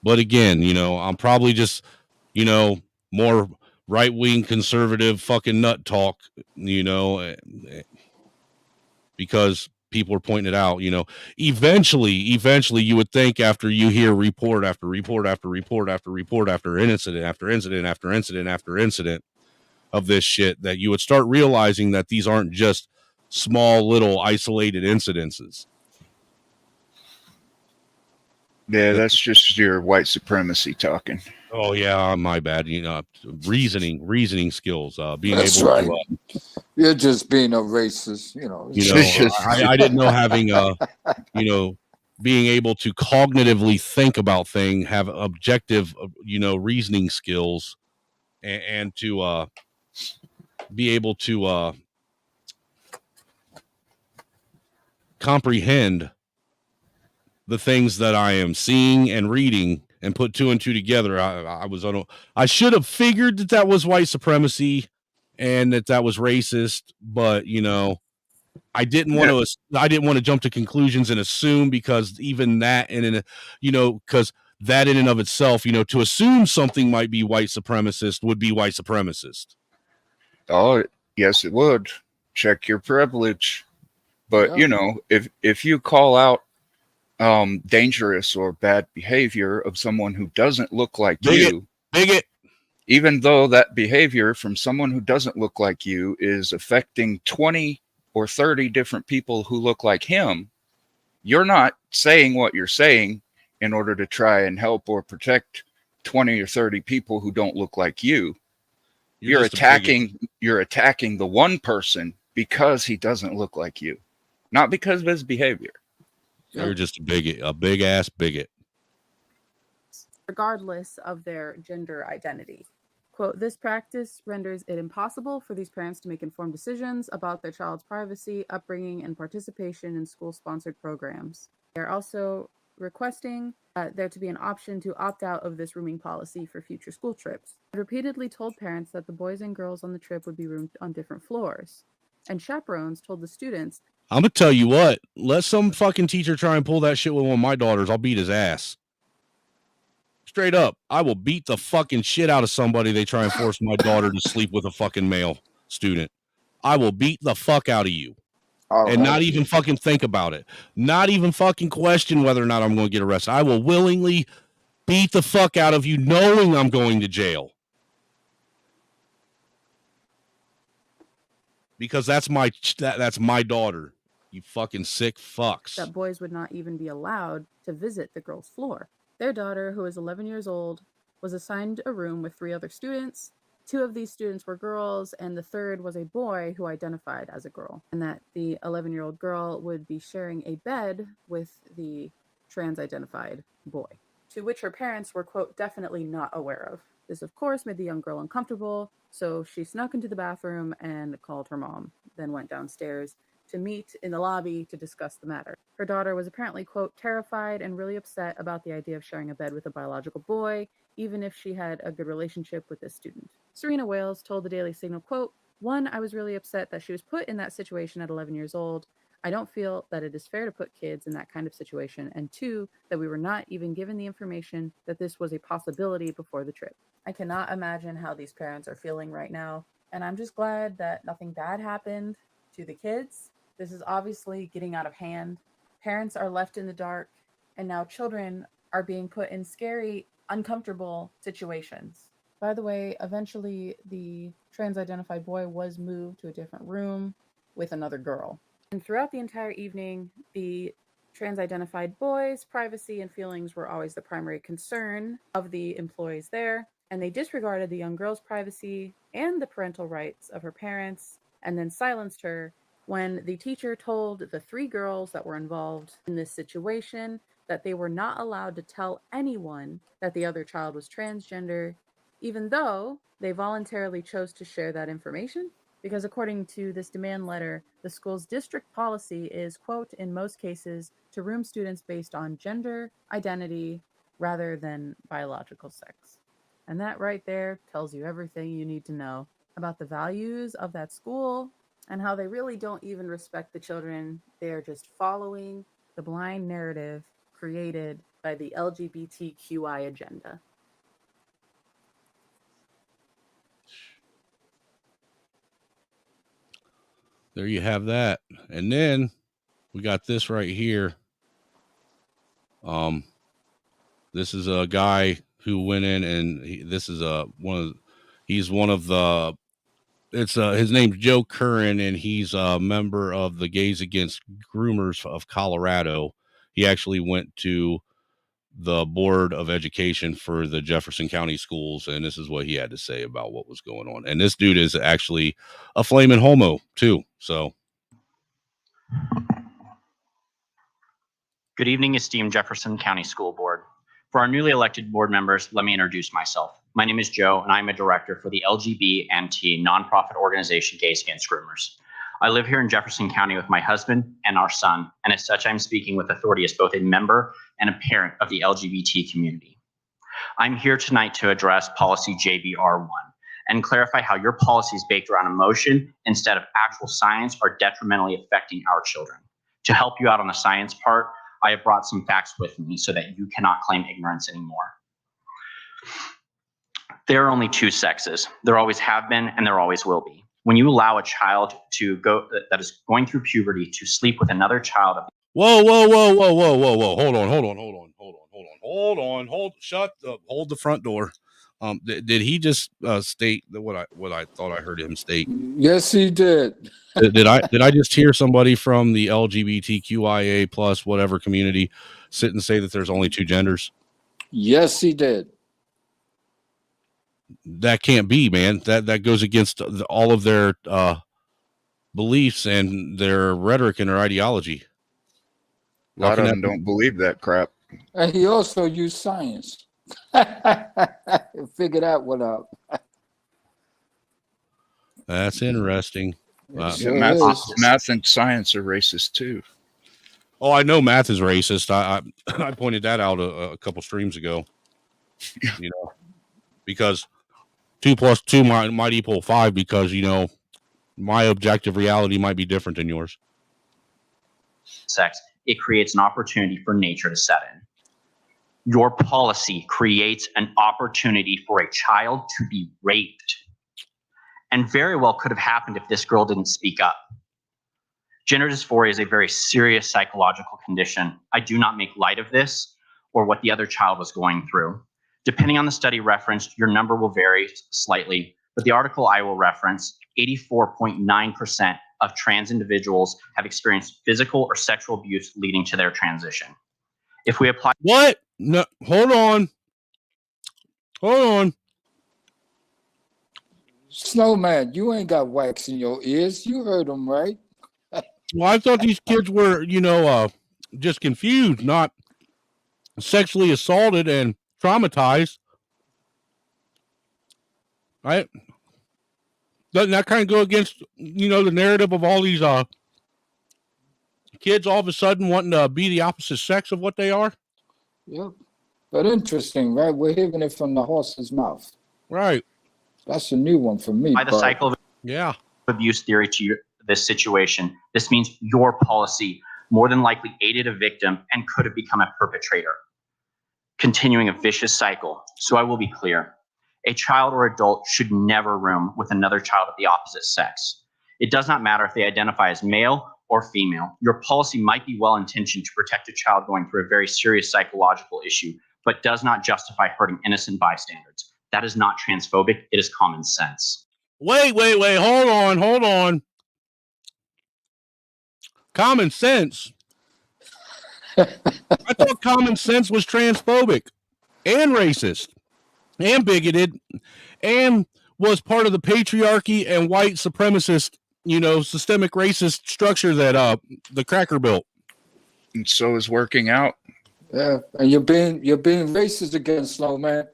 But again, you know, I'm probably just, you know, more right-wing conservative fucking nut talk, you know, because people are pointing it out, you know. Eventually you would think, after you hear report after report after report after report after incident after incident after incident after incident of this shit, that you would start realizing that these aren't just small little isolated incidences. Yeah, that's just your white supremacy talking. Oh yeah, my bad. You know, reasoning skills, being That's able right. to. You're just being a racist, you know. I didn't know having you know, being able to cognitively think about things, have objective, you know, reasoning skills, and to be able to comprehend the things that I am seeing and reading and put two and two together. I should have figured that was white supremacy and that was racist, but you know, I didn't want to jump to conclusions and assume, because even that because that in and of itself, you know, to assume something might be white supremacist would be white supremacist. Oh, yes, it would. Check your privilege. But, Yeah. you know, if you call out dangerous or bad behavior of someone who doesn't look like you, even though that behavior from someone who doesn't look like you is affecting 20 or 30 different people who look like him, you're not saying what you're saying in order to try and help or protect 20 or 30 people who don't look like you. You're attacking the one person because he doesn't look like you, not because of his behavior. You're just a bigot, a big ass bigot. Regardless of their gender identity. Quote, this practice renders it impossible for these parents to make informed decisions about their child's privacy, upbringing, and participation in school-sponsored programs. They're also requesting there to be an option to opt out of this rooming policy for future school trips. I repeatedly told parents that the boys and girls on the trip would be roomed on different floors. And chaperones told the students, I'm gonna tell you what, let some fucking teacher try and pull that shit with one of my daughters, I'll beat his ass. Straight up, I will beat the fucking shit out of somebody they try and force my daughter to sleep with a fucking male student. I will beat the fuck out of you. And not even fucking think about it. Not even fucking question whether or not I'm going to get arrested. I will willingly beat the fuck out of you knowing I'm going to jail. Because that's my daughter. You fucking sick fucks. that boys would not even be allowed to visit the girls' floor. Their daughter, who is 11 years old, was assigned a room with 3 other students. 2 of these students were girls, and the third was a boy who identified as a girl, and that the 11-year-old girl would be sharing a bed with the trans-identified boy, to which her parents were, quote, definitely not aware of. This, of course, made the young girl uncomfortable, so she snuck into the bathroom and called her mom, then went downstairs to meet in the lobby to discuss the matter. Her daughter was apparently, quote, terrified and really upset about the idea of sharing a bed with a biological boy, even if she had a good relationship with this student. Serena Wales told the Daily Signal, quote, 1, I was really upset that she was put in that situation at 11 years old. I don't feel that it is fair to put kids in that kind of situation, and 2, that we were not even given the information that this was a possibility before the trip. I cannot imagine how these parents are feeling right now, and I'm just glad that nothing bad happened to the kids. This is obviously getting out of hand. Parents are left in the dark, and now children are being put in scary, uncomfortable situations. By the way, eventually the trans-identified boy was moved to a different room with another girl. And throughout the entire evening, the trans-identified boy's privacy and feelings were always the primary concern of the employees there, and they disregarded the young girl's privacy and the parental rights of her parents, and then silenced her when the teacher told the 3 girls that were involved in this situation that they were not allowed to tell anyone that the other child was transgender, even though they voluntarily chose to share that information. Because according to this demand letter, the school's district policy is, quote, in most cases, to room students based on gender identity rather than biological sex. And that right there tells you everything you need to know about the values of that school and how they really don't even respect the children. They're just following the blind narrative created by the LGBTQI agenda. There you have that. And then we got this right here. This is a guy who went in, and he's one of the, his name's Joe Curran, and he's a member of the Gays Against Groomers of Colorado. He actually went to the Board of Education for the Jefferson County schools, and this is what he had to say about what was going on. And this dude is actually a flaming homo too. So Good evening, esteemed Jefferson County School Board. For our newly elected board members, let me introduce myself. My name is Joe, and I'm a director for the LGBT nonprofit organization Gays Against Groomers. I live here in Jefferson County with my husband and our son, and as such, I'm speaking with authority as both a member and a parent of the LGBT community. I'm here tonight to address policy JBR1 and clarify how your policies based around emotion instead of actual science are detrimentally affecting our children. To help you out on the science part, I have brought some facts with me so that you cannot claim ignorance anymore. There are only 2 sexes. There always have been, and there always will be. When you allow a child to go that is going through puberty to sleep with another child. Whoa. Hold the front door. Did he just state that what I thought I heard him state? Yes, he did. Did I just hear somebody from the LGBTQIA plus whatever community sit and say that there's only 2 genders? Yes, he did. That can't be, man. That goes against all of their beliefs and their rhetoric and their ideology. A lot of them don't believe that crap. And he also used science. Figured that one out. That's interesting. Math and science are racist too. Oh, I know math is racist. I pointed that out a couple streams ago. You know, because 2 + 2 might equal 5, because my objective reality might be different than yours. Sex, it creates an opportunity for nature to set in. Your policy creates an opportunity for a child to be raped. And very well could have happened if this girl didn't speak up. Gender dysphoria is a very serious psychological condition. I do not make light of this or what the other child was going through. Depending on the study referenced, your number will vary slightly, but the article I will reference, 84.9% of trans individuals have experienced physical or sexual abuse leading to their transition. If we apply— What? No, hold on. Snowman, you ain't got wax in your ears. You heard him, right? Well, I thought these kids were, just confused, not sexually assaulted and traumatized. Right? Doesn't that kind of go against, the narrative of all these kids all of a sudden wanting to be the opposite sex of what they are? Yep. But interesting, right? We're hearing it from the horse's mouth. Right. That's a new one for me. By the cycle of abuse theory this situation, this means your policy more than likely aided a victim and could have become a perpetrator, continuing a vicious cycle. So I will be clear. A child or adult should never room with another child of the opposite sex. It does not matter if they identify as male or female. Your policy might be well-intentioned to protect a child going through a very serious psychological issue, but does not justify hurting innocent bystanders. That is not transphobic. It is common sense. Wait. Hold on. Common sense? I thought common sense was transphobic and racist and bigoted and was part of the patriarchy and white supremacist, systemic racist structure that the cracker built. And so is working out. Yeah, and you're being racist again, Snowman.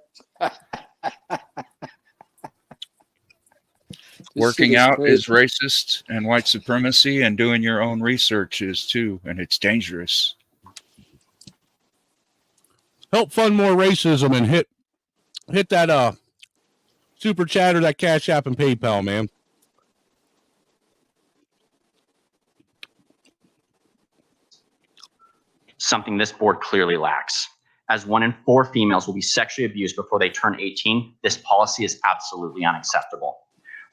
Working out is racist and white supremacy, and doing your own research is too, and it's dangerous. Help fund more racism and hit that super chat or that Cash App and PayPal, man. Something this board clearly lacks. As 1 in 4 females will be sexually abused before they turn 18, this policy is absolutely unacceptable.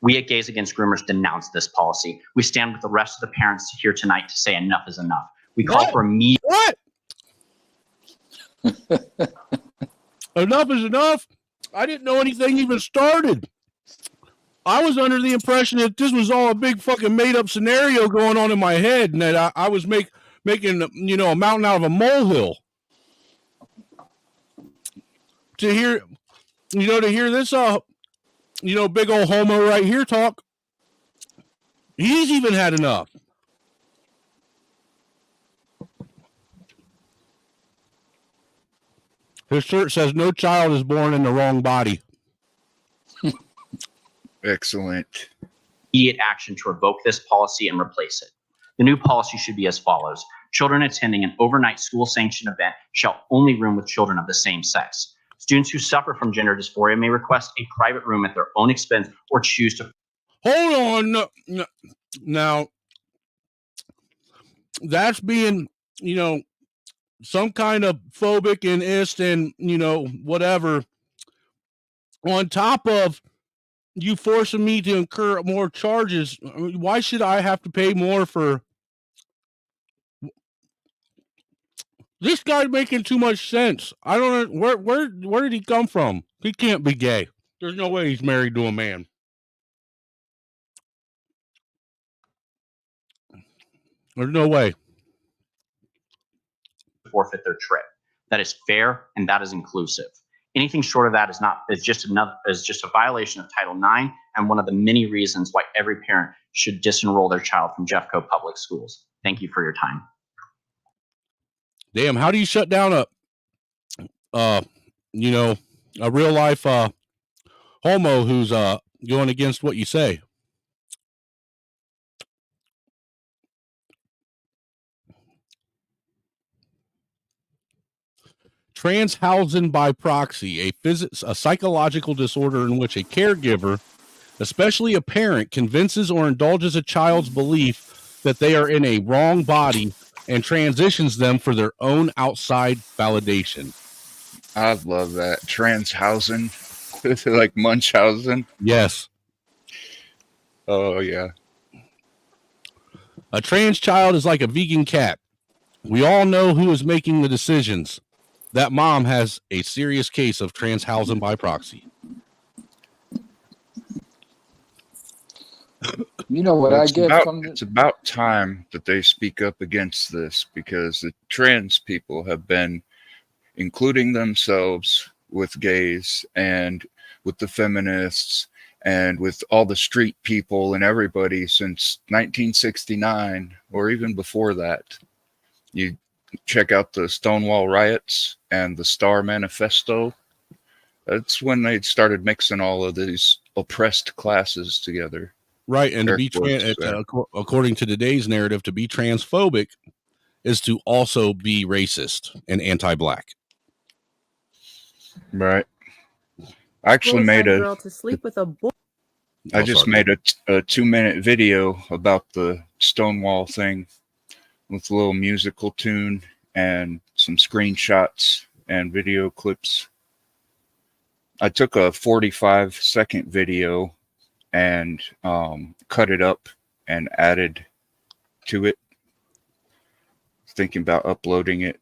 We at Gays Against Groomers denounce this policy. We stand with the rest of the parents here tonight to say enough is enough. We call for immediate... What? Enough is enough? I didn't know anything even started. I was under the impression that this was all a big fucking made-up scenario going on in my head, and that I was making a mountain out of a molehill. To hear this big old homo right here talk, he's even had enough. His shirt says no child is born in the wrong body. Excellent. Immediate action to revoke this policy and replace it. The new policy should be as follows. Children attending an overnight school-sanctioned event shall only room with children of the same sex. Students who suffer from gender dysphoria may request a private room at their own expense or choose to... Hold on. No. Now, that's being, some kind of phobic and ist and, whatever. On top of you forcing me to incur more charges, why should I have to pay more for... This guy's making too much sense. I don't know where did he come from? He can't be gay. There's no way he's married to a man. There's no way. Forfeit their trip. That is fair and that is inclusive. Anything short of that is just a violation of Title IX and one of the many reasons why every parent should disenroll their child from Jeffco public schools. Thank you for your time. Damn, how do you shut down a real life homo who's going against what you say? Transhausen by proxy, a psychological disorder in which a caregiver, especially a parent, convinces or indulges a child's belief that they are in a wrong body and transitions them for their own outside validation. I love that. Transhausen. Like Munchausen. Yes. Oh, yeah. A trans child is like a vegan cat. We all know who is making the decisions. That mom has a serious case of Transhausen by proxy. You know what I get from it's about time that they speak up against this, because the trans people have been including themselves with gays and with the feminists and with all the street people and everybody since 1969 or even before that. You check out the Stonewall riots and the Star Manifesto. That's when they started mixing all of these oppressed classes together. Right, and to be according to today's narrative, to be transphobic is to also be racist and anti-black. Right. I actually made girl to sleep with a boy. I Oh, just sorry. made a 2-minute video about the Stonewall thing with a little musical tune and some screenshots and video clips. I took a 45-second video and cut it up and added to it. Thinking about uploading it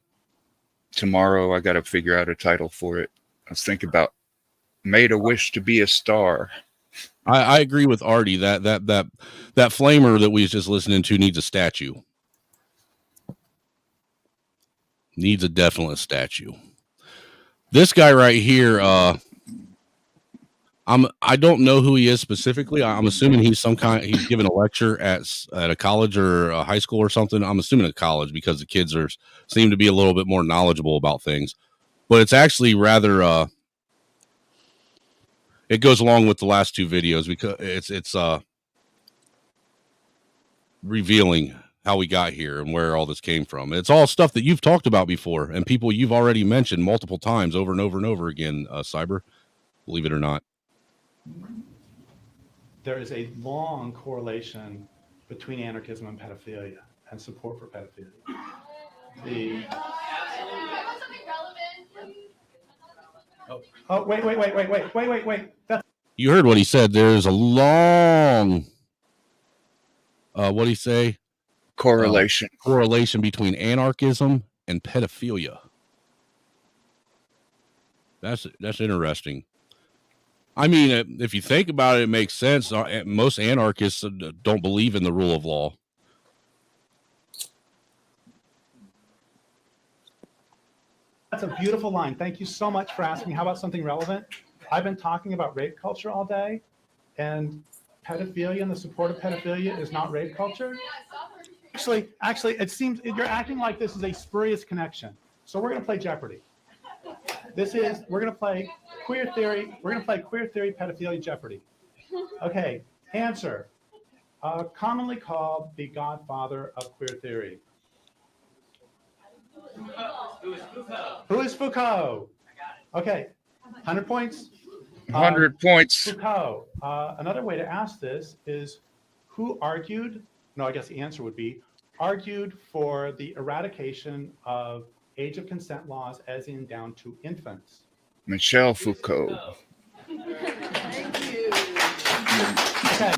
tomorrow. I got to figure out a title for it. I was thinking about Made a Wish to Be a Star. I agree with Artie that flamer that we was just listening to needs a statue. Needs a definite statue. This guy right here, I don't know who he is specifically. I'm assuming he's he's giving a lecture at a college or a high school or something. I'm assuming a college because the kids seem to be a little bit more knowledgeable about things. But it's actually rather it goes along with the last two videos because it's revealing how we got here and where all this came from. It's all stuff that you've talked about before and people you've already mentioned multiple times over and over and over again, Cyber, believe it or not. There is a long correlation between anarchism and pedophilia and support for pedophilia. Wait. You heard what he said. There's a long, what did he say? Correlation between anarchism and pedophilia. That's interesting. I mean, if you think about it, it makes sense. Most anarchists don't believe in the rule of law. That's a beautiful line. Thank you so much for asking. How about something relevant? I've been talking about rape culture all day, and pedophilia and the support of pedophilia is not rape culture. Actually, it seems you're acting like this is a spurious connection. So we're going to play Jeopardy. We're going to play queer theory. We're going to play queer theory pedophilia Jeopardy. Okay, answer. Commonly called the godfather of queer theory. Who is Foucault? Okay, 100 points. 100 points. Foucault. Another way to ask this is who argued? No, I guess the answer would be argued for the eradication of age of consent laws as in down to infants. Michel Foucault. Okay.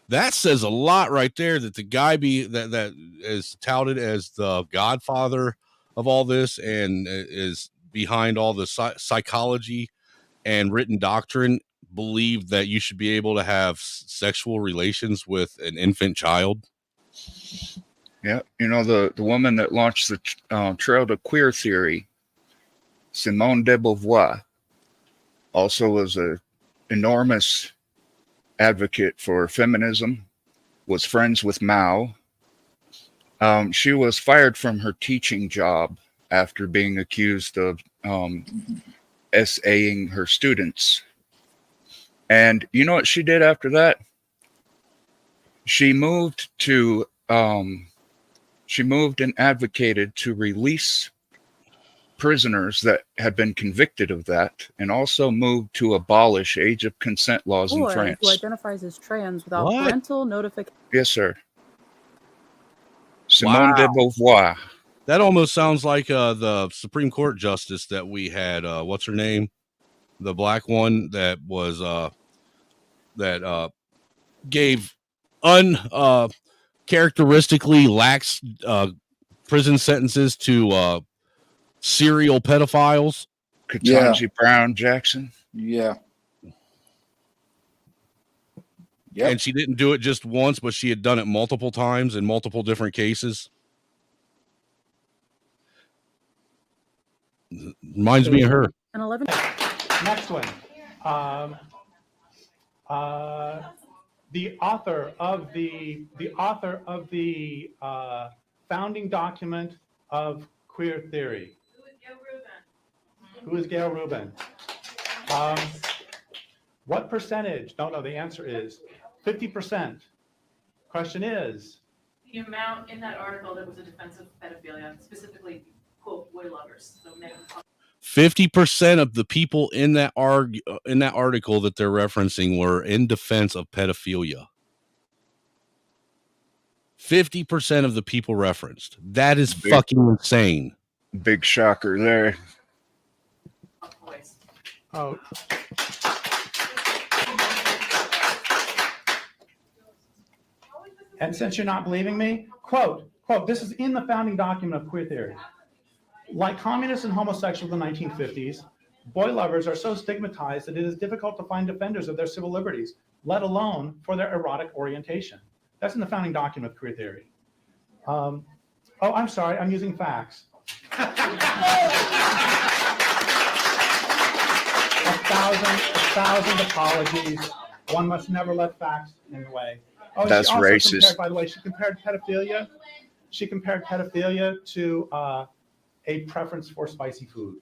That says a lot right there that the guy that is touted as the godfather of all this and is behind all the psychology and written doctrine believed that you should be able to have sexual relations with an infant child. Yeah, you know, the woman that launched the trail to queer theory, Simone de Beauvoir, also was an enormous advocate for feminism, was friends with Mao. She was fired from her teaching job after being accused of SAing her students. And you know what she did after that? She moved and advocated to release prisoners that had been convicted of that, and also moved to abolish age of consent laws in France. Who identifies as trans without What? parental notification. Yes, sir. Simone de Beauvoir. That almost sounds like the Supreme Court justice that we had. What's her name? The black one that was that gave uncharacteristically lax prison sentences to serial pedophiles. Ketanji Brown Jackson. Yeah. Yep. And she didn't do it just once, but she had done it multiple times in multiple different cases. Reminds me of her. An 11. Next one. The author of the founding document of queer theory. Who is Gail Rubin? What percentage? No, the answer is 50%. Question is? The amount in that article that was a defense of pedophilia, specifically, quote, boy lovers. So 50% of the people in that article that they're referencing were in defense of pedophilia. 50% of the people referenced. That is fucking insane. Big shocker there. Oh. And since you're not believing me, quote, this is in the founding document of queer theory. Like communists and homosexuals in the 1950s, boy lovers are so stigmatized that it is difficult to find defenders of their civil liberties, let alone for their erotic orientation. That's in the founding document of queer theory. Oh, I'm sorry, I'm using facts. A thousand apologies. One must never let facts in the way. Oh, that's she also racist. Compared, by the way, she compared pedophilia to a preference for spicy food.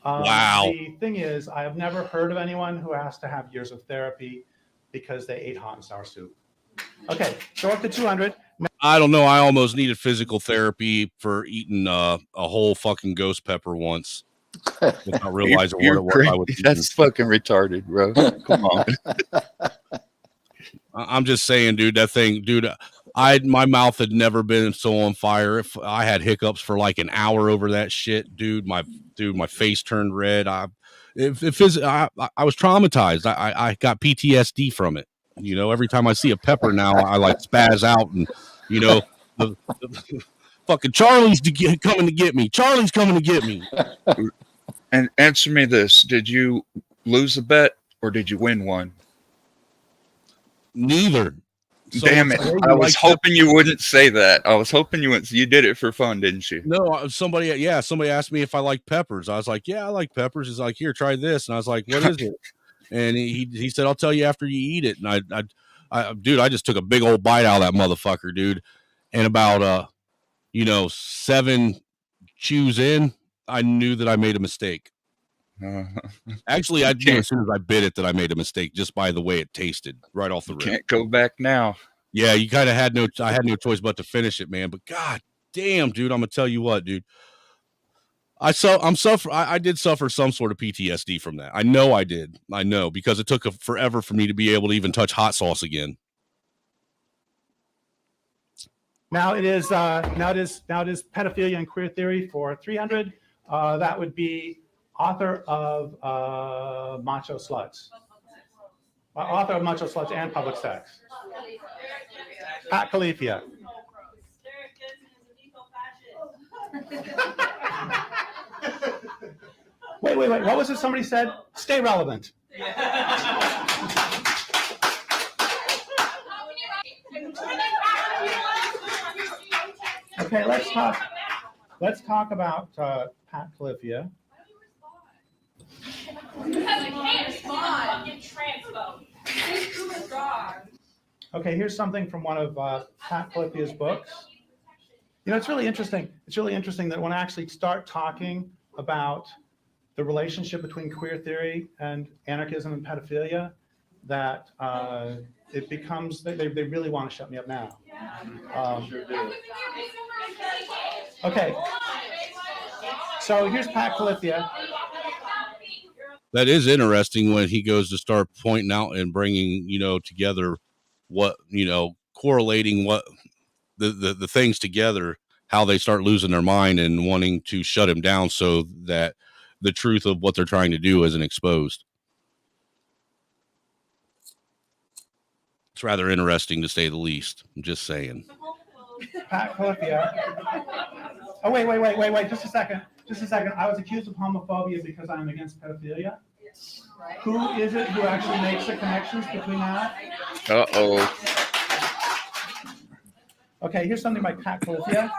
Wow. The thing is, I have never heard of anyone who has to have years of therapy because they ate hot and sour soup. Okay, so up to 200. I don't know. I almost needed physical therapy for eating a whole fucking ghost pepper once without realizing what it was I was eating. That's fucking retarded, bro. Come on. I'm just saying, dude, that thing, dude, my mouth had never been so on fire. If I had hiccups for like an hour over that shit, dude, my face turned red. I was traumatized. I got PTSD from it. You know, every time I see a pepper now, I like spaz out, and you know, the fucking Charlie's coming to get me. Charlie's coming to get me. And answer me this: did you lose a bet or did you win one? Neither. Damn it! I was hoping you wouldn't say that. I was hoping you wouldn't. You did it for fun, didn't you? No, somebody asked me if I like peppers. I was like, yeah, I like peppers. He's like, here, try this, and I was like, what is it? And he said, I'll tell you after you eat it. And I just took a big old bite out of that motherfucker, dude. And about 7 chews in, I knew that I made a mistake. Actually, I knew as soon as I bit it that I made a mistake just by the way it tasted right off the rip. Can't go back now. Yeah, you kind of had I had no choice but to finish it, man. But god damn, dude, I'm gonna tell you what, dude. I did suffer some sort of PTSD from that. I know I did. I know, because it took forever for me to be able to even touch hot sauce again. Now it is pedophilia and queer theory for 300. That would be author of Macho Sluts. Author of Macho Sluts and Public Sex. Pat Califia. Wait. What was it somebody said? Stay relevant. Okay, let's talk about Pat Califia. Okay, here's something from one of Pat Califia's books. You know, it's really interesting. It's really interesting that when I actually start talking about the relationship between queer theory and anarchism and pedophilia, that it becomes, they really want to shut me up now. Okay, so here's Pat Califia. That is interesting when he goes to start pointing out and bringing, together what, correlating what the things together, how they start losing their mind and wanting to shut him down so that the truth of what they're trying to do isn't exposed. It's rather interesting, to say the least. I'm just saying. Pat Califia. Oh, wait. Just a second. I was accused of homophobia because I'm against pedophilia. Who is it who actually makes the connections between that? Uh-oh. Okay, here's something by Pat Califia.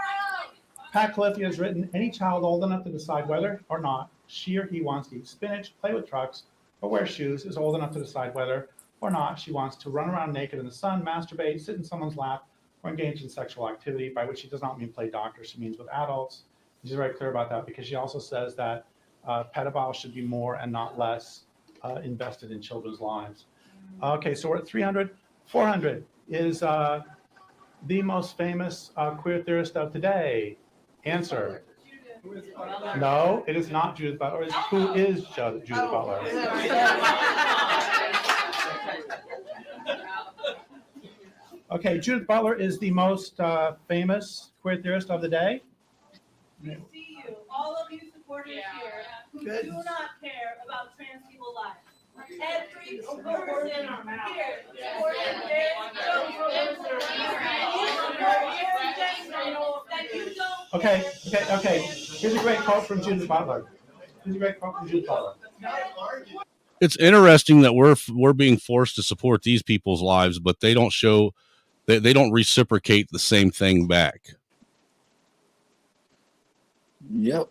Pat Califia has written, any child old enough to decide whether or not she or he wants to eat spinach, play with trucks, or wear shoes is old enough to decide whether or not she wants to run around naked in the sun, masturbate, sit in someone's lap, or engage in sexual activity, by which she does not mean play doctor, she means with adults. She's very clear about that because she also says that pedophiles should be more and not less invested in children's lives. Okay, so we're at 300. 400 is the most famous queer theorist of today. Answer. No, it is not Judith Butler. It's who is Judith Butler. Okay, Judith Butler is the most famous queer theorist of the day. We see you, all of you supporters here, who do not care about trans people's lives. Every person here Okay. Here's a great quote from Judith Butler. It's interesting that we're being forced to support these people's lives, but they don't show they don't reciprocate the same thing back. Yep.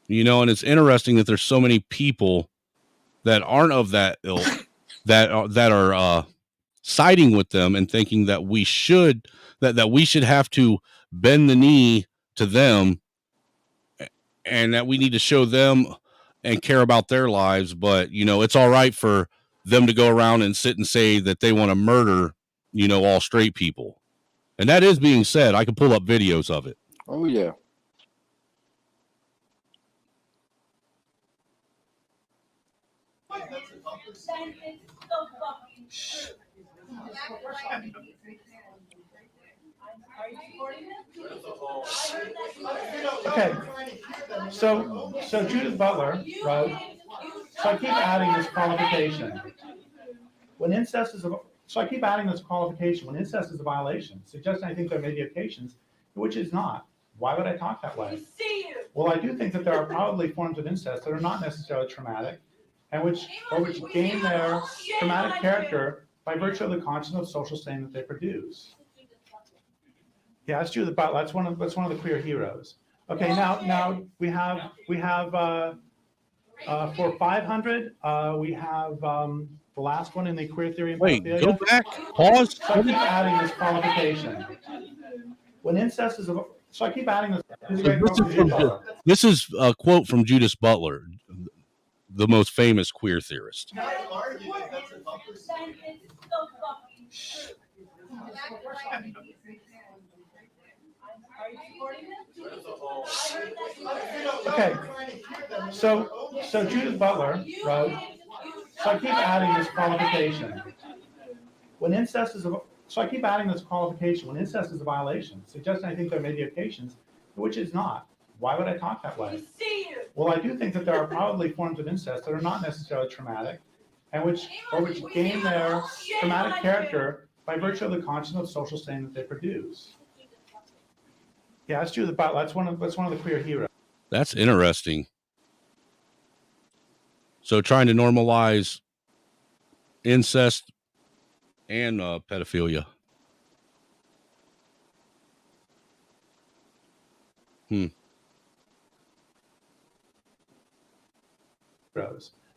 You know, and it's interesting that there's so many people that aren't of that ilk that are siding with them and thinking that we should have to bend the knee to them and that we need to show them and care about their lives. But, you know, it's all right for them to go around and sit and say that they want to murder, you know, all straight people. And that is being said. I can pull up videos of it. Oh, yeah. Okay, so Judith Butler wrote, so I keep adding this qualification. When incest is a violation, suggesting I think there may be occasions in which it's not. Why would I talk that way? Well, I do think that there are probably forms of incest that are not necessarily traumatic, and which gain their traumatic character by virtue of the constant of social stain that they produce. Yeah, that's Judith Butler. That's one of the queer heroes. Okay, now we have for 500 we have the last one in the queer theory and pedophilia. Go back, pause. So I keep adding this qualification. When incest is a So I keep adding this. This is a quote from Judith Butler, the most famous queer theorist. Okay, so Judith Butler wrote, so I keep adding this qualification. When incest is a violation, suggesting I think there may be occasions in which it's not. Why would I talk that way? Well, I do think that there are probably forms of incest that are not necessarily traumatic, and which gain their traumatic character by virtue of the constant of social stain that they produce. Yeah, that's Judith Butler. That's one of the queer heroes. That's interesting. So trying to normalize incest and pedophilia.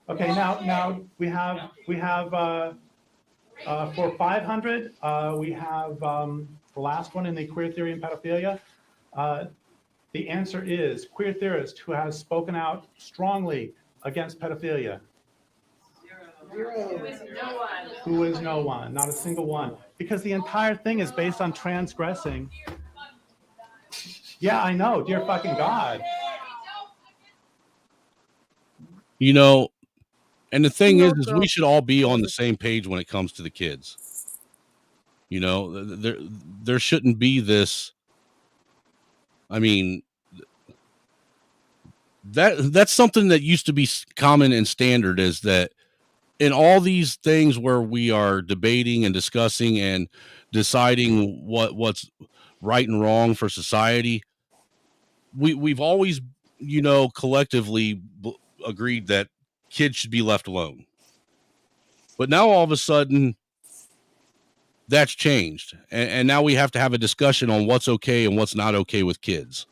Okay, now we have for 500 we have the last one in the queer theory and pedophilia. The answer is queer theorist who has spoken out strongly against pedophilia. Who is no one, not a single one, because the entire thing is based on transgressing. Yeah, I know, dear fucking God. You know, and the thing is we should all be on the same page when it comes to the kids. You know, there shouldn't be this. I mean, that's something that used to be common and standard, is that in all these things where we are debating and discussing and deciding what's right and wrong for society, we've always, you know, collectively agreed that kids should be left alone. But now all of a sudden that's changed. And now we have to have a discussion on what's okay and what's not okay with kids.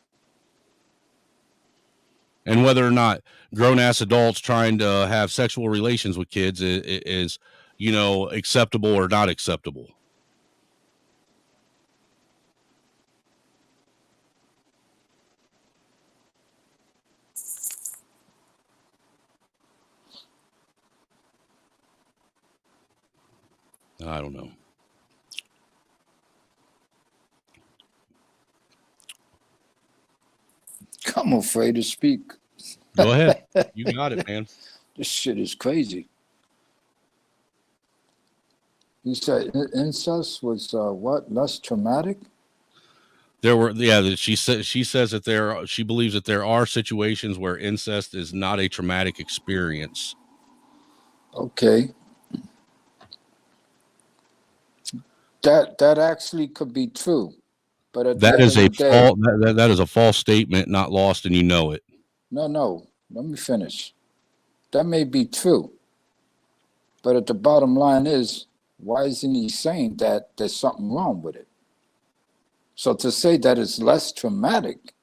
And whether or not grown-ass adults trying to have sexual relations with kids is, you know, acceptable or not acceptable. I don't know. I'm afraid to speak. Go ahead. You got it, man. This shit is crazy. You said incest was what? Less traumatic? There were, yeah. She says that she believes that there are situations where incest is not a traumatic experience. Okay. That actually could be true, but at That the is end a of the day, that is a false statement, not lost, and you know it. no. Let me finish. That may be true, but at the bottom line is, why isn't he saying that there's something wrong with it? So to say that it's less traumatic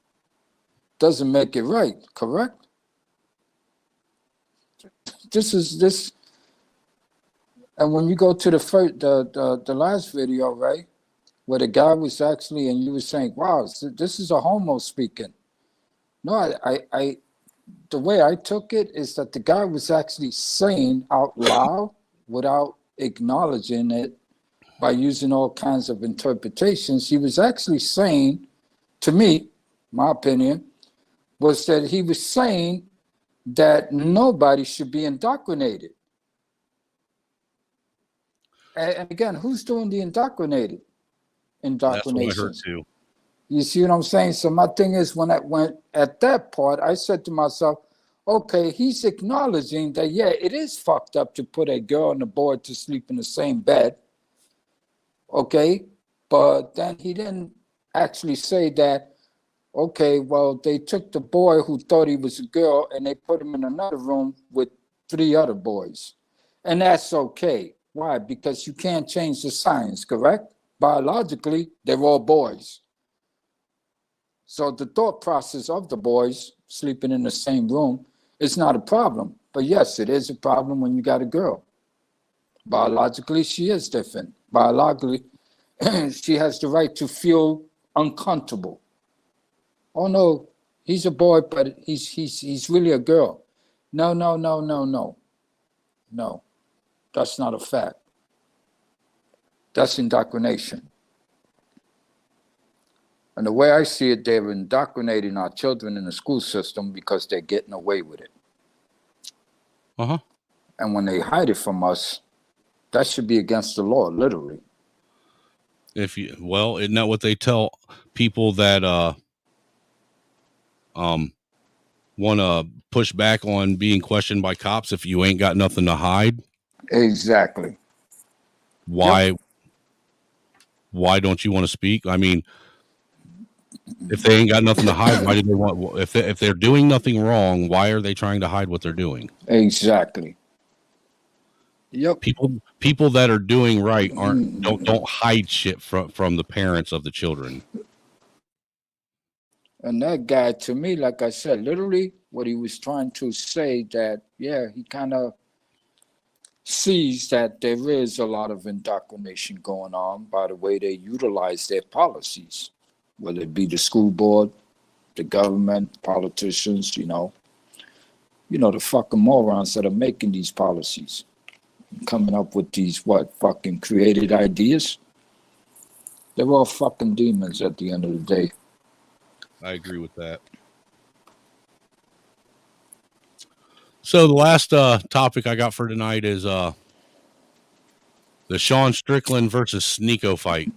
doesn't make it right, correct? This, and when you go to the last video, right, where the guy was actually, and you were saying, wow, this is a homo speaking. No, I the way I took it is that the guy was actually saying out loud without acknowledging it by using all kinds of interpretations. He was actually saying, to me, my opinion, was that he was saying that nobody should be indoctrinated. And again, who's doing the indoctrination? That's what I heard too. You see what I'm saying? So my thing is, when I went at that part, I said to myself, okay, he's acknowledging that, yeah, it is fucked up to put a girl and a boy to sleep in the same bed. Okay, but then he didn't actually say that, okay, well, they took the boy who thought he was a girl and they put him in another room with 3 other boys. And that's okay. Why? Because you can't change the science, correct? Biologically, they're all boys. So the thought process of the boys sleeping in the same room is not a problem. But yes, it is a problem when you got a girl. Biologically, she is different. Biologically, she has the right to feel uncomfortable. Oh no, he's a boy, but he's really a girl. No. No, that's not a fact. That's indoctrination. And the way I see it, they're indoctrinating our children in the school system because they're getting away with it. Uh-huh. And when they hide it from us, that should be against the law, literally. Isn't that what they tell people that want to push back on being questioned by cops? If you ain't got nothing to hide. Exactly. Why? Yep. Why don't you want to speak? I mean, if they ain't got nothing to hide, why do they want? If they're doing nothing wrong, why are they trying to hide what they're doing? Exactly. Yep. People that are doing right don't hide shit from the parents of the children. And that guy, to me, like I said, literally what he was trying to say, that, yeah, he kind of sees that there is a lot of indoctrination going on by the way they utilize their policies, whether it be the school board, the government, politicians, the fucking morons that are making these policies, coming up with these, fucking created ideas. They're all fucking demons at the end of the day. I agree with that. So the last topic I got for tonight is the Sean Strickland versus Sneako fight.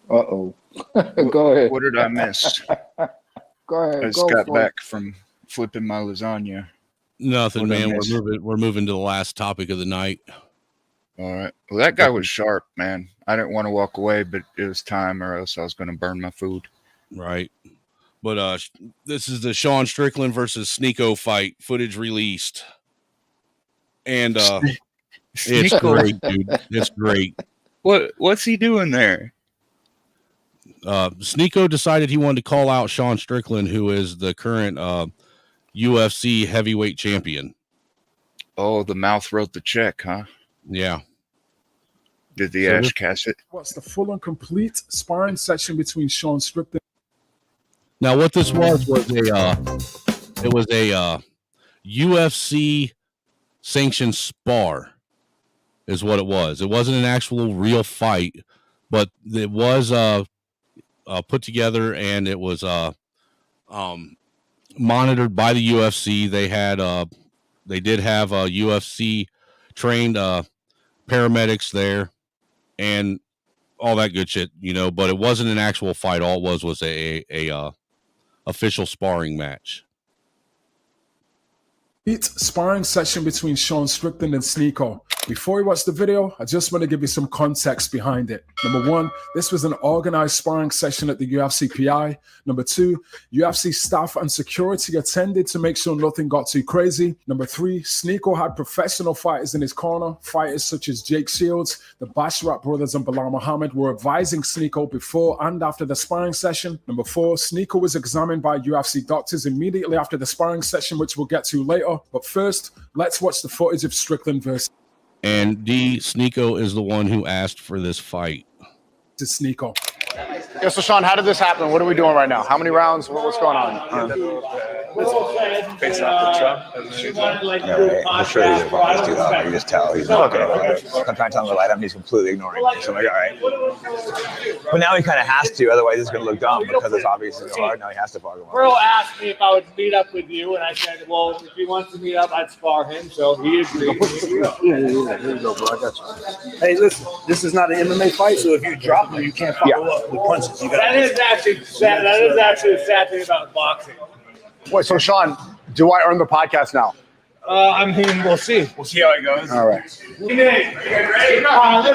Uh-oh. Go ahead. What did I miss? Go ahead. I just got back from flipping my lasagna. Nothing, man. We're moving to the last topic of the night. All right. Well, that guy was sharp, man. I didn't want to walk away, but it was time, or else I was going to burn my food. Right. But this is the Sean Strickland versus Sneako fight. Footage released. And it's great, dude. It's great. What's he doing there? Sneako decided he wanted to call out Sean Strickland, who is the current UFC heavyweight champion. Oh, the mouth wrote the check, huh? Yeah. Did the Ash cash it? What's the full and complete sparring session between Sean Strickland? Now, what this was a UFC sanctioned spar, is what it was. It wasn't an actual real fight, but it was put together, and it was monitored by the UFC. They did have UFC trained paramedics there and all that good shit, but it wasn't an actual fight. All it was a official sparring match. Sparring session between Sean Strickland and Sneako. Before you watch the video, I just want to give you some context behind it. Number one, this was an organized sparring session at the UFC PI. Number two, UFC staff and security attended to make sure nothing got too crazy. Number three, Sneako had professional fighters in his corner. Fighters such as Jake Shields, the Basharat brothers, and Bilal Muhammad were advising Sneako before and after the sparring session. Number four, Sneako was examined by UFC doctors immediately after the sparring session, which we'll get to later. But first, let's watch the footage of Strickland versus And Sneako is the one who asked for this fight. Sneako. Yeah, so Sean, how did this happen? What are we doing right now? How many rounds? What's going on? Face off the truck. I'm sure he's involved too, though. You just tell he's not okay. I'm trying to tell him to light up, and he's completely ignoring me. So I'm like, all right. But now he kind of has to, otherwise it's going to look dumb because it's obviously hard. Now he has to fucking win. Earl asked me if I would meet up with you, and I said, well, if he wants to meet up, I'd spar him. So he agreed. Yeah. Here you go, bro. I got you. Hey, listen, this is not an MMA fight, so if you drop me, you can't follow up with punches. That is actually sad. That is actually a sad thing about boxing. Wait, so Sean, do I earn the podcast now? I mean, we'll see. We'll see how it goes. All right. Let's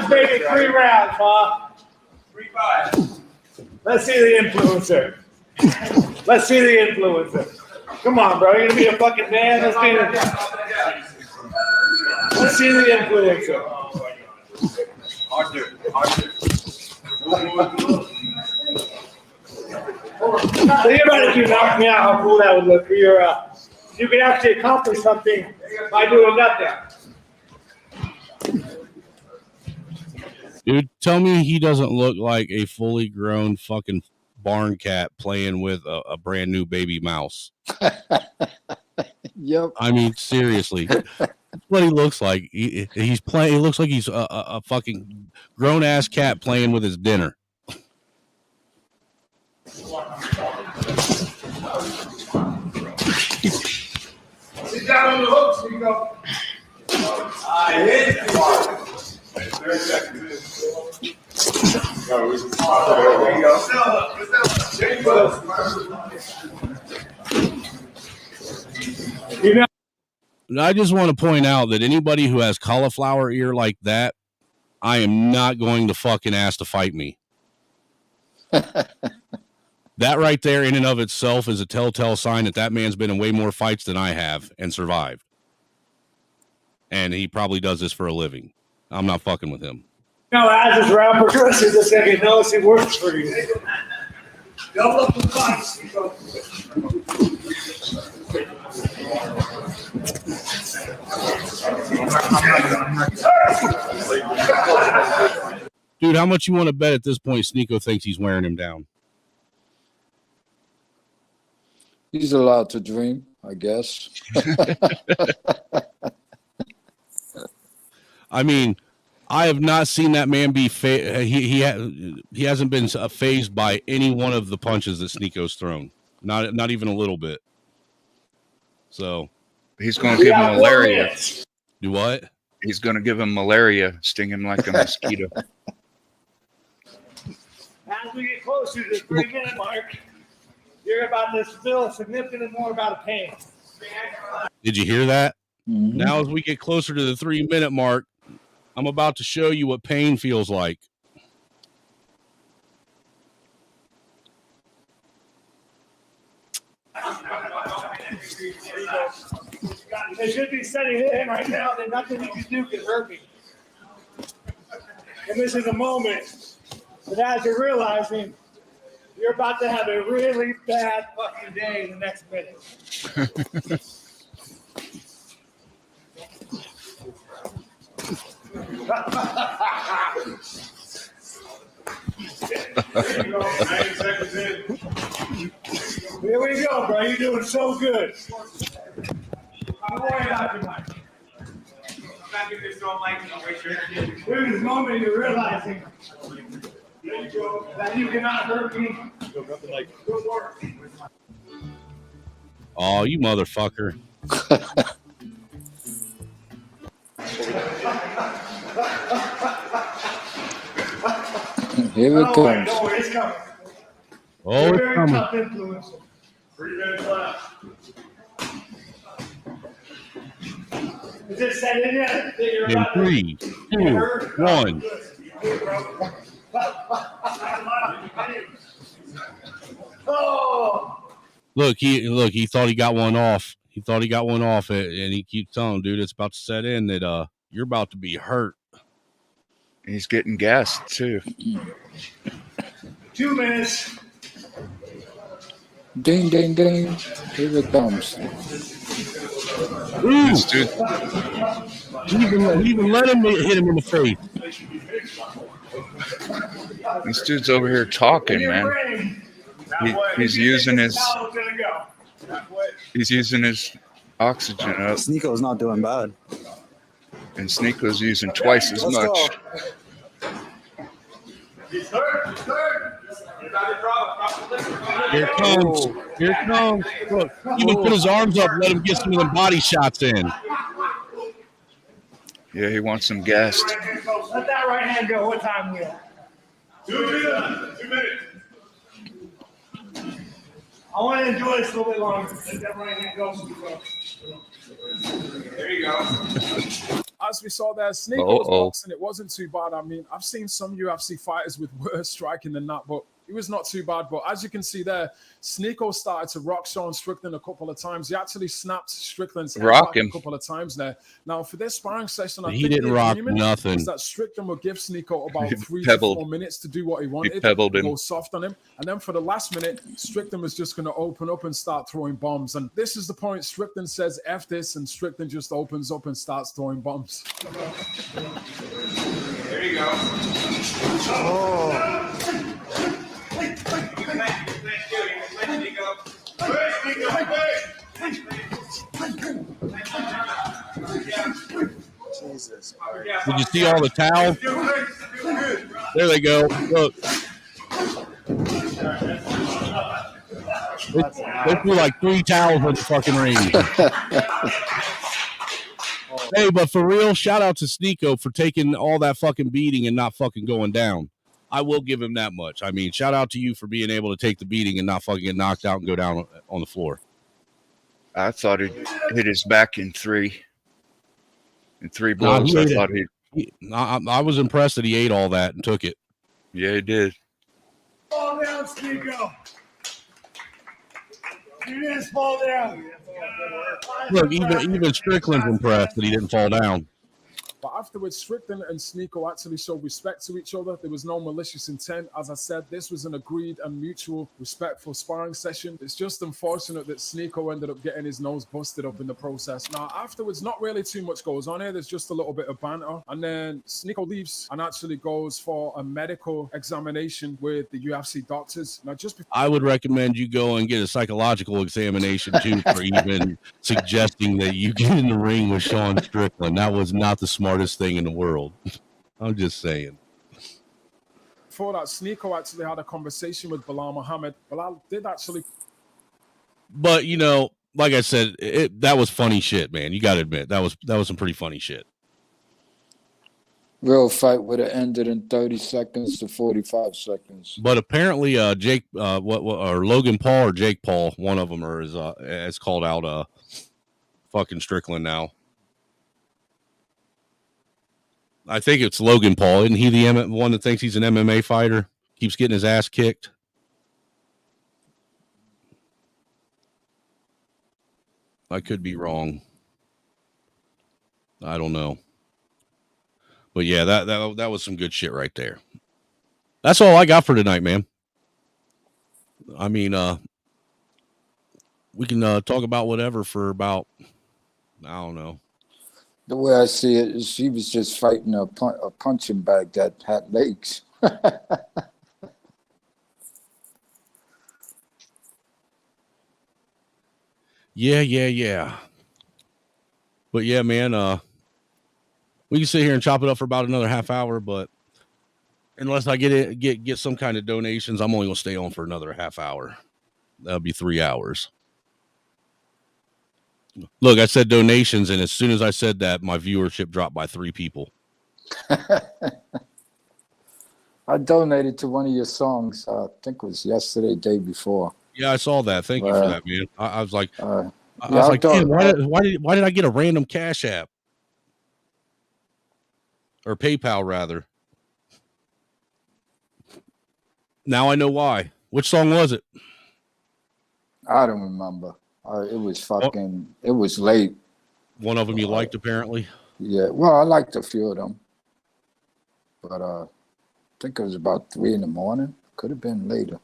make it 3 rounds, huh? 3-5. Let's see the influencer. Let's see the influencer. Come on, bro. You're gonna be a fucking man. Let's see the influencer. Arthur. So you're about to knock me out. How cool that would look for your. You can actually accomplish something by doing nothing. Dude, tell me he doesn't look like a fully grown fucking barn cat playing with a brand new baby mouse. Yep. I mean, seriously. That's what he looks like. He's playing. He looks like he's a fucking grown ass cat playing with his dinner. Sit down on the hooks, Sneako. I hit I just want to point out that anybody who has cauliflower ear like that, I am not going to fucking ask to fight me. That right there in and of itself is a telltale sign that man's been in way more fights than I have and survived. And he probably does this for a living. I'm not fucking with him. No, as this round progresses, the second notice it works for you. Double up the fights, Dude, how much you want to bet at this point Sneako thinks he's wearing him down? He's allowed to dream, I guess. I mean, I have not seen that man be he hasn't been fazed by any one of the punches that Sneako's thrown. Not even a little bit. So he's going to give him malaria. Do what? He's going to give him malaria, sting him like a mosquito. As we get closer to the 3-minute mark, you're about to feel significantly more about a pain. Did you hear that? Mm-hmm. Now, as we get closer to the 3-minute mark, I'm about to show you what pain feels like. They should be setting it in right now that nothing you can do can hurt me. And this is a moment that as you're realizing you're about to have a really bad fucking day in the next minute. Here we go, bro. You're doing so good. Don't worry about your mic. Here's this moment you're realizing that you cannot hurt me. Good work. Oh, you motherfucker. Here it comes. It's coming. Oh, You're it's very coming. tough influencer. 3 minutes left. Is it set in yet? In 3, 2, 1. Oh! Look, he thought he got one off. He thought he got one off, and he keeps telling him, dude, it's about to set in that you're about to be hurt. He's getting gassed too. 2 minutes. Ding, ding, ding. Here it comes. Ooh. This dude, He even let him hit him in the face. this dude's over here talking, man. He's using his oxygen up. Sneako's not doing bad. And Sneako's using twice as Let's much. He's hurt. Here it comes. Here it comes. Look, he even put his arms up, let him get some of them body shots in. Yeah, he wants some gassed. Let that right hand go. What time we at? 2 minutes. 2 minutes. I want to enjoy this a little bit longer. Let that right hand go. There you go. As we saw there, Sneako was boxing. It wasn't too bad. I mean, I've seen some UFC fighters with worse striking than that, but it was not too bad. But as you can see there, Sneako started to rock Sean Strickland a couple of times. He actually snapped Strickland's head back a couple of times there. Now, for this sparring session, I think didn't the rock agreement nothing. was that Strickland would give Sneako about He 3 pebbled. to 4 minutes to do what he wanted. pebbled him. Go soft on him. And then for the last minute, Strickland was just going to open up and start throwing bombs. And this is the point. Strickland says, F this, and Strickland just opens up and starts throwing bombs. There you go. Oh. Jesus. Did you see all the towels? There they go. Look. They threw like 3 towels in the fucking ring. Hey, but for real, shout out to Sneako for taking all that fucking beating and not fucking going down. I will give him that much. I mean, shout out to you for being able to take the beating and not fucking get knocked out and go down on the floor. I thought he'd hit his back in 3 blows. I was impressed that he ate all that and took it. Yeah, he did. Fall down, Sneako. You didn't fall down. Look, even Strickland's impressed that he didn't fall down. But afterwards, Strickland and Sneako actually showed respect to each other. There was no malicious intent. As I said, this was an agreed and mutual respectful sparring session. It's just unfortunate that Sneako ended up getting his nose busted up in the process. Now, afterwards, not really too much goes on here. There's just a little bit of banter. And then Sneako leaves and actually goes for a medical examination with the UFC doctors. Now, just before I would recommend you go and get a psychological examination too for even suggesting that you get in the ring with Sean Strickland. That was not the smartest thing in the world. I'm just saying. before that, Sneako actually had a conversation with Bilal Muhammad. Bilal did actually. But, you know, like I said, that was funny shit, man. You got to admit, that was some pretty funny shit. Real fight would have ended in 30 seconds to 45 seconds. But apparently, Jake, or Logan Paul or Jake Paul, one of them has called out fucking Strickland now. I think it's Logan Paul. Isn't he the one that thinks he's an MMA fighter? Keeps getting his ass kicked. I could be wrong. I don't know. But yeah, that was some good shit right there. That's all I got for tonight, man. I mean, we can talk about whatever for about, I don't know. The way I see it is she was just fighting a punching bag that had legs. Yeah. But yeah, man, we can sit here and chop it up for about another half hour, but unless I get some kind of donations, I'm only gonna stay on for another half hour. That'll be 3 hours. Look, I said donations, and as soon as I said that, my viewership dropped by 3 people. I donated to one of your songs. I think it was yesterday, day before. Yeah, I saw that. Thank you for that, man. I was like, I yeah, was I like, thought- damn, why did I get a random Cash App or PayPal rather? Now I know why. Which song was it? I don't remember. It was fucking. It was late. One of them you liked, apparently. Yeah. Well, I liked a few of them, but I think it was about 3 a.m. Could have been later.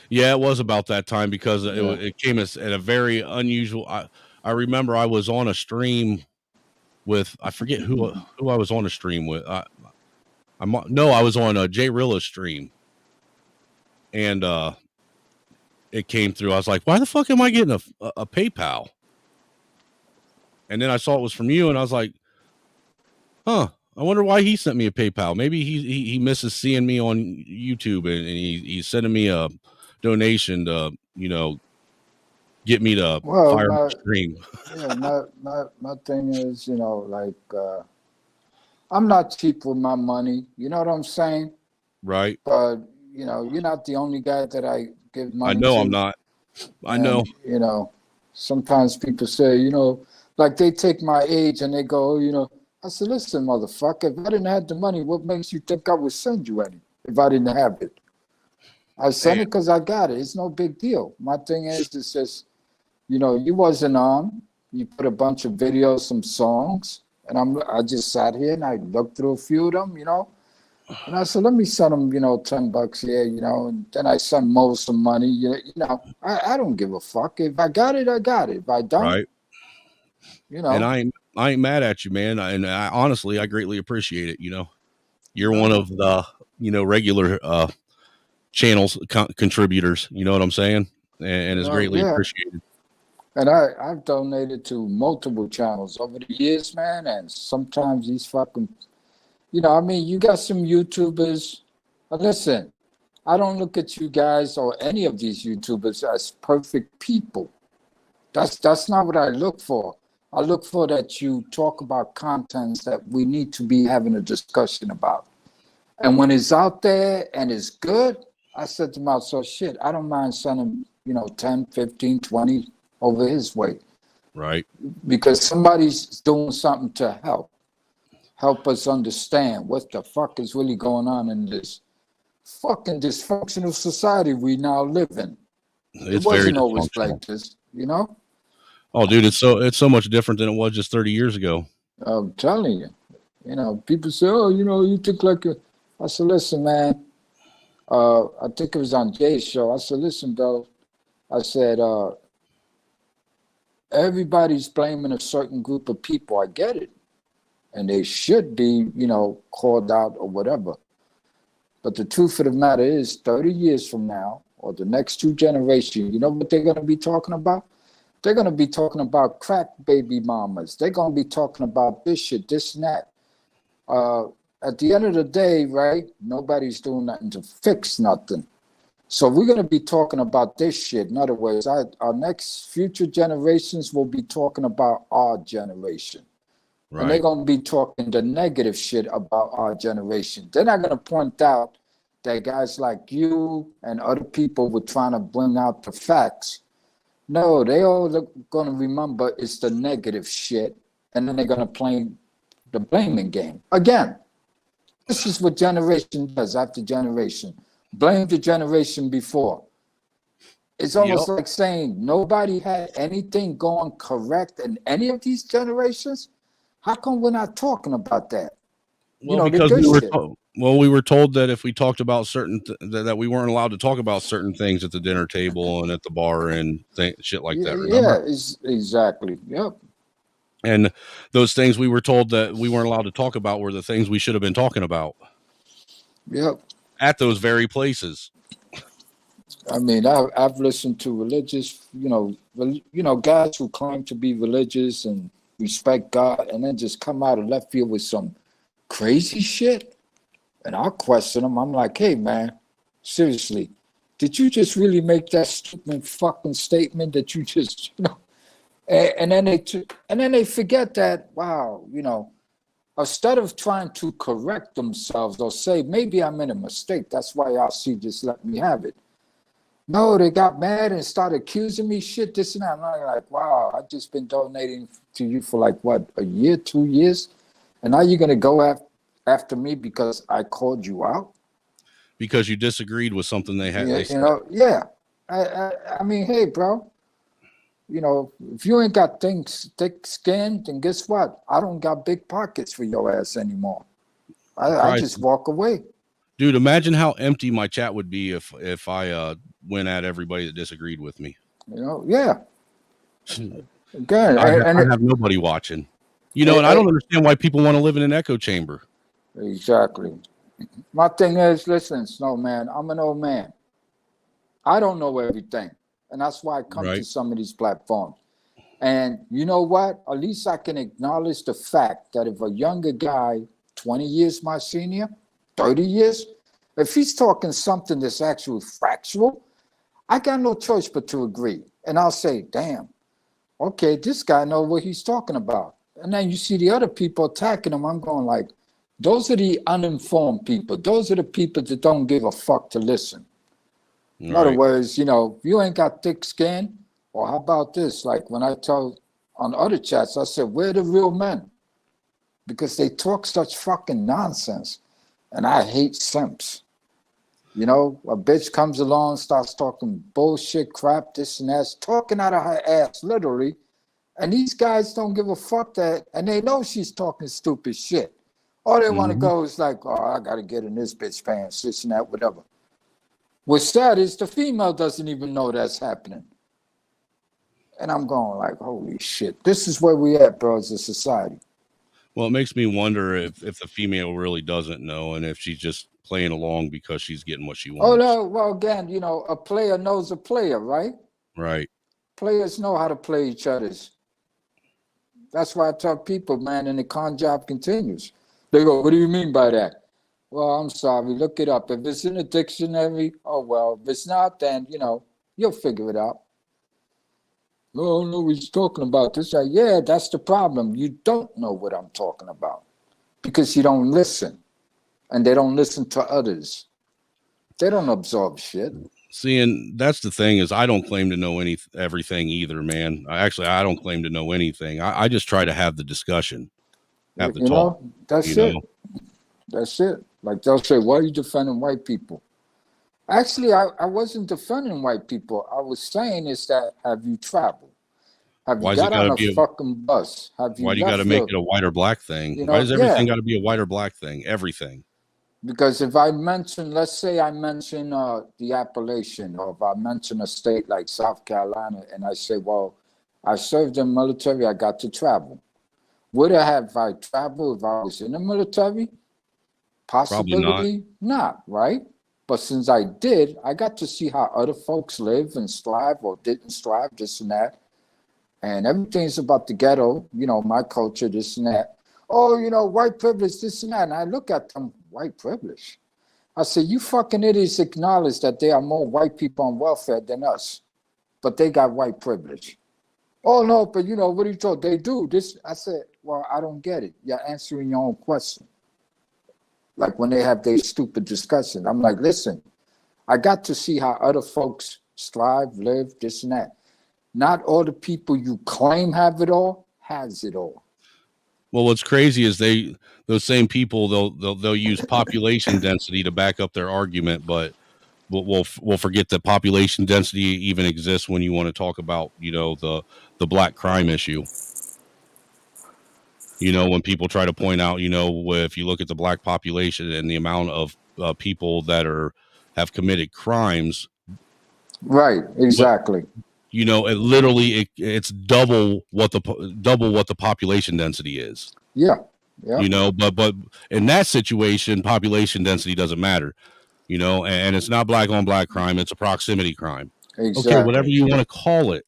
Yeah, it was about that time because it came at a very unusual. I remember I was on a stream with, I forget who I was on a stream with. I was on a Jay Rilla's stream, and it came through. I was like, why the fuck am I getting a PayPal? And then I saw it was from you, and I was like, huh. I wonder why he sent me a PayPal. Maybe he misses seeing me on YouTube, and he's sending me a donation to, get me to fire my stream. Yeah, my thing is, like, I'm not cheap with my money. You know what I'm saying? Right. But, you're not the only guy that I give money to. I know I'm not. I know. Sometimes people say, like they take my age and they go, I said, listen, motherfucker, if I didn't have the money, what makes you think I would send you any if I didn't have it? I sent it because I got it. It's no big deal. My thing is, it's just, you wasn't on. You put a bunch of videos, some songs, and I just sat here and I looked through a few of them, and I said, let me send them, $10 here, and then I sent Mo some money. I don't give a fuck. If I got it, I got it. If I don't, right. And I ain't mad at you, man. And I honestly, I greatly appreciate it. You're one of the, regular channels contributors. You know what I'm saying? And it's greatly appreciated. And I've donated to multiple channels over the years, man. And sometimes these fucking, you got some YouTubers. Listen, I don't look at you guys or any of these YouTubers as perfect people. That's not what I look for. I look for that you talk about contents that we need to be having a discussion about. And when it's out there and it's good, I said to myself, shit, I don't mind sending, 10, 15, 20 over his way. Right. Because somebody's doing something to help us understand what the fuck is really going on in this fucking dysfunctional society we now live in. It's it wasn't very always dysfunctional. like this, Oh, dude, it's so much different than it was just 30 years ago. I'm telling you. People say, oh, you think like a... I said, listen, man. I think it was on Jay's show. I said, listen, though. I said, everybody's blaming a certain group of people. I get it. And they should be, called out or whatever. But the truth of the matter is 30 years from now, or the next 2 generations, you know what they're going to be talking about? They're going to be talking about crack baby mamas. They're going to be talking about this shit, this and that. At the end of the day, right, nobody's doing nothing to fix nothing. So we're going to be talking about this shit. In other words, our next future generations will be talking about our generation. Right. And they're going to be talking the negative shit about our generation. They're not going to point out that guys like you and other people were trying to bring out the facts. No, they all going to remember it's the negative shit, and then they're going to play the blaming game. Again, this is what generation does after generation. Blame the generation before. It's almost like saying nobody had anything going correct in any of these generations. How come we're not talking about that? Well, because we were told that if we talked about certain that we weren't allowed to talk about certain things at the dinner table and at the bar and shit like that. Remember? Yeah, exactly. Yep. And those things we were told that we weren't allowed to talk about were the things we should have been talking about. Yep. At those very places. I mean, I've listened to religious, guys who claim to be religious and respect God, and then just come out of left field with some crazy shit. And I'll question them. I'm like, hey, man, seriously, did you just really make that stupid fucking statement that you just, And then they forget that, wow, you know, instead of trying to correct themselves or say, maybe I made a mistake, that's why y'all see just let me have it. No, they got mad and started accusing me shit, this and that. And I'm like, wow, I've just been donating to you for like, what, a year, 2 years? And now you're going to go after me because I called you out? Because you disagreed with something they had. Yeah, They you said. know, yeah. I mean, hey, bro, you know, if you ain't got things thick skin, then guess what? I don't got big pockets for your ass anymore. I just walk away. Dude, imagine how empty my chat would be if I went at everybody that disagreed with me. You know, yeah. Again, I and have nobody watching. You know, and I don't understand why people want to live in an echo chamber. Exactly. My thing is, listen, Snowman, I'm an old man. I don't know everything. And that's why I come to some of these platforms. And you know what? At least I can acknowledge the fact that if a younger guy, 20 years my senior, 30 years, if he's talking something that's actually factual, I got no choice but to agree. And I'll say, damn, okay, this guy knows what he's talking about. And then you see the other people attacking him. I'm going like, those are the uninformed people. Those are the people that don't give a fuck to listen. In other words, you know, if you ain't got thick skin, or how about this? Like when I tell on other chats, I said, where are the real men? Because they talk such fucking nonsense. And I hate simps. You know, a bitch comes along, starts talking bullshit, crap, this and that, talking out of her ass, literally. And these guys don't give a fuck that, and they know she's talking stupid shit. All they want to go is like, oh, I got to get in this bitch pants, this and that, whatever. What's sad is the female doesn't even know that's happening. And I'm going like, holy shit, this is where we at, bro, as a society. Well, it makes me wonder if the female really doesn't know and if she's just playing along because she's getting what she wants. Oh, no, well, again, you know, a player knows a player, right? Right. Players know how to play each other's. That's why I tell people, man, and the con job continues. They go, what do you mean by that? Well, I'm sorry, look it up. If it's in a dictionary, oh, well, if it's not, then, you know, you'll figure it out. Oh, no, he's talking about this. Yeah, that's the problem. You don't know what I'm talking about because you don't listen, and they don't listen to others. They don't absorb shit. See, and that's the thing is I don't claim to know everything either, man. I don't claim to know anything. I just try to have the discussion, have the talk. Know, that's it. That's it. Like they'll say, why are you defending white people? Actually, I wasn't defending white people. I was saying is that, have you traveled? Have you got on a fucking bus? Have you? Why do you got to make it a white or black thing? You know, why does everything got to be a white or black thing? Everything. Because if I mention, let's say I mention the Appalachian, or if I mention a state like South Carolina, and I say, well, I served in the military, I got to travel. Would I have traveled if I was in the military? Possibility not, right? But since I did, I got to see how other folks live and strive or didn't strive, this and that. And everything's about the ghetto, you know, my culture, this and that. Oh, you know, white privilege, this and that. And I look at them, white privilege. I say, you fucking idiots acknowledge that there are more white people on welfare than us, but they got white privilege. Oh, no, but you know, what are you told? They do this. I said, well, I don't get it. You're answering your own question. Like when they have their stupid discussion, I'm like, listen, I got to see how other folks strive, live, this and that. Not all the people you claim have it all, has it all. Well, what's crazy is those same people they'll use population density to back up their argument, but we'll forget that population density even exists when you want to talk about, you know, the black crime issue. You know, when people try to point out, you know, if you look at the black population and the amount of people that have committed crimes. Right. Exactly. You know, it's double what the population density is. Yeah. Yeah. You know, but in that situation, population density doesn't matter. You know, and it's not black on black crime; it's a proximity crime. Exactly. Okay, whatever you want to call it,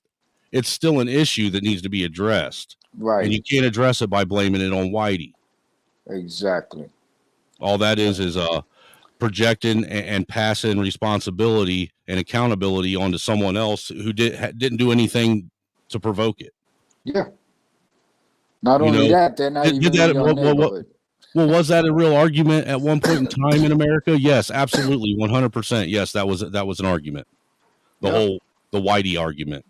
it's still an issue that needs to be addressed. Right. And you can't address it by blaming it on whitey. Exactly. All that is projecting and passing responsibility and accountability onto someone else who didn't do anything to provoke it. Yeah. Not You only know, that, they're not did even that, in your neighborhood. Well, was that a real argument at one point in time in America? Yes, absolutely, 100%. Yes, that was an argument. The Whitey argument.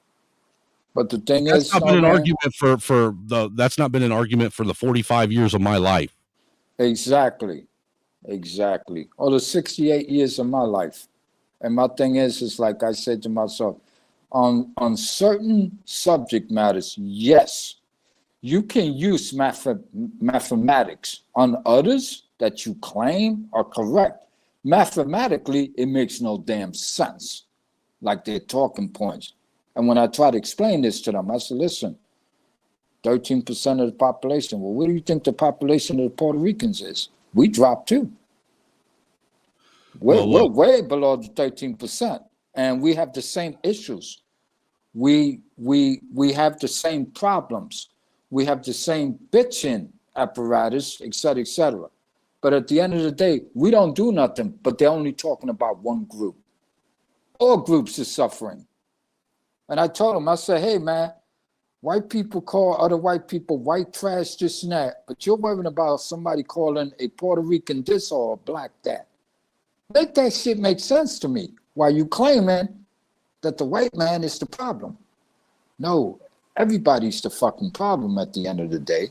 But the thing That's is, not been an Snowman, argument that's not been an argument for the 45 years of my life. exactly. Or the 68 years of my life. And my thing is like I said to myself, on certain subject matters, yes, you can use mathematics. On others that you claim are correct, mathematically, it makes no damn sense. Like they're talking points. And when I try to explain this to them, I said, listen, 13% of the population. Well, what do you think the population of the Puerto Ricans is? We dropped too. We're way below the 13%. And we have the same issues. We have the same problems. We have the same bitching apparatus, et cetera, et cetera. But at the end of the day, we don't do nothing, but they're only talking about one group. All groups are suffering. And I told them, I said, hey, man, white people call other white people white trash, this and that, but you're worrying about somebody calling a Puerto Rican this or a black that. Make that shit make sense to me. While you claiming that the white man is the problem. No, everybody's the fucking problem at the end of the day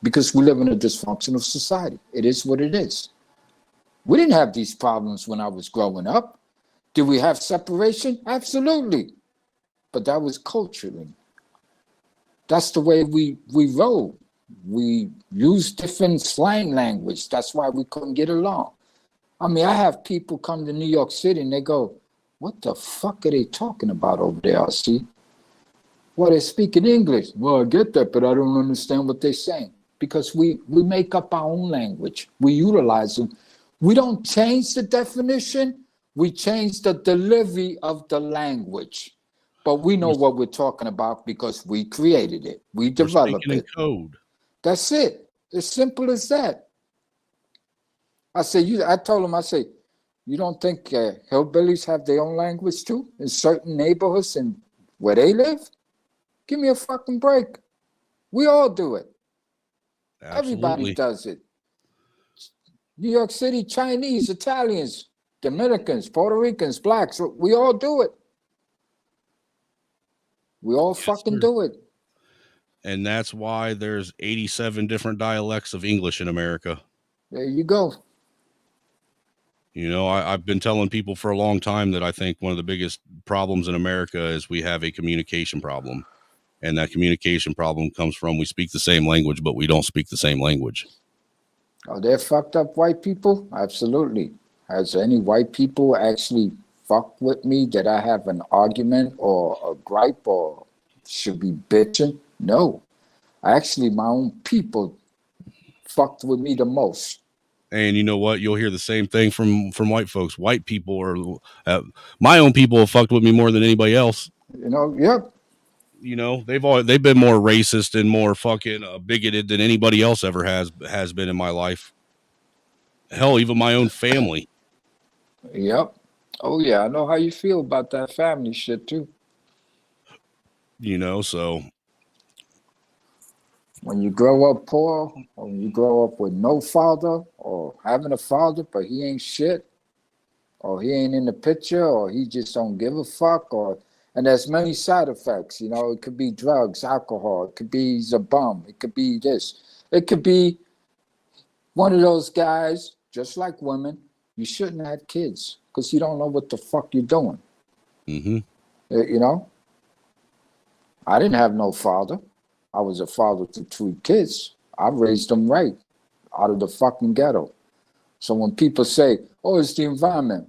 because we live in a dysfunctional society. It is what it is. We didn't have these problems when I was growing up. Did we have separation? Absolutely. But that was culturally. That's the way we roll. We use different slang language. That's why we couldn't get along. I mean, I have people come to New York City and they go, what the fuck are they talking about over there, RC? Well, they're speaking English. Well, I get that, but I don't understand what they're saying. Because we make up our own language. We utilize them. We don't change the definition. We change the delivery of the language. But we know what we're talking about because we created it. We developed it. Code. That's it. As simple as that. I told him, I say, you don't think hillbillies have their own language too in certain neighborhoods and where they live? Give me a fucking break. We all do it. Absolutely. Everybody does it. New York City, Chinese, Italians, Dominicans, Puerto Ricans, blacks, we all do it. We all fucking do it. And that's why there's 87 different dialects of English in America. There you go. You know, I've been telling people for a long time that I think one of the biggest problems in America is we have a communication problem. And that communication problem comes from we speak the same language, but we don't speak the same language. Are there fucked up white people? Absolutely. Has any white people actually fucked with me that I have an argument or a gripe or should be bitching? No. Actually, my own people fucked with me the most. And you know what? You'll hear the same thing from white folks. White people are my own people have fucked with me more than anybody else. You know, yep. You know, they've been more racist and more fucking bigoted than anybody else ever has been in my life. Hell, even my own family. Yep. Oh yeah, I know how you feel about that family shit too. You know, so when you grow up poor, or when you grow up with no father, or having a father but he ain't shit, or he ain't in the picture, or he just don't give a fuck, and there's many side effects. You know, it could be drugs, alcohol, it could be he's a bum, it could be this, it could be one of those guys, just like women. You shouldn't have kids because you don't know what the fuck you're doing. Mm-hmm. You know, I didn't have no father. I was a father to 3 kids. I raised them right out of the fucking ghetto. So when people say, oh, it's the environment.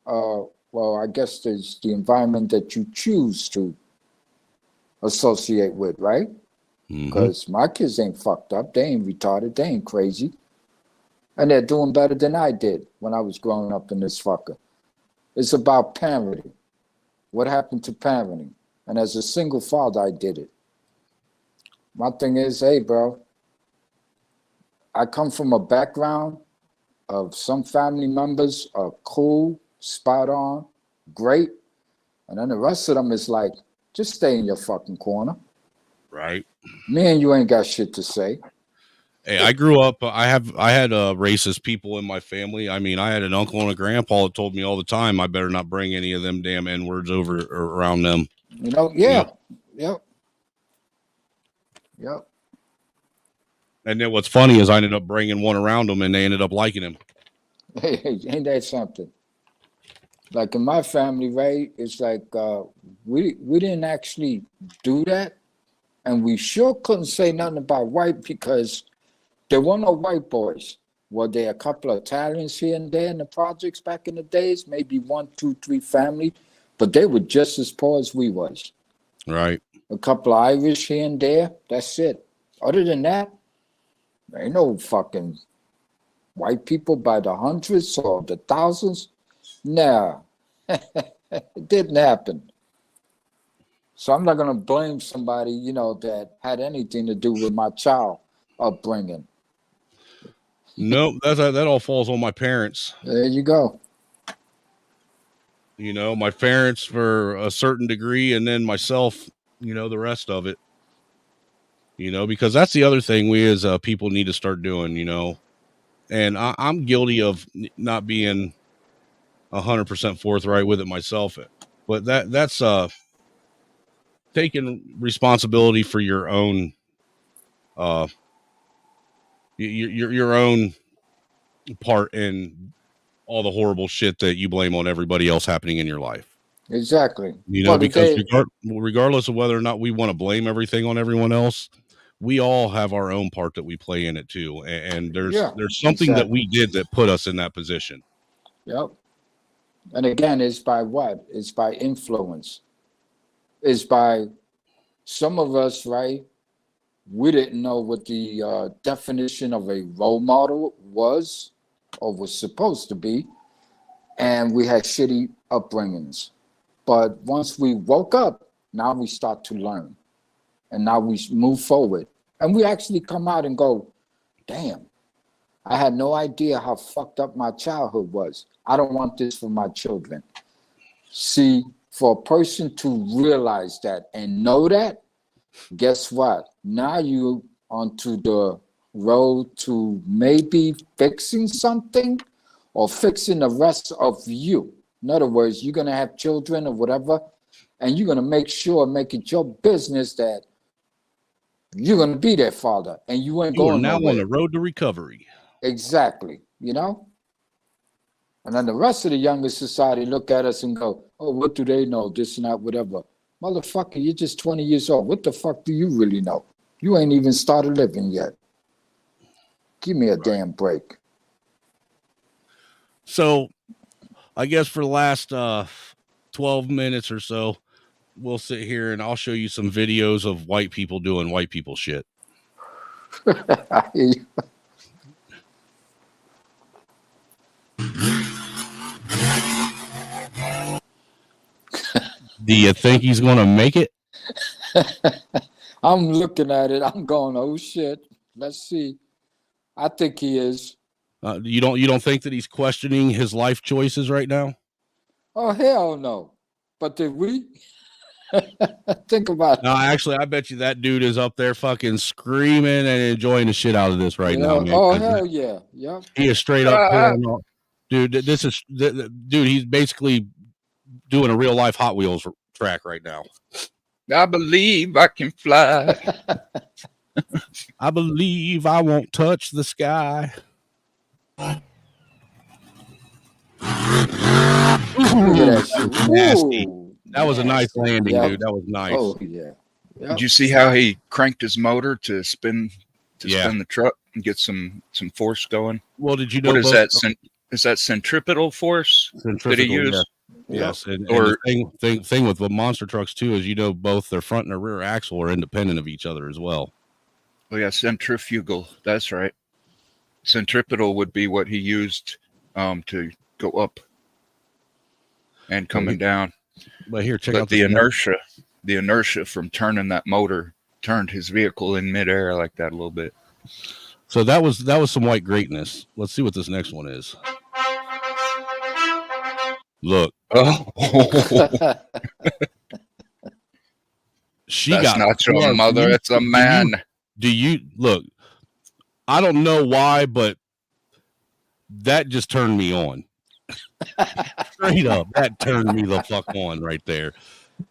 Well, I guess there's the environment that you choose to associate with, right? Because my kids ain't fucked up. They ain't retarded. They ain't crazy. And they're doing better than I did when I was growing up in this fucker. It's about parenting. What happened to parenting? And as a single father, I did it. My thing is, hey, bro, I come from a background of some family members are cool, spot on, great. And then the rest of them is like, just stay in your fucking corner. Right. Me and you ain't got shit to say. Hey, I grew up. I had racist people in my family. I mean, I had an uncle and a grandpa that told me all the time, I better not bring any of them damn N-words over or around them. You know, yeah. Yep. Yep. And then what's funny is I ended up bringing one around them, and they ended up liking him. Hey, ain't that something? Like in my family, right? It's like we didn't actually do that, and we sure couldn't say nothing about white because there were no white boys. Were there a couple of Italians here and there in the projects back in the days? Maybe 1, 2, 3 family, but they were just as poor as we was. Right. A couple of Irish here and there. That's it. Other than that, there ain't no fucking white people by the hundreds or the thousands. Nah, it didn't happen. So I'm not gonna blame somebody, you know, that had anything to do with my child upbringing. Nope, that all falls on my parents. There you go. You know, my parents for a certain degree, and then myself, you know, the rest of it. You know, because that's the other thing we as people need to start doing, you know. And I'm guilty of not being 100% forthright with it myself. But that's taking responsibility for your own your own part in all the horrible shit that you blame on everybody else happening in your life. Exactly. You know, because regardless of whether or not we want to blame everything on everyone else, we all have our own part that we play in it too. And there's something that we did that put us in that position. Yep. And again, it's by what? It's by influence. It's by some of us, right? We didn't know what the definition of a role model was or was supposed to be. And we had shitty upbringings. But once we woke up, now we start to learn. And now we move forward. And we actually come out and go, damn, I had no idea how fucked up my childhood was. I don't want this for my children. See, for a person to realize that and know that, guess what? Now you onto the road to maybe fixing something or fixing the rest of you. In other words, you're going to have children or whatever, and you're going to make it your business that you're going to be their father, and you ain't going now nowhere. on the road to recovery. Exactly, you know? And then the rest of the younger society look at us and go, oh, what do they know? This and that, whatever. Motherfucker, you're just 20 years old. What the fuck do you really know? You ain't even started living yet. Give me a damn break. So I guess for the last 12 minutes or so, we'll sit here and I'll show you some videos of white people doing white people shit. Do you think he's going to make it? I'm looking at it. I'm going, oh shit. Let's see. I think he is. You don't think that he's questioning his life choices right now? Oh, hell no. But did we? Think about it. No, actually, I bet you that dude is up there fucking screaming and enjoying the shit out of this right now, man. Oh, hell yeah. Yep. He is straight up pulling off. Dude, dude, he's basically doing a real life Hot Wheels track right now. I believe I can fly. I believe I won't touch the sky. Nasty. That was a nice landing, dude. That was nice. Oh yeah. Yep. Did you see how he cranked his motor to spin the truck and get some force going? Well, did you know what is that? Is that centripetal force that he used? Yeah. Yes, and the thing with the monster trucks too is both their front and their rear axle are independent of each other as well. Oh yeah, centrifugal. That's right. Centripetal would be what he used to go up and coming down. But here, check out the inertia. The inertia from turning that motor turned his vehicle in midair like that a little bit. So that was some white greatness. Let's see what this next one is. Look. Oh. That's not your mother. It's a man. Do you look? I don't know why, but that just turned me on. Straight up, that turned me the fuck on right there.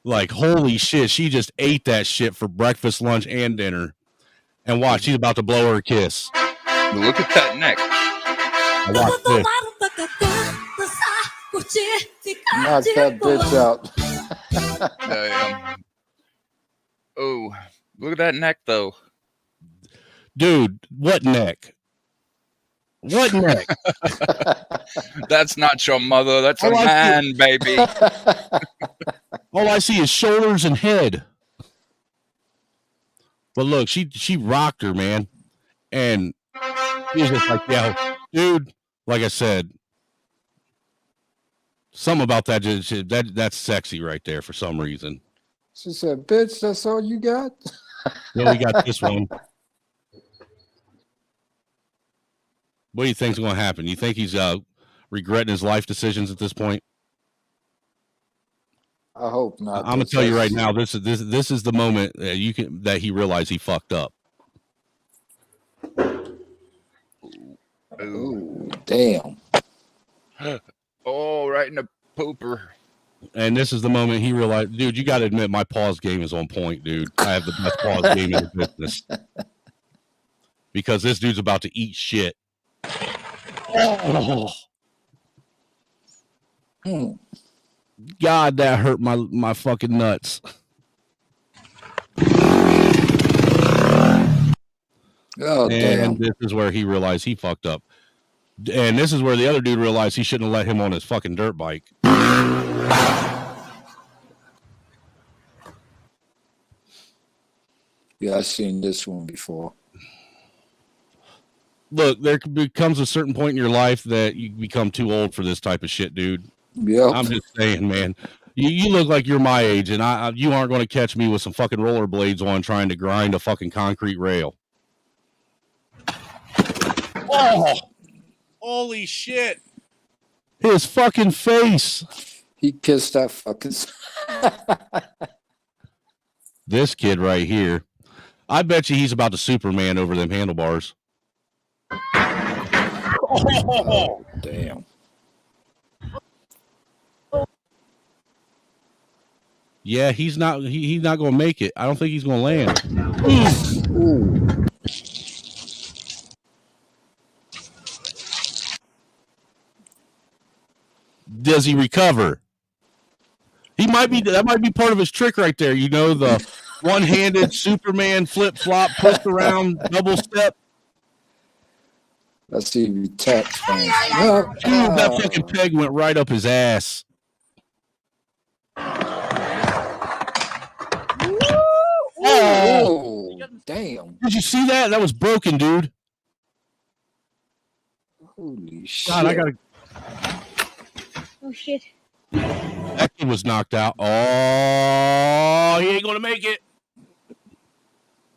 Like, holy shit, she just ate that shit for breakfast, lunch, and dinner. And watch, she's about to blow her a kiss. Look at that neck. Watch this. Knock that bitch out. Damn. Oh, look at that neck, though. Dude, what neck? What neck? That's not your mother. That's a man, baby. All I see is shoulders and head. But look, she rocked her, man. And he was just like, yeah, dude, like I said, something about that's sexy right there for some reason. She said, bitch, that's all you got? Yeah, we got this one. What do you think's going to happen? You think he's regretting his life decisions at this point? I hope not. I'm gonna tell you right now. This is the moment that he realized he fucked up. Ooh, damn. Oh, right in the pooper. And this is the moment he realized, dude, you got to admit my pause game is on point, dude. I have the best pause game in the business because this dude's about to eat shit. Oh. God, that hurt my fucking nuts. Oh, damn. This is where he realized he fucked up. And this is where the other dude realized he shouldn't have let him on his fucking dirt bike. Yeah, I've seen this one before. Look, there becomes a certain point in your life that you become too old for this type of shit, dude. Yeah, I'm just saying, man. You look like you're my age, and you aren't going to catch me with some fucking rollerblades on trying to grind a fucking concrete rail. Oh, holy shit! His fucking face. He kissed that fucking. This kid right here. I bet you he's about to Superman over them handlebars. Oh, damn. Yeah, he's not going to make it. I don't think he's going to land. Ooh. Does he recover? That might be part of his trick right there. You know, the one-handed Superman flip-flop, twist around, double step. Let's see if he taps. That fucking peg went right up his ass. Oh, damn. Did you see that? That was broken, dude. Holy shit. God, I gotta. Oh, shit. That kid was knocked out. Oh, he ain't gonna make it.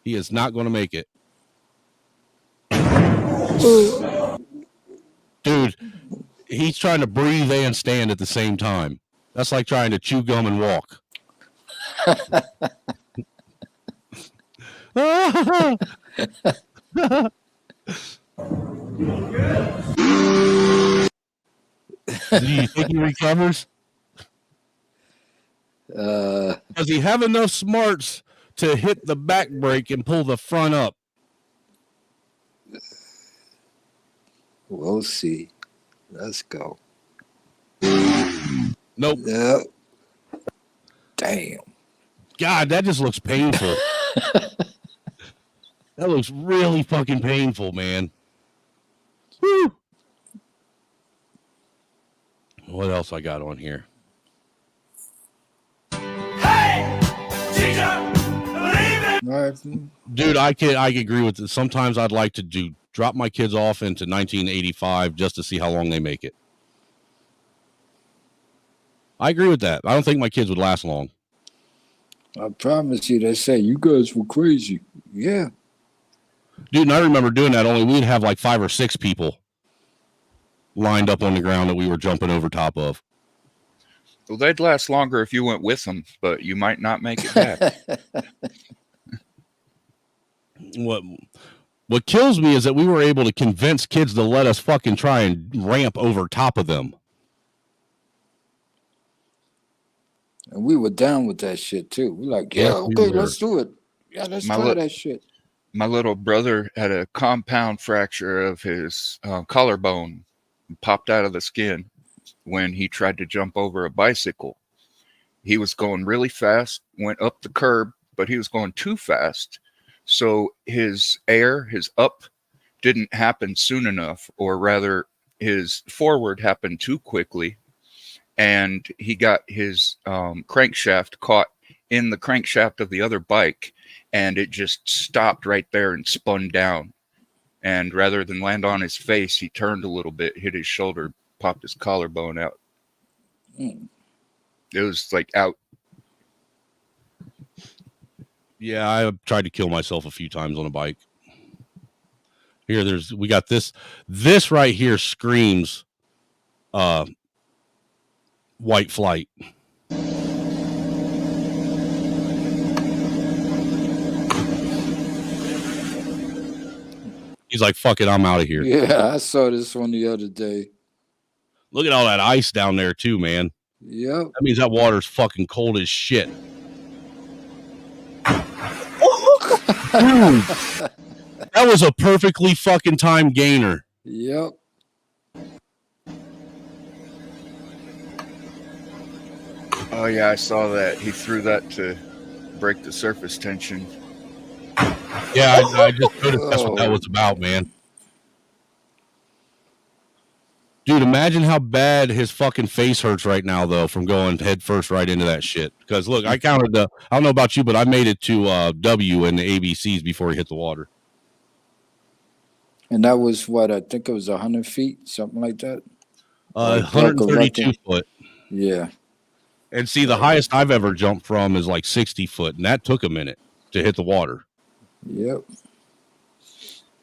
He is not gonna make it. Dude, he's trying to breathe and stand at the same time. That's like trying to chew gum and walk. Do you think he recovers? Does he have enough smarts to hit the back brake and pull the front up? We'll see. Let's go. Nope. Yep. Damn. God, that just looks painful. That looks really fucking painful, man. Woo. What else I got on here? Hey, teacher, believe it. Dude, I can agree with it. Sometimes I'd like to drop my kids off into 1985 just to see how long they make it. I agree with that. I don't think my kids would last long. I promise you, they say you guys were crazy. Yeah. Dude, and I remember doing that, only we'd have like 5 or 6 people lined up on the ground that we were jumping over top of. Well, they'd last longer if you went with them, but you might not make it back. What kills me is that we were able to convince kids to let us fucking try and ramp over top of them. And we were down with that shit too. We're like, yeah, okay, let's do it. Yeah, let's try that shit. My little brother had a compound fracture of his collarbone, popped out of the skin when he tried to jump over a bicycle. He was going really fast, went up the curb, but he was going too fast. So his up didn't happen soon enough, or rather his forward happened too quickly. And he got his crankshaft caught in the crankshaft of the other bike, and it just stopped right there and spun down. And rather than land on his face, he turned a little bit, hit his shoulder, popped his collarbone out. It was like out. Yeah, I tried to kill myself a few times on a bike. Here, we got this. This right here screams white flight. He's like, fuck it, I'm out of here. Yeah, I saw this one the other day. Look at all that ice down there too, man. Yep. That means that water's fucking cold as shit. That was a perfectly fucking timed gainer. Yep. Oh yeah, I saw that. He threw that to break the surface tension. Yeah, I just noticed that's what that was about, man. Dude, imagine how bad his fucking face hurts right now, though, from going head first right into that shit. Because, look, I counted I don't know about you, but I made it to W in the ABCs before he hit the water. And that was what? I think it was 100 feet, something like that. 132 foot. Yeah. And see, the highest I've ever jumped from is like 60 foot, and that took a minute to hit the water. Yep.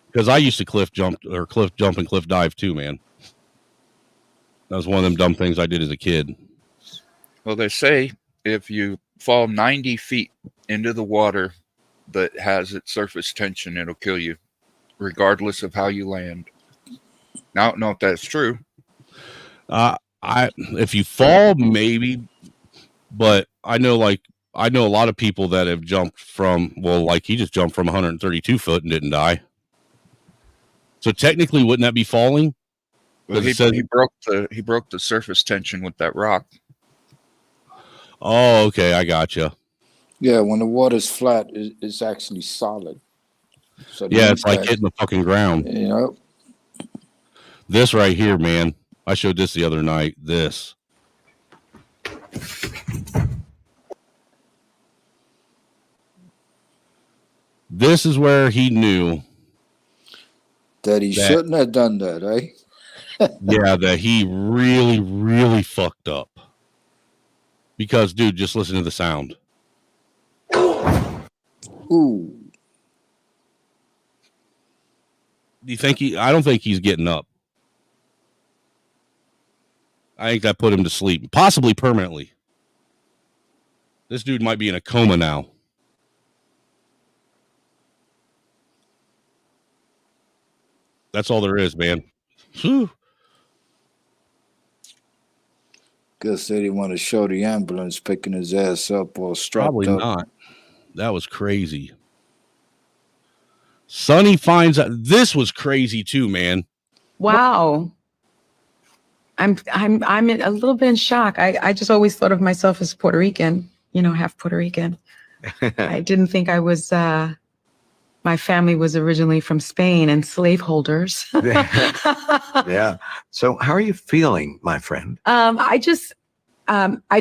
Because I used to cliff jump and cliff dive too, man. That was one of them dumb things I did as a kid. Well, they say if you fall 90 feet into the water that has its surface tension, it'll kill you, regardless of how you land. Now, I don't know if that's true. If you fall, maybe, but I know a lot of people that have jumped from, well, like he just jumped from 132 foot and didn't die. So technically, wouldn't that be falling? Well, he broke the surface tension with that rock. Oh, okay, I gotcha. Yeah, when the water's flat, it's actually solid. So yeah, it's like hitting the fucking ground. Yep. This right here, man. I showed this the other night. This. This is where he knew that he shouldn't have done that, eh? Yeah, that he really, really fucked up. Because, dude, just listen to the sound. Ooh. Do you think I don't think he's getting up. I think that put him to sleep, possibly permanently. This dude might be in a coma now. That's all there is, man. Whew. Guess they didn't want to show the ambulance picking his ass up or strapped Probably up. not. That was crazy. Sonny finds out. This was crazy too, man. Wow. I'm a little bit in shock. I just always thought of myself as Puerto Rican, half Puerto Rican. I didn't think I was my family was originally from Spain and slaveholders. Yeah. So how are you feeling, my friend? I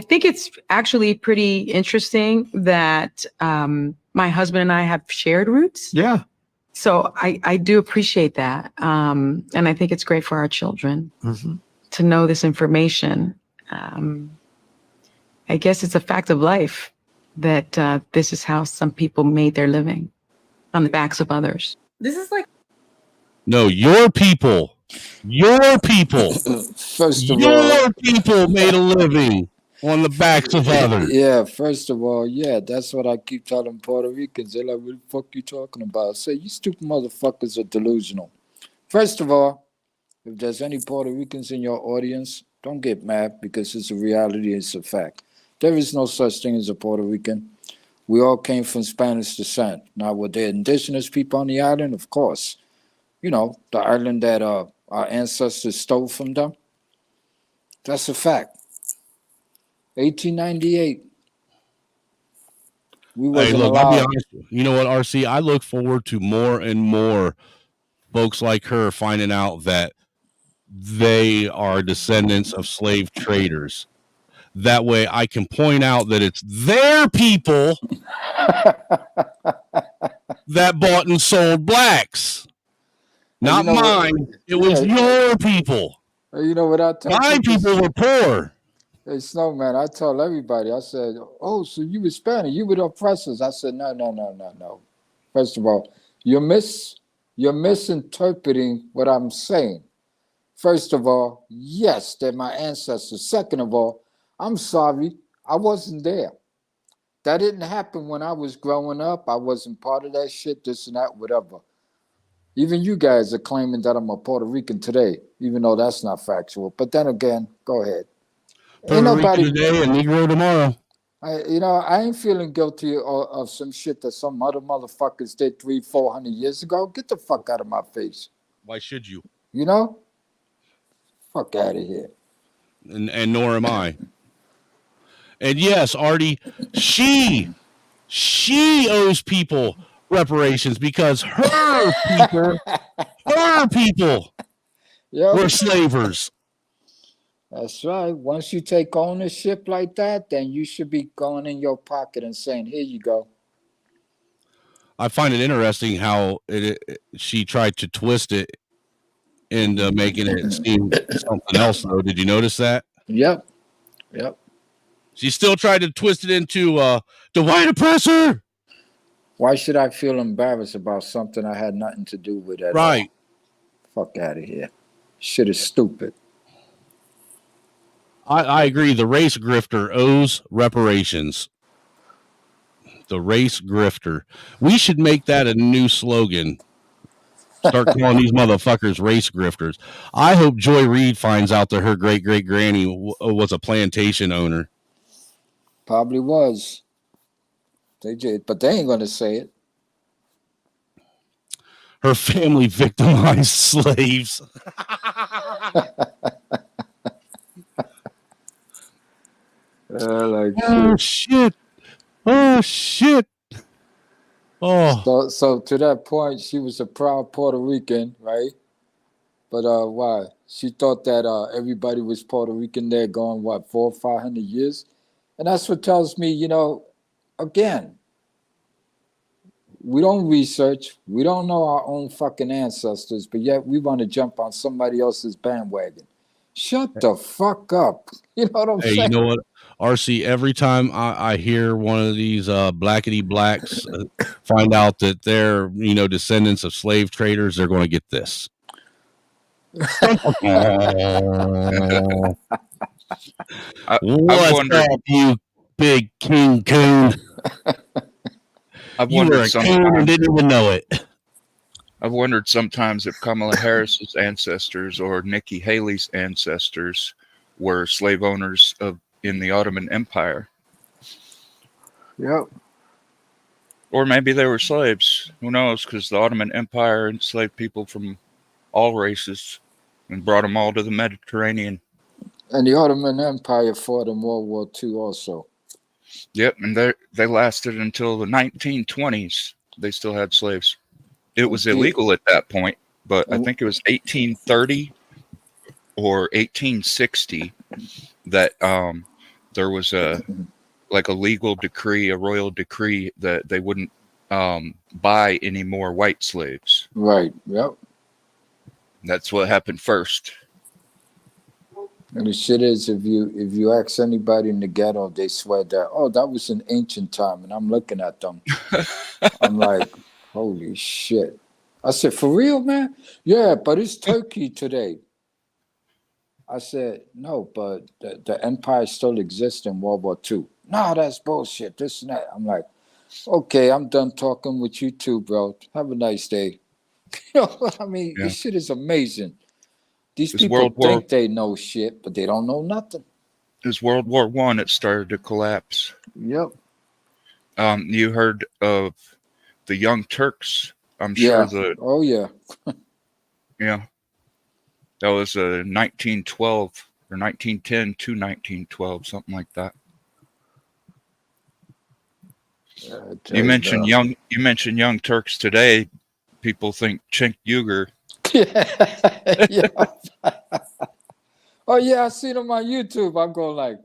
think it's actually pretty interesting that my husband and I have shared roots. Yeah. So I do appreciate that. And I think it's great for our children to know this information. I guess it's a fact of life that this is how some people made their living, on the backs of others. This is like No, your people. Your people. First of your all, people made a living on the backs of others. Yeah, first of all, yeah, that's what I keep telling Puerto Ricans. They're like, what the fuck you talking about? I say, you stupid motherfuckers are delusional. First of all, if there's any Puerto Ricans in your audience, don't get mad because it's a reality, it's a fact. There is no such thing as a Puerto Rican. We all came from Spanish descent. Now, were there indigenous people on the island? Of course. You know, the island that our ancestors stole from them. That's a fact. 1898. We wasn't Hey, look, I'll be allowed. honest. You know what, RC? I look forward to more and more folks like her finding out that they are descendants of slave traders. That way I can point out that it's their people that bought and sold blacks. Not mine. It was your people. You know what I tell My people were poor. Hey, Snowman, I told everybody, I said, oh, so you were Spanish, you were the oppressors. I said, no. First of all, you're misinterpreting what I'm saying. First of all, yes, they're my ancestors. Second of all, I'm sorry, I wasn't there. That didn't happen when I was growing up. I wasn't part of that shit, this and that, whatever. Even you guys are claiming that I'm a Puerto Rican today, even though that's not factual. But then again, go ahead. Ain't nobody today and Negro tomorrow. I ain't feeling guilty of some shit that some other motherfuckers did 300-400 years ago. Get the fuck out of my face. Why should you? You know? Fuck out of here. And nor am I. And yes, Artie, she owes people reparations because her people were slavers. That's right. Once you take ownership like that, then you should be going in your pocket and saying, here you go. I find it interesting how she tried to twist it into making it seem something else, though. Did you notice that? Yep. She still tried to twist it into the white oppressor. Why should I feel embarrassed about something I had nothing to do with at right. all? Fuck out of here. Shit is stupid. I agree. The race grifter owes reparations. The race grifter. We should make that a new slogan. Start calling these motherfuckers race grifters. I hope Joy Reid finds out that her great-great-granny was a plantation owner. Probably was. They did, but they ain't going to say it. Her family victimized slaves. Oh shit. Oh. So to that point, she was a proud Puerto Rican, right? But why? She thought that everybody was Puerto Rican there going, 400 or 500 years? And that's what tells me, again, we don't research. We don't know our own fucking ancestors, but yet we want to jump on somebody else's bandwagon. Shut the fuck up. You know what I'm saying? You know what, RC, every time I hear one of these blackety blacks find out that they're, descendants of slave traders, they're going to get this. What's up, you big king coon? You were a coon and didn't even know it. I've wondered sometimes if Kamala Harris's ancestors or Nikki Haley's ancestors were slave owners in the Ottoman Empire. Yep. Or maybe they were slaves. Who knows? Because the Ottoman Empire enslaved people from all races and brought them all to the Mediterranean. And the Ottoman Empire fought in World War II also. Yep, and they lasted until the 1920s. They still had slaves. It was illegal at that point, but I think it was 1830 or 1860 that there was a legal decree, a royal decree that they wouldn't buy any more white slaves. Right. Yep. That's what happened first. And the shit is, if you ask anybody in the ghetto, they swear that was an ancient time, and I'm looking at them. I'm like, holy shit. I said, for real, man? Yeah, but it's Turkey today. I said, no, but the empire still exists in World War II. No, that's bullshit. This and that. I'm like, okay, I'm done talking with you too, bro. Have a nice day. You know what I mean? Yeah. This shit is amazing. These It's people think they know shit, but they don't know nothing. It's World War I. It started to collapse. Yep. You heard of the Young Turks? I'm sure the Oh yeah. yeah. That was 1912 or 1910 to 1912, something like that. You mentioned Young Turks today. People think Cenk Uygur. Yeah. Oh yeah, I seen him on YouTube. I'm going like,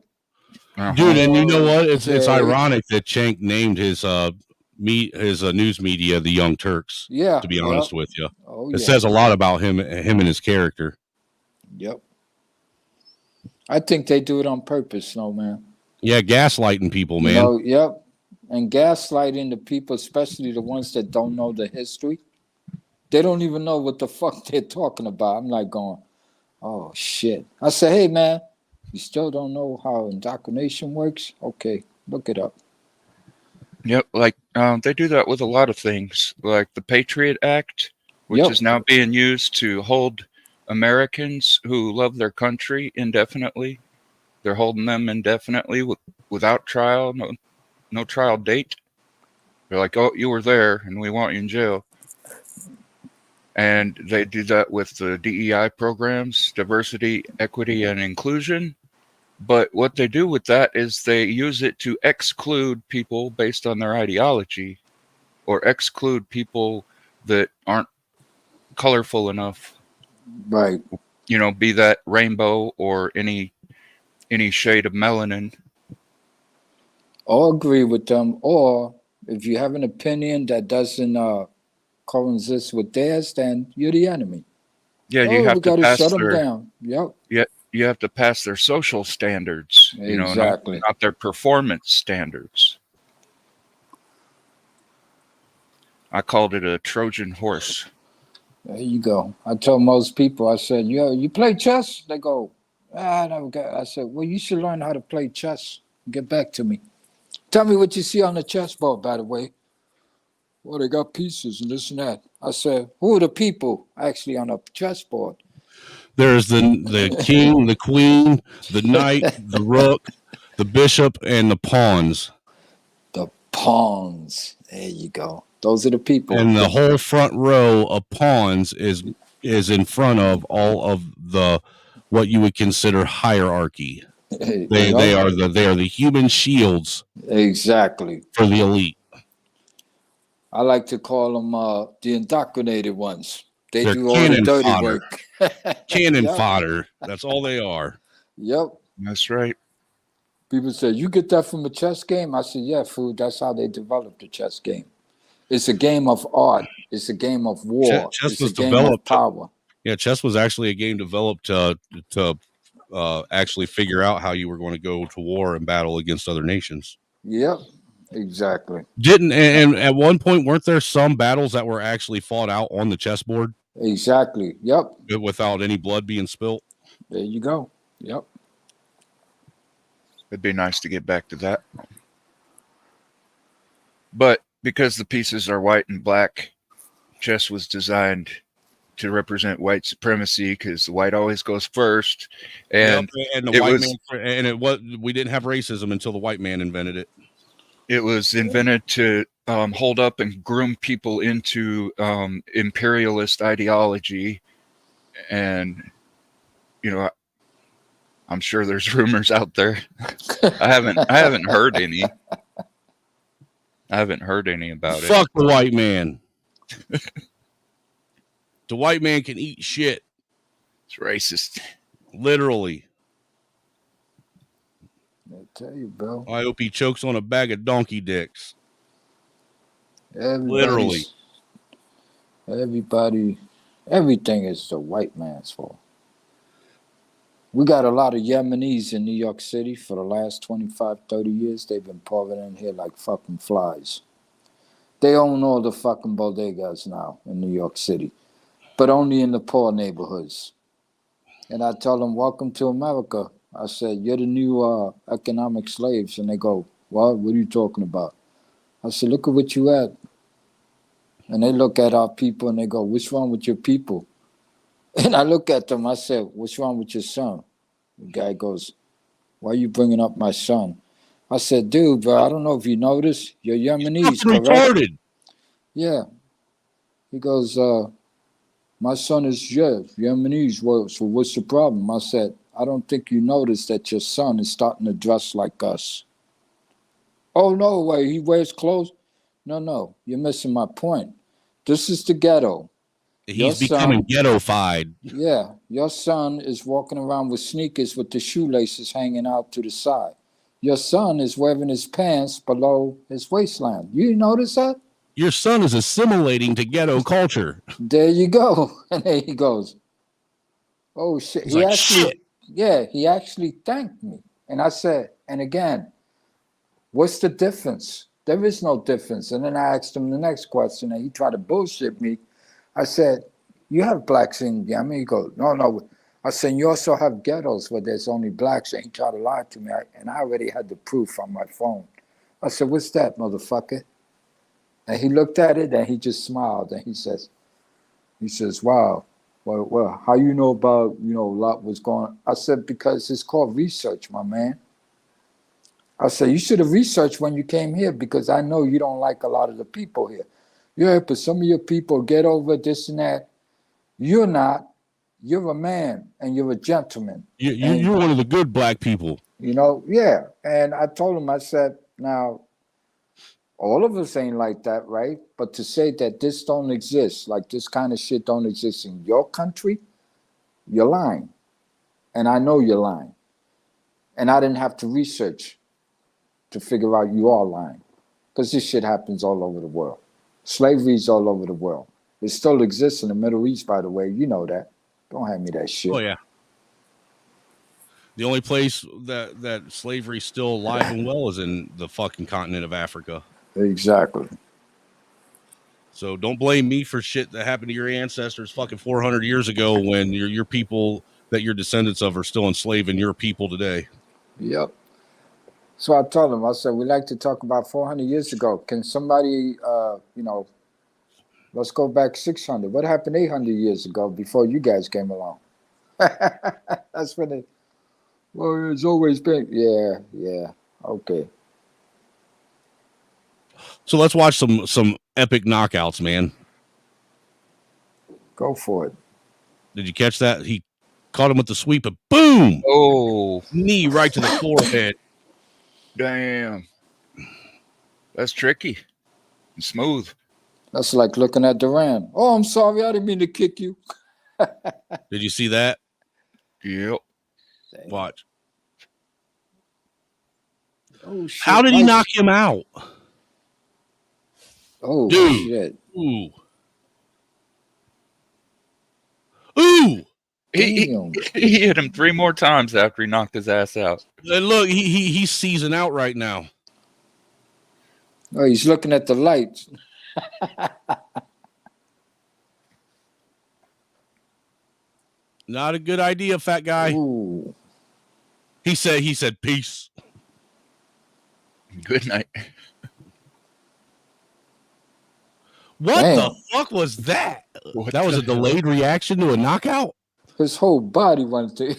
dude, and you know what? It's okay. ironic that Cenk named his news media the Young Turks. Yeah, to be honest with you, Oh, it yeah. says a lot about him and his character. Yep. I think they do it on purpose, man. Yeah, gaslighting people, man. You know, yep. And gaslighting the people, especially the ones that don't know the history. They don't even know what the fuck they're talking about. I'm like going, oh shit. I say, hey man, you still don't know how indoctrination works? Okay, look it up. Yep, like they do that with a lot of things, like the Patriot Act, which is now being used to hold Americans who love their country indefinitely. They're holding them indefinitely without trial, no trial date. They're like, oh, you were there, and we want you in jail. And they do that with the DEI programs, diversity, equity, and inclusion. But what they do with that is they use it to exclude people based on their ideology, or exclude people that aren't colorful enough. Right. You know, be that rainbow or any shade of melanin. Or agree with them, or if you have an opinion that doesn't coexist with theirs, then you're the enemy. Yeah, you have to pass shut them their down. Yep. Yeah, you have to pass their social standards. You know, Exactly. not their performance standards. I called it a Trojan horse. There you go. I told most people, I said, you play chess? They go, I never got. I said, well, you should learn how to play chess. Get back to me. Tell me what you see on the chessboard, by the way. Well, they got pieces and this and that. I said, who are the people actually on a chessboard? There's the king, the queen, the knight, the rook, the bishop, and the pawns. The pawns. There you go. Those are the people. And the whole front row of pawns is in front of all of the what you would consider hierarchy. They are the human shields. Exactly. For the elite. I like to call them the indoctrinated ones. They're do all cannon the dirty fodder. work. Cannon Yep. fodder. That's all they are. Yep. That's right. People say, you get that from a chess game? I said, yeah, fool. That's how they developed the chess game. It's a game of art. It's a game of war. Chess it's was a game developed. of power. Yeah, chess was actually a game developed to actually figure out how you were going to go to war and battle against other nations. Yep. Exactly. And at one point, weren't there some battles that were actually fought out on the chessboard? Exactly. Yep. Without any blood being spilt. There you go. Yep. It'd be nice to get back to that. But because the pieces are white and black, chess was designed to represent white supremacy because the white always goes first. And, we didn't have racism until the white man invented it. It was invented to hold up and groom people into imperialist ideology. And, you know, I'm sure there's rumors out there. I haven't heard any. I haven't heard any about it. Fuck the white man. The white man can eat shit. It's racist. Literally. I tell you, bro. I hope he chokes on a bag of donkey dicks. Literally. Everything is the white man's fault. We got a lot of Yemenis in New York City for the last 25, 30 years. They've been pouring in here like fucking flies. They own all the fucking bodegas now in New York City, but only in the poor neighborhoods. And I told them, welcome to America. I said, you're the new economic slaves. And they go, what? What are you talking about? I said, look at what you at. And they look at our people and they go, what's wrong with your people? And I look at them, I said, what's wrong with your son? The guy goes, why are you bringing up my son? I said, dude, bro, I don't know if you noticed, you're Yemenis, correct? Retarded. Yeah. He goes, my son is Yemenis. Well, so what's the problem? I said, I don't think you noticed that your son is starting to dress like us. Oh, no way, he wears clothes? No, you're missing my point. This is the ghetto. He's becoming ghettofied. Yeah, your son is walking around with sneakers with the shoelaces hanging out to the side. Your son is wearing his pants below his waistline. You notice that? Your son is assimilating to ghetto culture. There you go. And there he goes. Oh, shit. He's like, shit. Yeah, he actually thanked me. And I said, and again, what's the difference? There is no difference. And then I asked him the next question, and he tried to bullshit me. I said, you have blacks in Yemen? He goes, no. I said, you also have ghettos where there's only blacks. And he tried to lie to me. And I already had the proof on my phone. I said, what's that, motherfucker? And he looked at it and he just smiled. And he says, wow, well, how you know about, a lot was going on? I said, because it's called research, my man. I said, you should have researched when you came here because I know you don't like a lot of the people here. Yeah, but some of your people get over this and that. You're not. You're a man and you're a gentleman. You're one of the good black people. Yeah. And I told him, I said, now, all of us ain't like that, right? But to say that this don't exist, like this kind of shit don't exist in your country, you're lying. And I know you're lying. And I didn't have to research to figure out you are lying. Because this shit happens all over the world. Slavery is all over the world. It still exists in the Middle East, by the way. You know that. Don't hand me that shit. Oh, yeah. The only place that slavery's still alive and well is in the fucking continent of Africa. Exactly. So don't blame me for shit that happened to your ancestors fucking 400 years ago when your people that you're descendants of are still enslaving your people today. Yep. So I told him, I said, we like to talk about 400 years ago. Can somebody, let's go back 600. What happened 800 years ago before you guys came along? That's when well, it's always been, yeah, okay. So let's watch some epic knockouts, man. Go for it. Did you catch that? He caught him with the sweep, and boom! Oh, knee right to the forehead. Damn. That's tricky and smooth. That's like looking at Duran. Oh, I'm sorry. I didn't mean to kick you. Did you see that? Yep. Watch. Oh, shit. How did he knock him out? Oh, dude. Shit. Ooh. Ooh. He hit him 3 more times after he knocked his ass out. And look, he's seizing out right now. Oh, he's looking at the lights. Not a good idea, fat guy. Ooh. He said peace. Good night. What Damn. the fuck was that? That was a delayed reaction to a knockout? His whole body went to.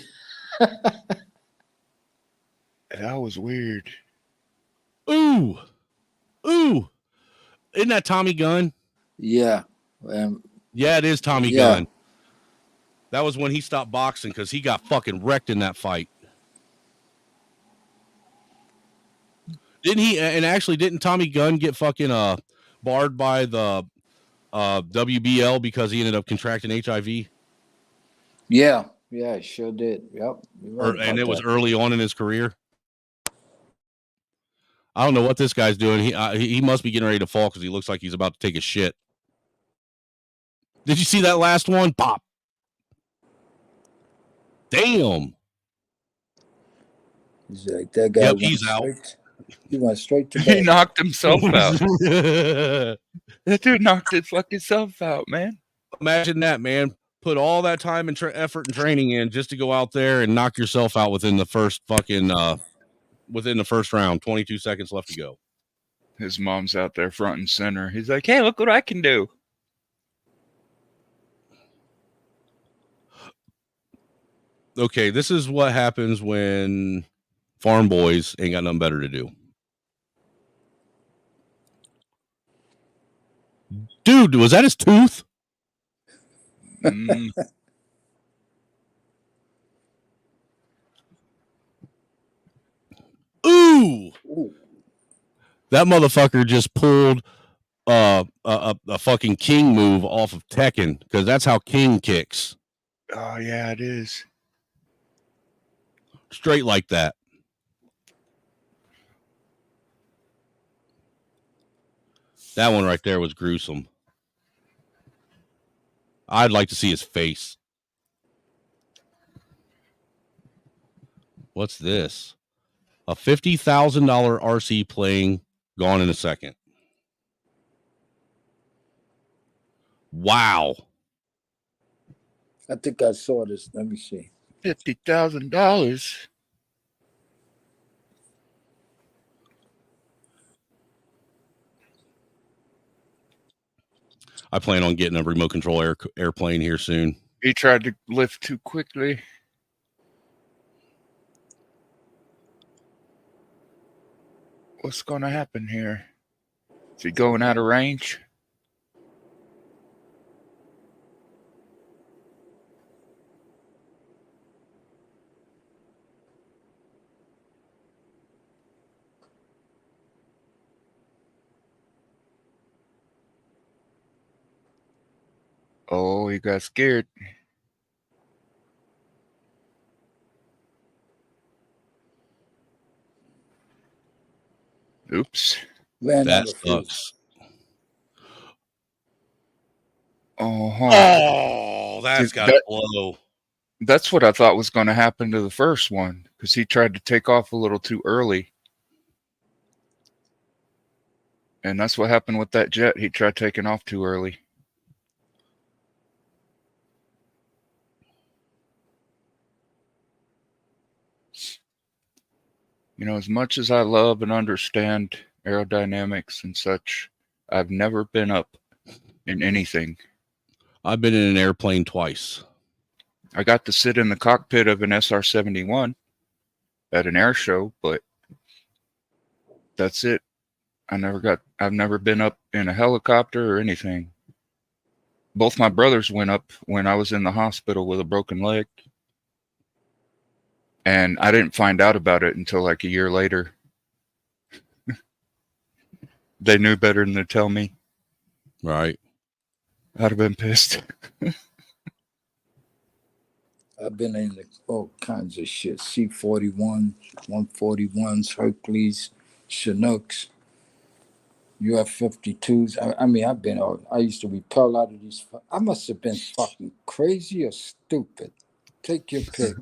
That was weird. Ooh. Isn't that Tommy Gunn? Yeah. Yeah, it is Tommy Gunn. That was when he stopped boxing because he got fucking wrecked in that fight. Didn't he? And actually, didn't Tommy Gunn get fucking barred by the WBL because he ended up contracting HIV? Yeah, he sure did. Yep. And it was early on in his career. I don't know what this guy's doing. He must be getting ready to fall because he looks like he's about to take a shit. Did you see that last one? Pop. Damn. He's like, that guy. Yep, he's out. He went straight to bed. He knocked himself out. That dude knocked his fucking self out, man. Imagine that, man. put all that time and effort and training in just to go out there and knock yourself out within the first within the first round. 22 seconds left to go. His mom's out there front and center. He's like, hey, look what I can do. Okay, this is what happens when farm boys ain't got nothing better to do. Dude, was that his tooth? Ooh. That motherfucker just pulled a fucking King move off of Tekken, because that's how King kicks. Oh, yeah, it is. Straight like that. That one right there was gruesome. I'd like to see his face. What's this? A $50,000 RC plane gone in a second. Wow. I think I saw this. Let me see. $50,000. I plan on getting a remote control airplane here soon. He tried to lift too quickly. What's going to happen here? Is he going out of range? Oh, he got scared. Oops. That sucks. Oh, that's got to blow. That's what I thought was going to happen to the first one, because he tried to take off a little too early. And that's what happened with that jet. He tried taking off too early. You know, as much as I love and understand aerodynamics and such, I've never been up in anything. I've been in an airplane twice. I got to sit in the cockpit of an SR-71 at an air show, but that's it. I've never been up in a helicopter or anything. Both my brothers went up when I was in the hospital with a broken leg. And I didn't find out about it until like a year later. They knew better than to tell me. Right. I'd have been pissed. I've been in all kinds of shit. C-41, 141s, Hercules, Chinooks, UF-52s. I mean, I used to repel out of these. I must have been fucking crazy or stupid. Take your pick.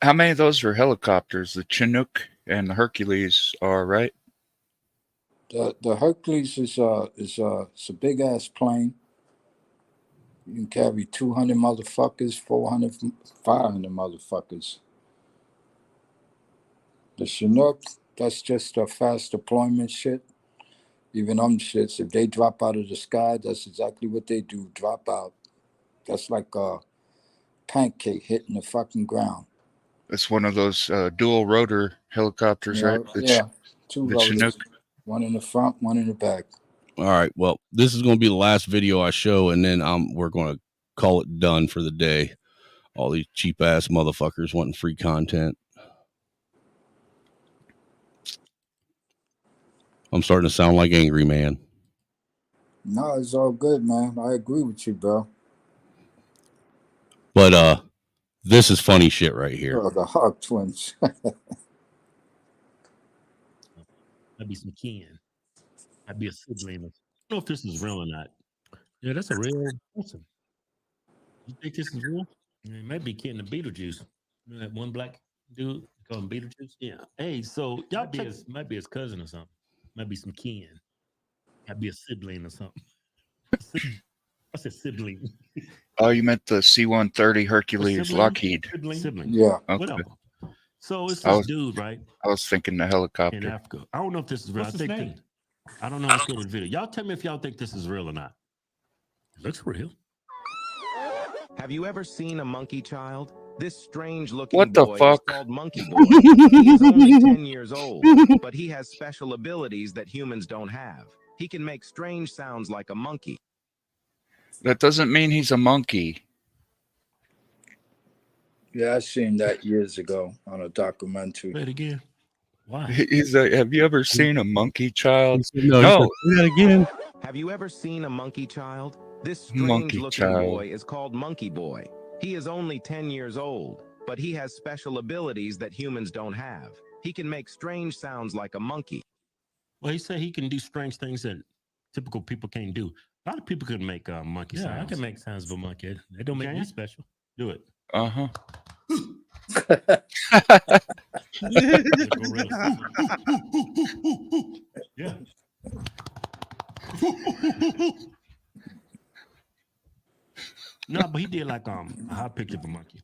How many of those are helicopters? The Chinook and the Hercules are, right? The Hercules is a big ass plane. You can carry 200 motherfuckers, 400, 500 motherfuckers. The Chinook, that's just a fast deployment shit. Even them shits, if they drop out of the sky, that's exactly what they do, drop out. That's like a pancake hitting the fucking ground. It's one of those dual rotor helicopters, right? Two the rotors, Chinook. one in the front, one in the back. All right. Well, this is going to be the last video I show, and then we're going to call it done for the day. All these cheap ass motherfuckers wanting free content. I'm starting to sound like Angry Man. No, it's all good, man. I agree with you, bro. But this is funny shit right here. Oh, the Hawk twins. That'd be some kin. That'd be a sibling. I don't know if this is real or not. Yeah, that's a real person. You think this is real? It might be kin to Beetlejuice. You know that one black dude called him Beetlejuice? Yeah. Hey, so y'all might be his cousin or something. Might be some kin. Might be a sibling or something. I said sibling. Oh, you meant the C-130 Hercules Sibling? Lockheed. Sibling. Yeah. Okay. Whatever. So it's I this was- dude, right, I was thinking the in helicopter. Africa. I don't know if this is real. What's I his think name? I don't know. Let's go to the video. Y'all tell me if y'all think this is real or not. It looks real. Have you ever seen a monkey child? This strange looking What the boy fuck? is called Monkey Boy. He is only 10 years old, but he has special abilities that humans don't have. He can make strange sounds like a monkey. That doesn't mean he's a monkey. Yeah, I seen that years ago on a documentary. Say it again. Why? He's like, have you ever seen a monkey child? No. No. Say that again. Have you ever seen a monkey child? This strange Monkey looking child. boy is called Monkey Boy. He is only 10 years old, but he has special abilities that humans don't have. He can make strange sounds like a monkey. Well, he said he can do strange things that typical people can't do. A lot of people can make monkey sounds. Yeah, I can make sounds of a monkey. They don't make me Can? special. Do it. Uh-huh. Yeah. No, but he did like a high picture of a monkey.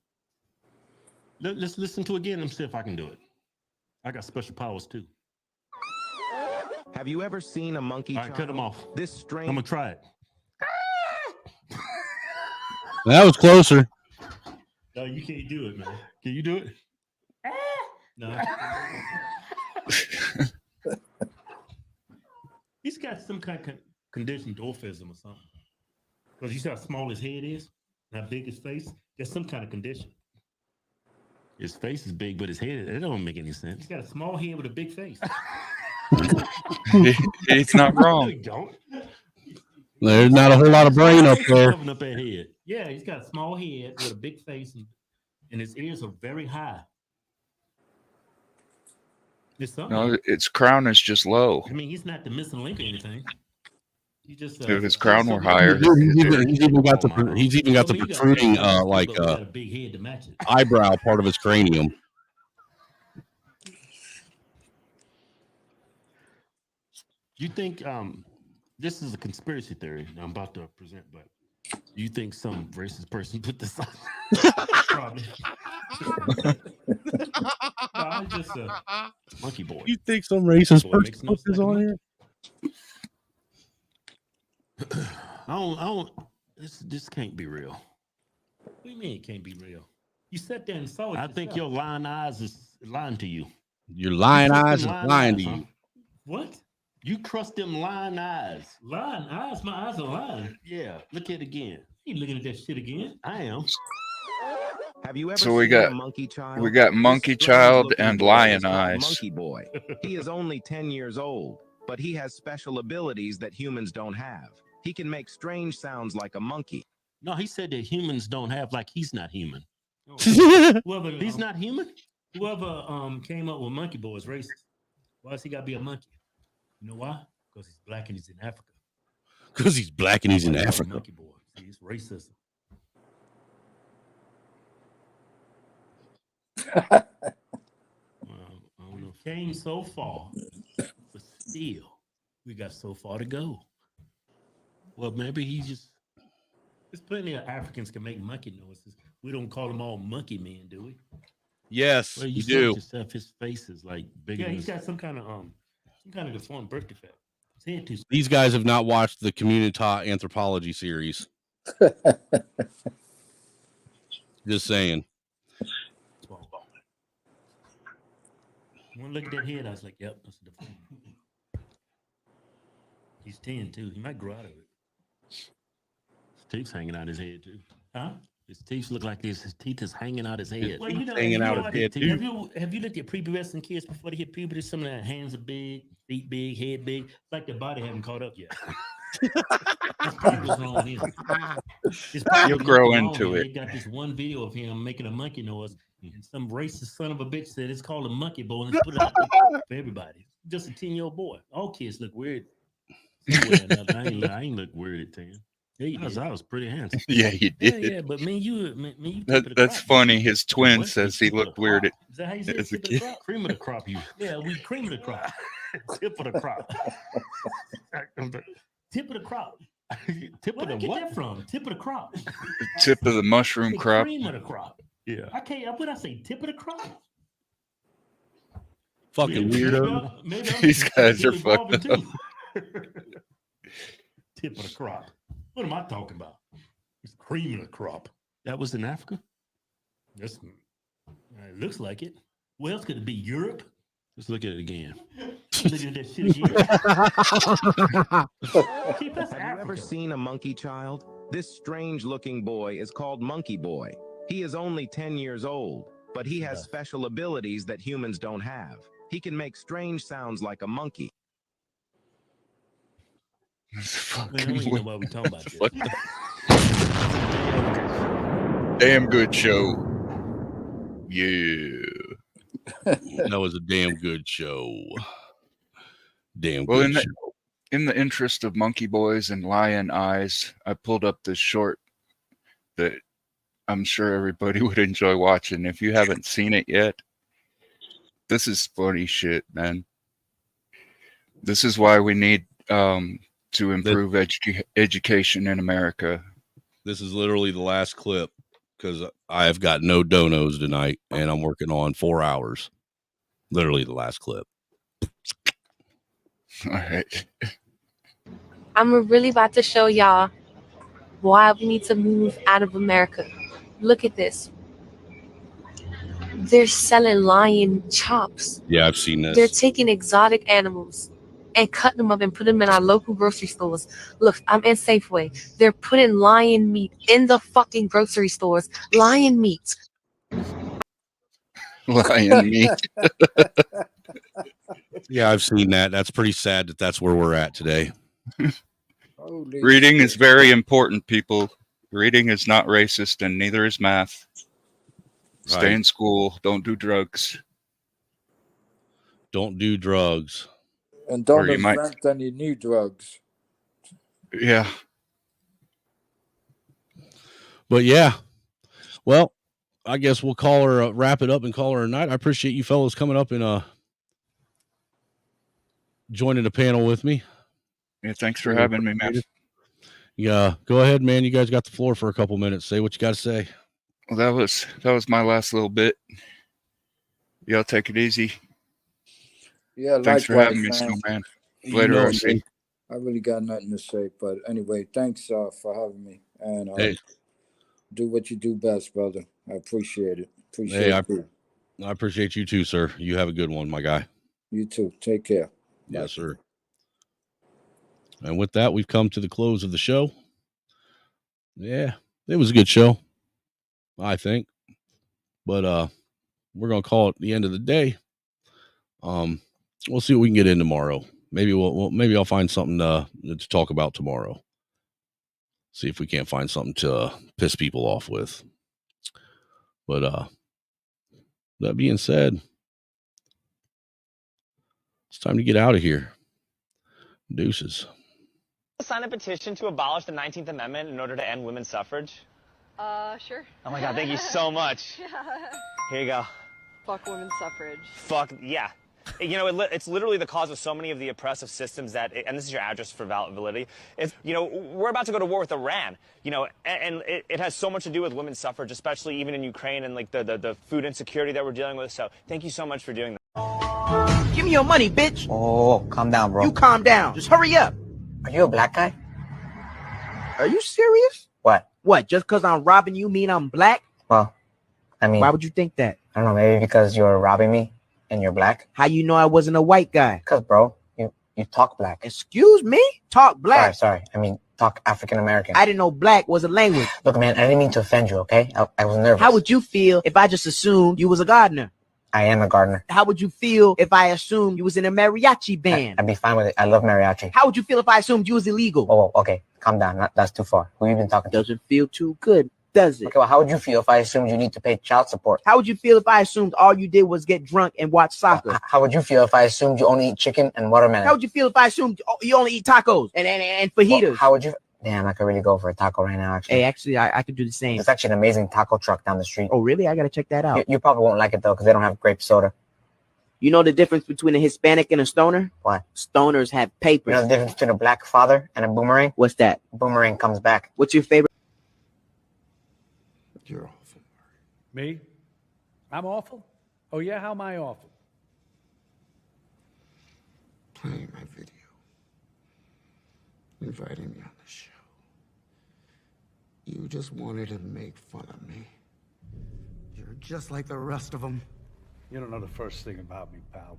Let's listen to it again and see if I can do it. I got special powers too. Have you ever seen a monkey All right, child? cut him off. This strange. I'm gonna try it. That was closer. No, you can't do it, man. Can you do it? No. He's got some kind of condition, dwarfism or something. Because you see how small his head is, and how big his face. There's some kind of condition. His face is big, but his head, it don't make any sense. He's got a small head with a big face. He's not No, wrong. he don't. There's not a whole lot of brain up there. Shoving up that head. Yeah, he's got a small head with a big face, and his ears are very high. It's something. No, its crown is just low. I mean, he's not the missing link or anything. He just If his crown were higher. He's even got the protruding like got a big head to match it. eyebrow part of his cranium. You think this is a conspiracy theory I'm about to present, but you think some racist person put this on? Probably. No, it's just a monkey boy. You think some racist Boy person makes no put this sense. on here? I don't. This can't be real. What do you mean it can't be real? You sat there and saw it. I think your lying eyes is lying to you. Your lying You trust eyes them is lying to huh? you. What? You trust them lying eyes? Lying eyes? My eyes are lying. Yeah. Look at it again. You looking at that shit again? I am. Have you ever So we seen got a monkey child? we got This monkey strange child looking and boy lion is called eyes. Monkey Boy. He is only 10 years old, but he has special abilities that humans don't have. He can make strange sounds like a monkey. No, he said that humans don't have, like he's not human. Whoever he's not human. Whoever came up with Monkey Boy is racist. Why does he gotta be a monkey? You know why? Because he's black and he's in Africa. Because he's black and he's in Why is he a Africa. Monkey Boy. See, it's racism. Well, I don't know. Came so far, but still, we got so far to go. Well, maybe he just. There's plenty of Africans can make monkey noises. We don't call them all monkey men, do we? Yes, Well, you saw it do. yourself, his face is like bigger. Yeah, he's got some kind of deformed birth defect. His head too small. These guys have not watched the Communita anthropology series. Just saying. When I look at that head, I was like, "Yep, that's a deformed." He's 10 too. He might grow out of it. His teeth's hanging out his head too. Huh? His teeth look like this. His teeth is hanging out his head. Well, you know, Hanging out his like head, have too. you looked at prepubescent kids before they hit puberty? Some of their hands are big, feet big, head big. It's like their body haven't caught up yet. That's probably what's wrong with him. It's probably You'll grow wrong into with him. it. They got this one video of him making a monkey noise, and some racist son of a bitch said it's called a monkey boy, and let's put it out there for everybody. Just a 10-year-old boy. All kids look weird. I ain't look weird at 10. Yeah, I was pretty handsome. Yeah, you did. Yeah, but you That's funny. His twin says he looked weird Is that how you say it? as a Tip of the kid. crop? Cream of the crop, you. Yeah, we cream of the crop. Tip of the crop. Tip of the crop. Tip Where of did I the get what? that from? Tip of the crop. Tip of the mushroom The crop. cream of the crop. Yeah. I can't. What did I say? Tip of the crop. Fucking Maybe weirdo. maybe I'm These guys are evolving fucking up. too. Tip of the crop. What am I talking about? It's cream of the crop. That was in Africa? That's, it looks like it. Where else could it be? Europe? Let's look at it again. Look at that shit again. Chief, that's Have you ever Africa. seen a monkey child? This strange-looking boy is called Monkey Boy. He is only 10 years old, but he has special abilities that humans don't have. He can make strange sounds like a monkey. Man, I don't even know why we talking about this. Damn good show. Yeah. That was a damn good show. Damn Well, good show. in the interest of Monkey Boys and Lion Eyes, I pulled up this short that I'm sure everybody would enjoy watching. If you haven't seen it yet, this is funny shit, man. This is why we need to improve education in America. This is literally the last clip because I have got no donos tonight and I'm working on 4 hours. Literally the last clip. All right. I'm really about to show y'all why we need to move out of America. Look at this. They're selling lion chops. Yeah, I've seen this. They're taking exotic animals and cutting them up and putting them in our local grocery stores. Look, I'm in Safeway. They're putting lion meat in the fucking grocery stores. Lion meat. Lion meat. Yeah, I've seen that. That's pretty sad that that's where we're at today. Reading is very important, people. Reading is not racist, and neither is math. Stay Right. in school. Don't do drugs. Don't do drugs. And don't Or you might- invent any new drugs. Yeah. But yeah, well, I guess we'll call her, wrap it up and call her a night. I appreciate you fellows coming up and joining the panel with me. Yeah, thanks for having me, man. Yeah, go ahead, man. You guys got the floor for a couple minutes. Say what you got to say. Well, that was my last little bit. Y'all take it easy. Yeah, Thanks for likewise, having me, man. Snowman. You Later, know, RC. man. I really got nothing to say, but anyway, thanks for having me, and Hey. do what you do best, brother. I appreciate it. Appreciate Hey, you. I appreciate you too, sir. You have a good one, my guy. You too. Take care. Yes, sir. And with that, we've come to the close of the show. Yeah, it was a good show, I think. But we're gonna call it the end of the day. We'll see what we can get in tomorrow. Maybe maybe I'll find something to talk about tomorrow. See if we can't find something to piss people off with. But that being said, it's time to get out of here. Deuces. Sign a petition to abolish the 19th Amendment in order to end women's suffrage? Sure. Oh my God, thank you so much. Here you go. Fuck women's suffrage. Fuck, yeah. You know, it's literally the cause of so many of the oppressive systems that, and this is your address for validity, it's, you know, we're about to go to war with Iran, you know, and it has so much to do with women's suffrage, especially even in Ukraine and like the food insecurity that we're dealing with. So thank you so much for doing that. Give me your money, bitch. Oh, calm down, bro. You calm down. Just hurry up. Are you a black guy? Are you serious? What? What? Just because I'm robbing you mean I'm black? Well, I mean, Why would you think that? I don't know, maybe because you're robbing me and you're black? How you know I wasn't a white guy? Because, bro, you talk black. Excuse me? Talk black. Sorry. I mean, talk African American. I didn't know black was a language. Look, man, I didn't mean to offend you, okay? I was nervous. How would you feel if I just assumed you was a gardener? I am a gardener. How would you feel if I assumed you was in a mariachi band? I'd be fine with it. I love mariachi. How would you feel if I assumed you was illegal? Oh, okay. Calm down. That's too far. Who you been talking to? Doesn't feel too good, does it? Okay, well, how would you feel if I assumed you need to pay child support? How would you feel if I assumed all you did was get drunk and watch soccer? How would you feel if I assumed you only eat chicken and watermelon? How would you feel if I assumed you only eat tacos and fajitas? Well, how would you... Damn, I could really go for a taco right now, actually. Hey, actually, I could do the same. There's actually an amazing taco truck down the street. Oh, really? I gotta check that out. You probably won't like it, though, because they don't have grape soda. You know the difference between a Hispanic and a stoner? What? Stoners have papers. You know the difference between a black father and a boomerang? What's that? Boomerang comes back. What's your favorite? You're awful. Me? I'm awful? Oh, yeah? How am I awful? Playing my video. Inviting me on the show. You just wanted to make fun of me. You're just like the rest of them. You don't know the first thing about me, pal.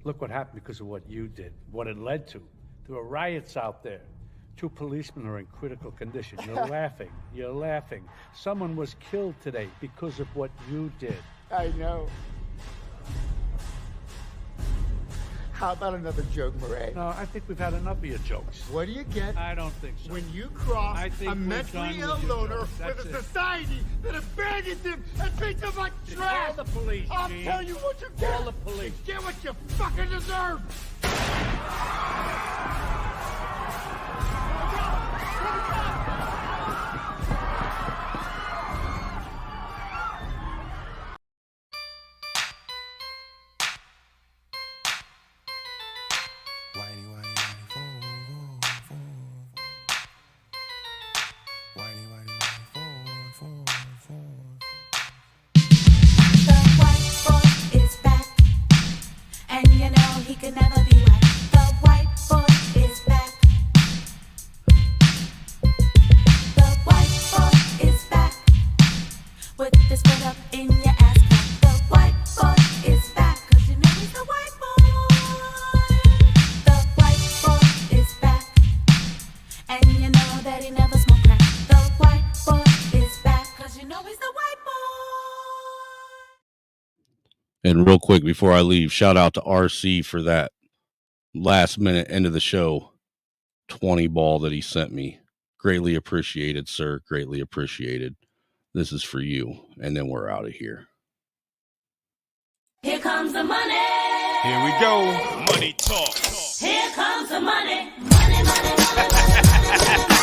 Look what happened because of what you did, what it led to. There were riots out there. 2 policemen are in critical condition. You're laughing. You're laughing. Someone was killed today because of what you did. I know. How about another joke, Murray? No, I think we've had enough of your jokes. What do you get? I don't think so. When you cross a mentally ill loner with a society that abandons him and treats him like trash. Call the police, I'll tell you what you get. Call the police. You get what you fucking deserve. Could never be white. The white boy is back. The white boy is back. With this foot up in your ass crack. The white boy is back. Cause you know he's the white boy. The white boy is back. And you know that he never smoked crack. The white boy is back. Cause you know he's the white boy. And real quick before I leave, shout out to RC for that last minute end of the show 20 ball that he sent me. Greatly appreciated, sir. Greatly appreciated. This is for you. And then we're out of here. Here comes the money. Here we go. Money talk. Here comes the money. Money, money, money, money, money.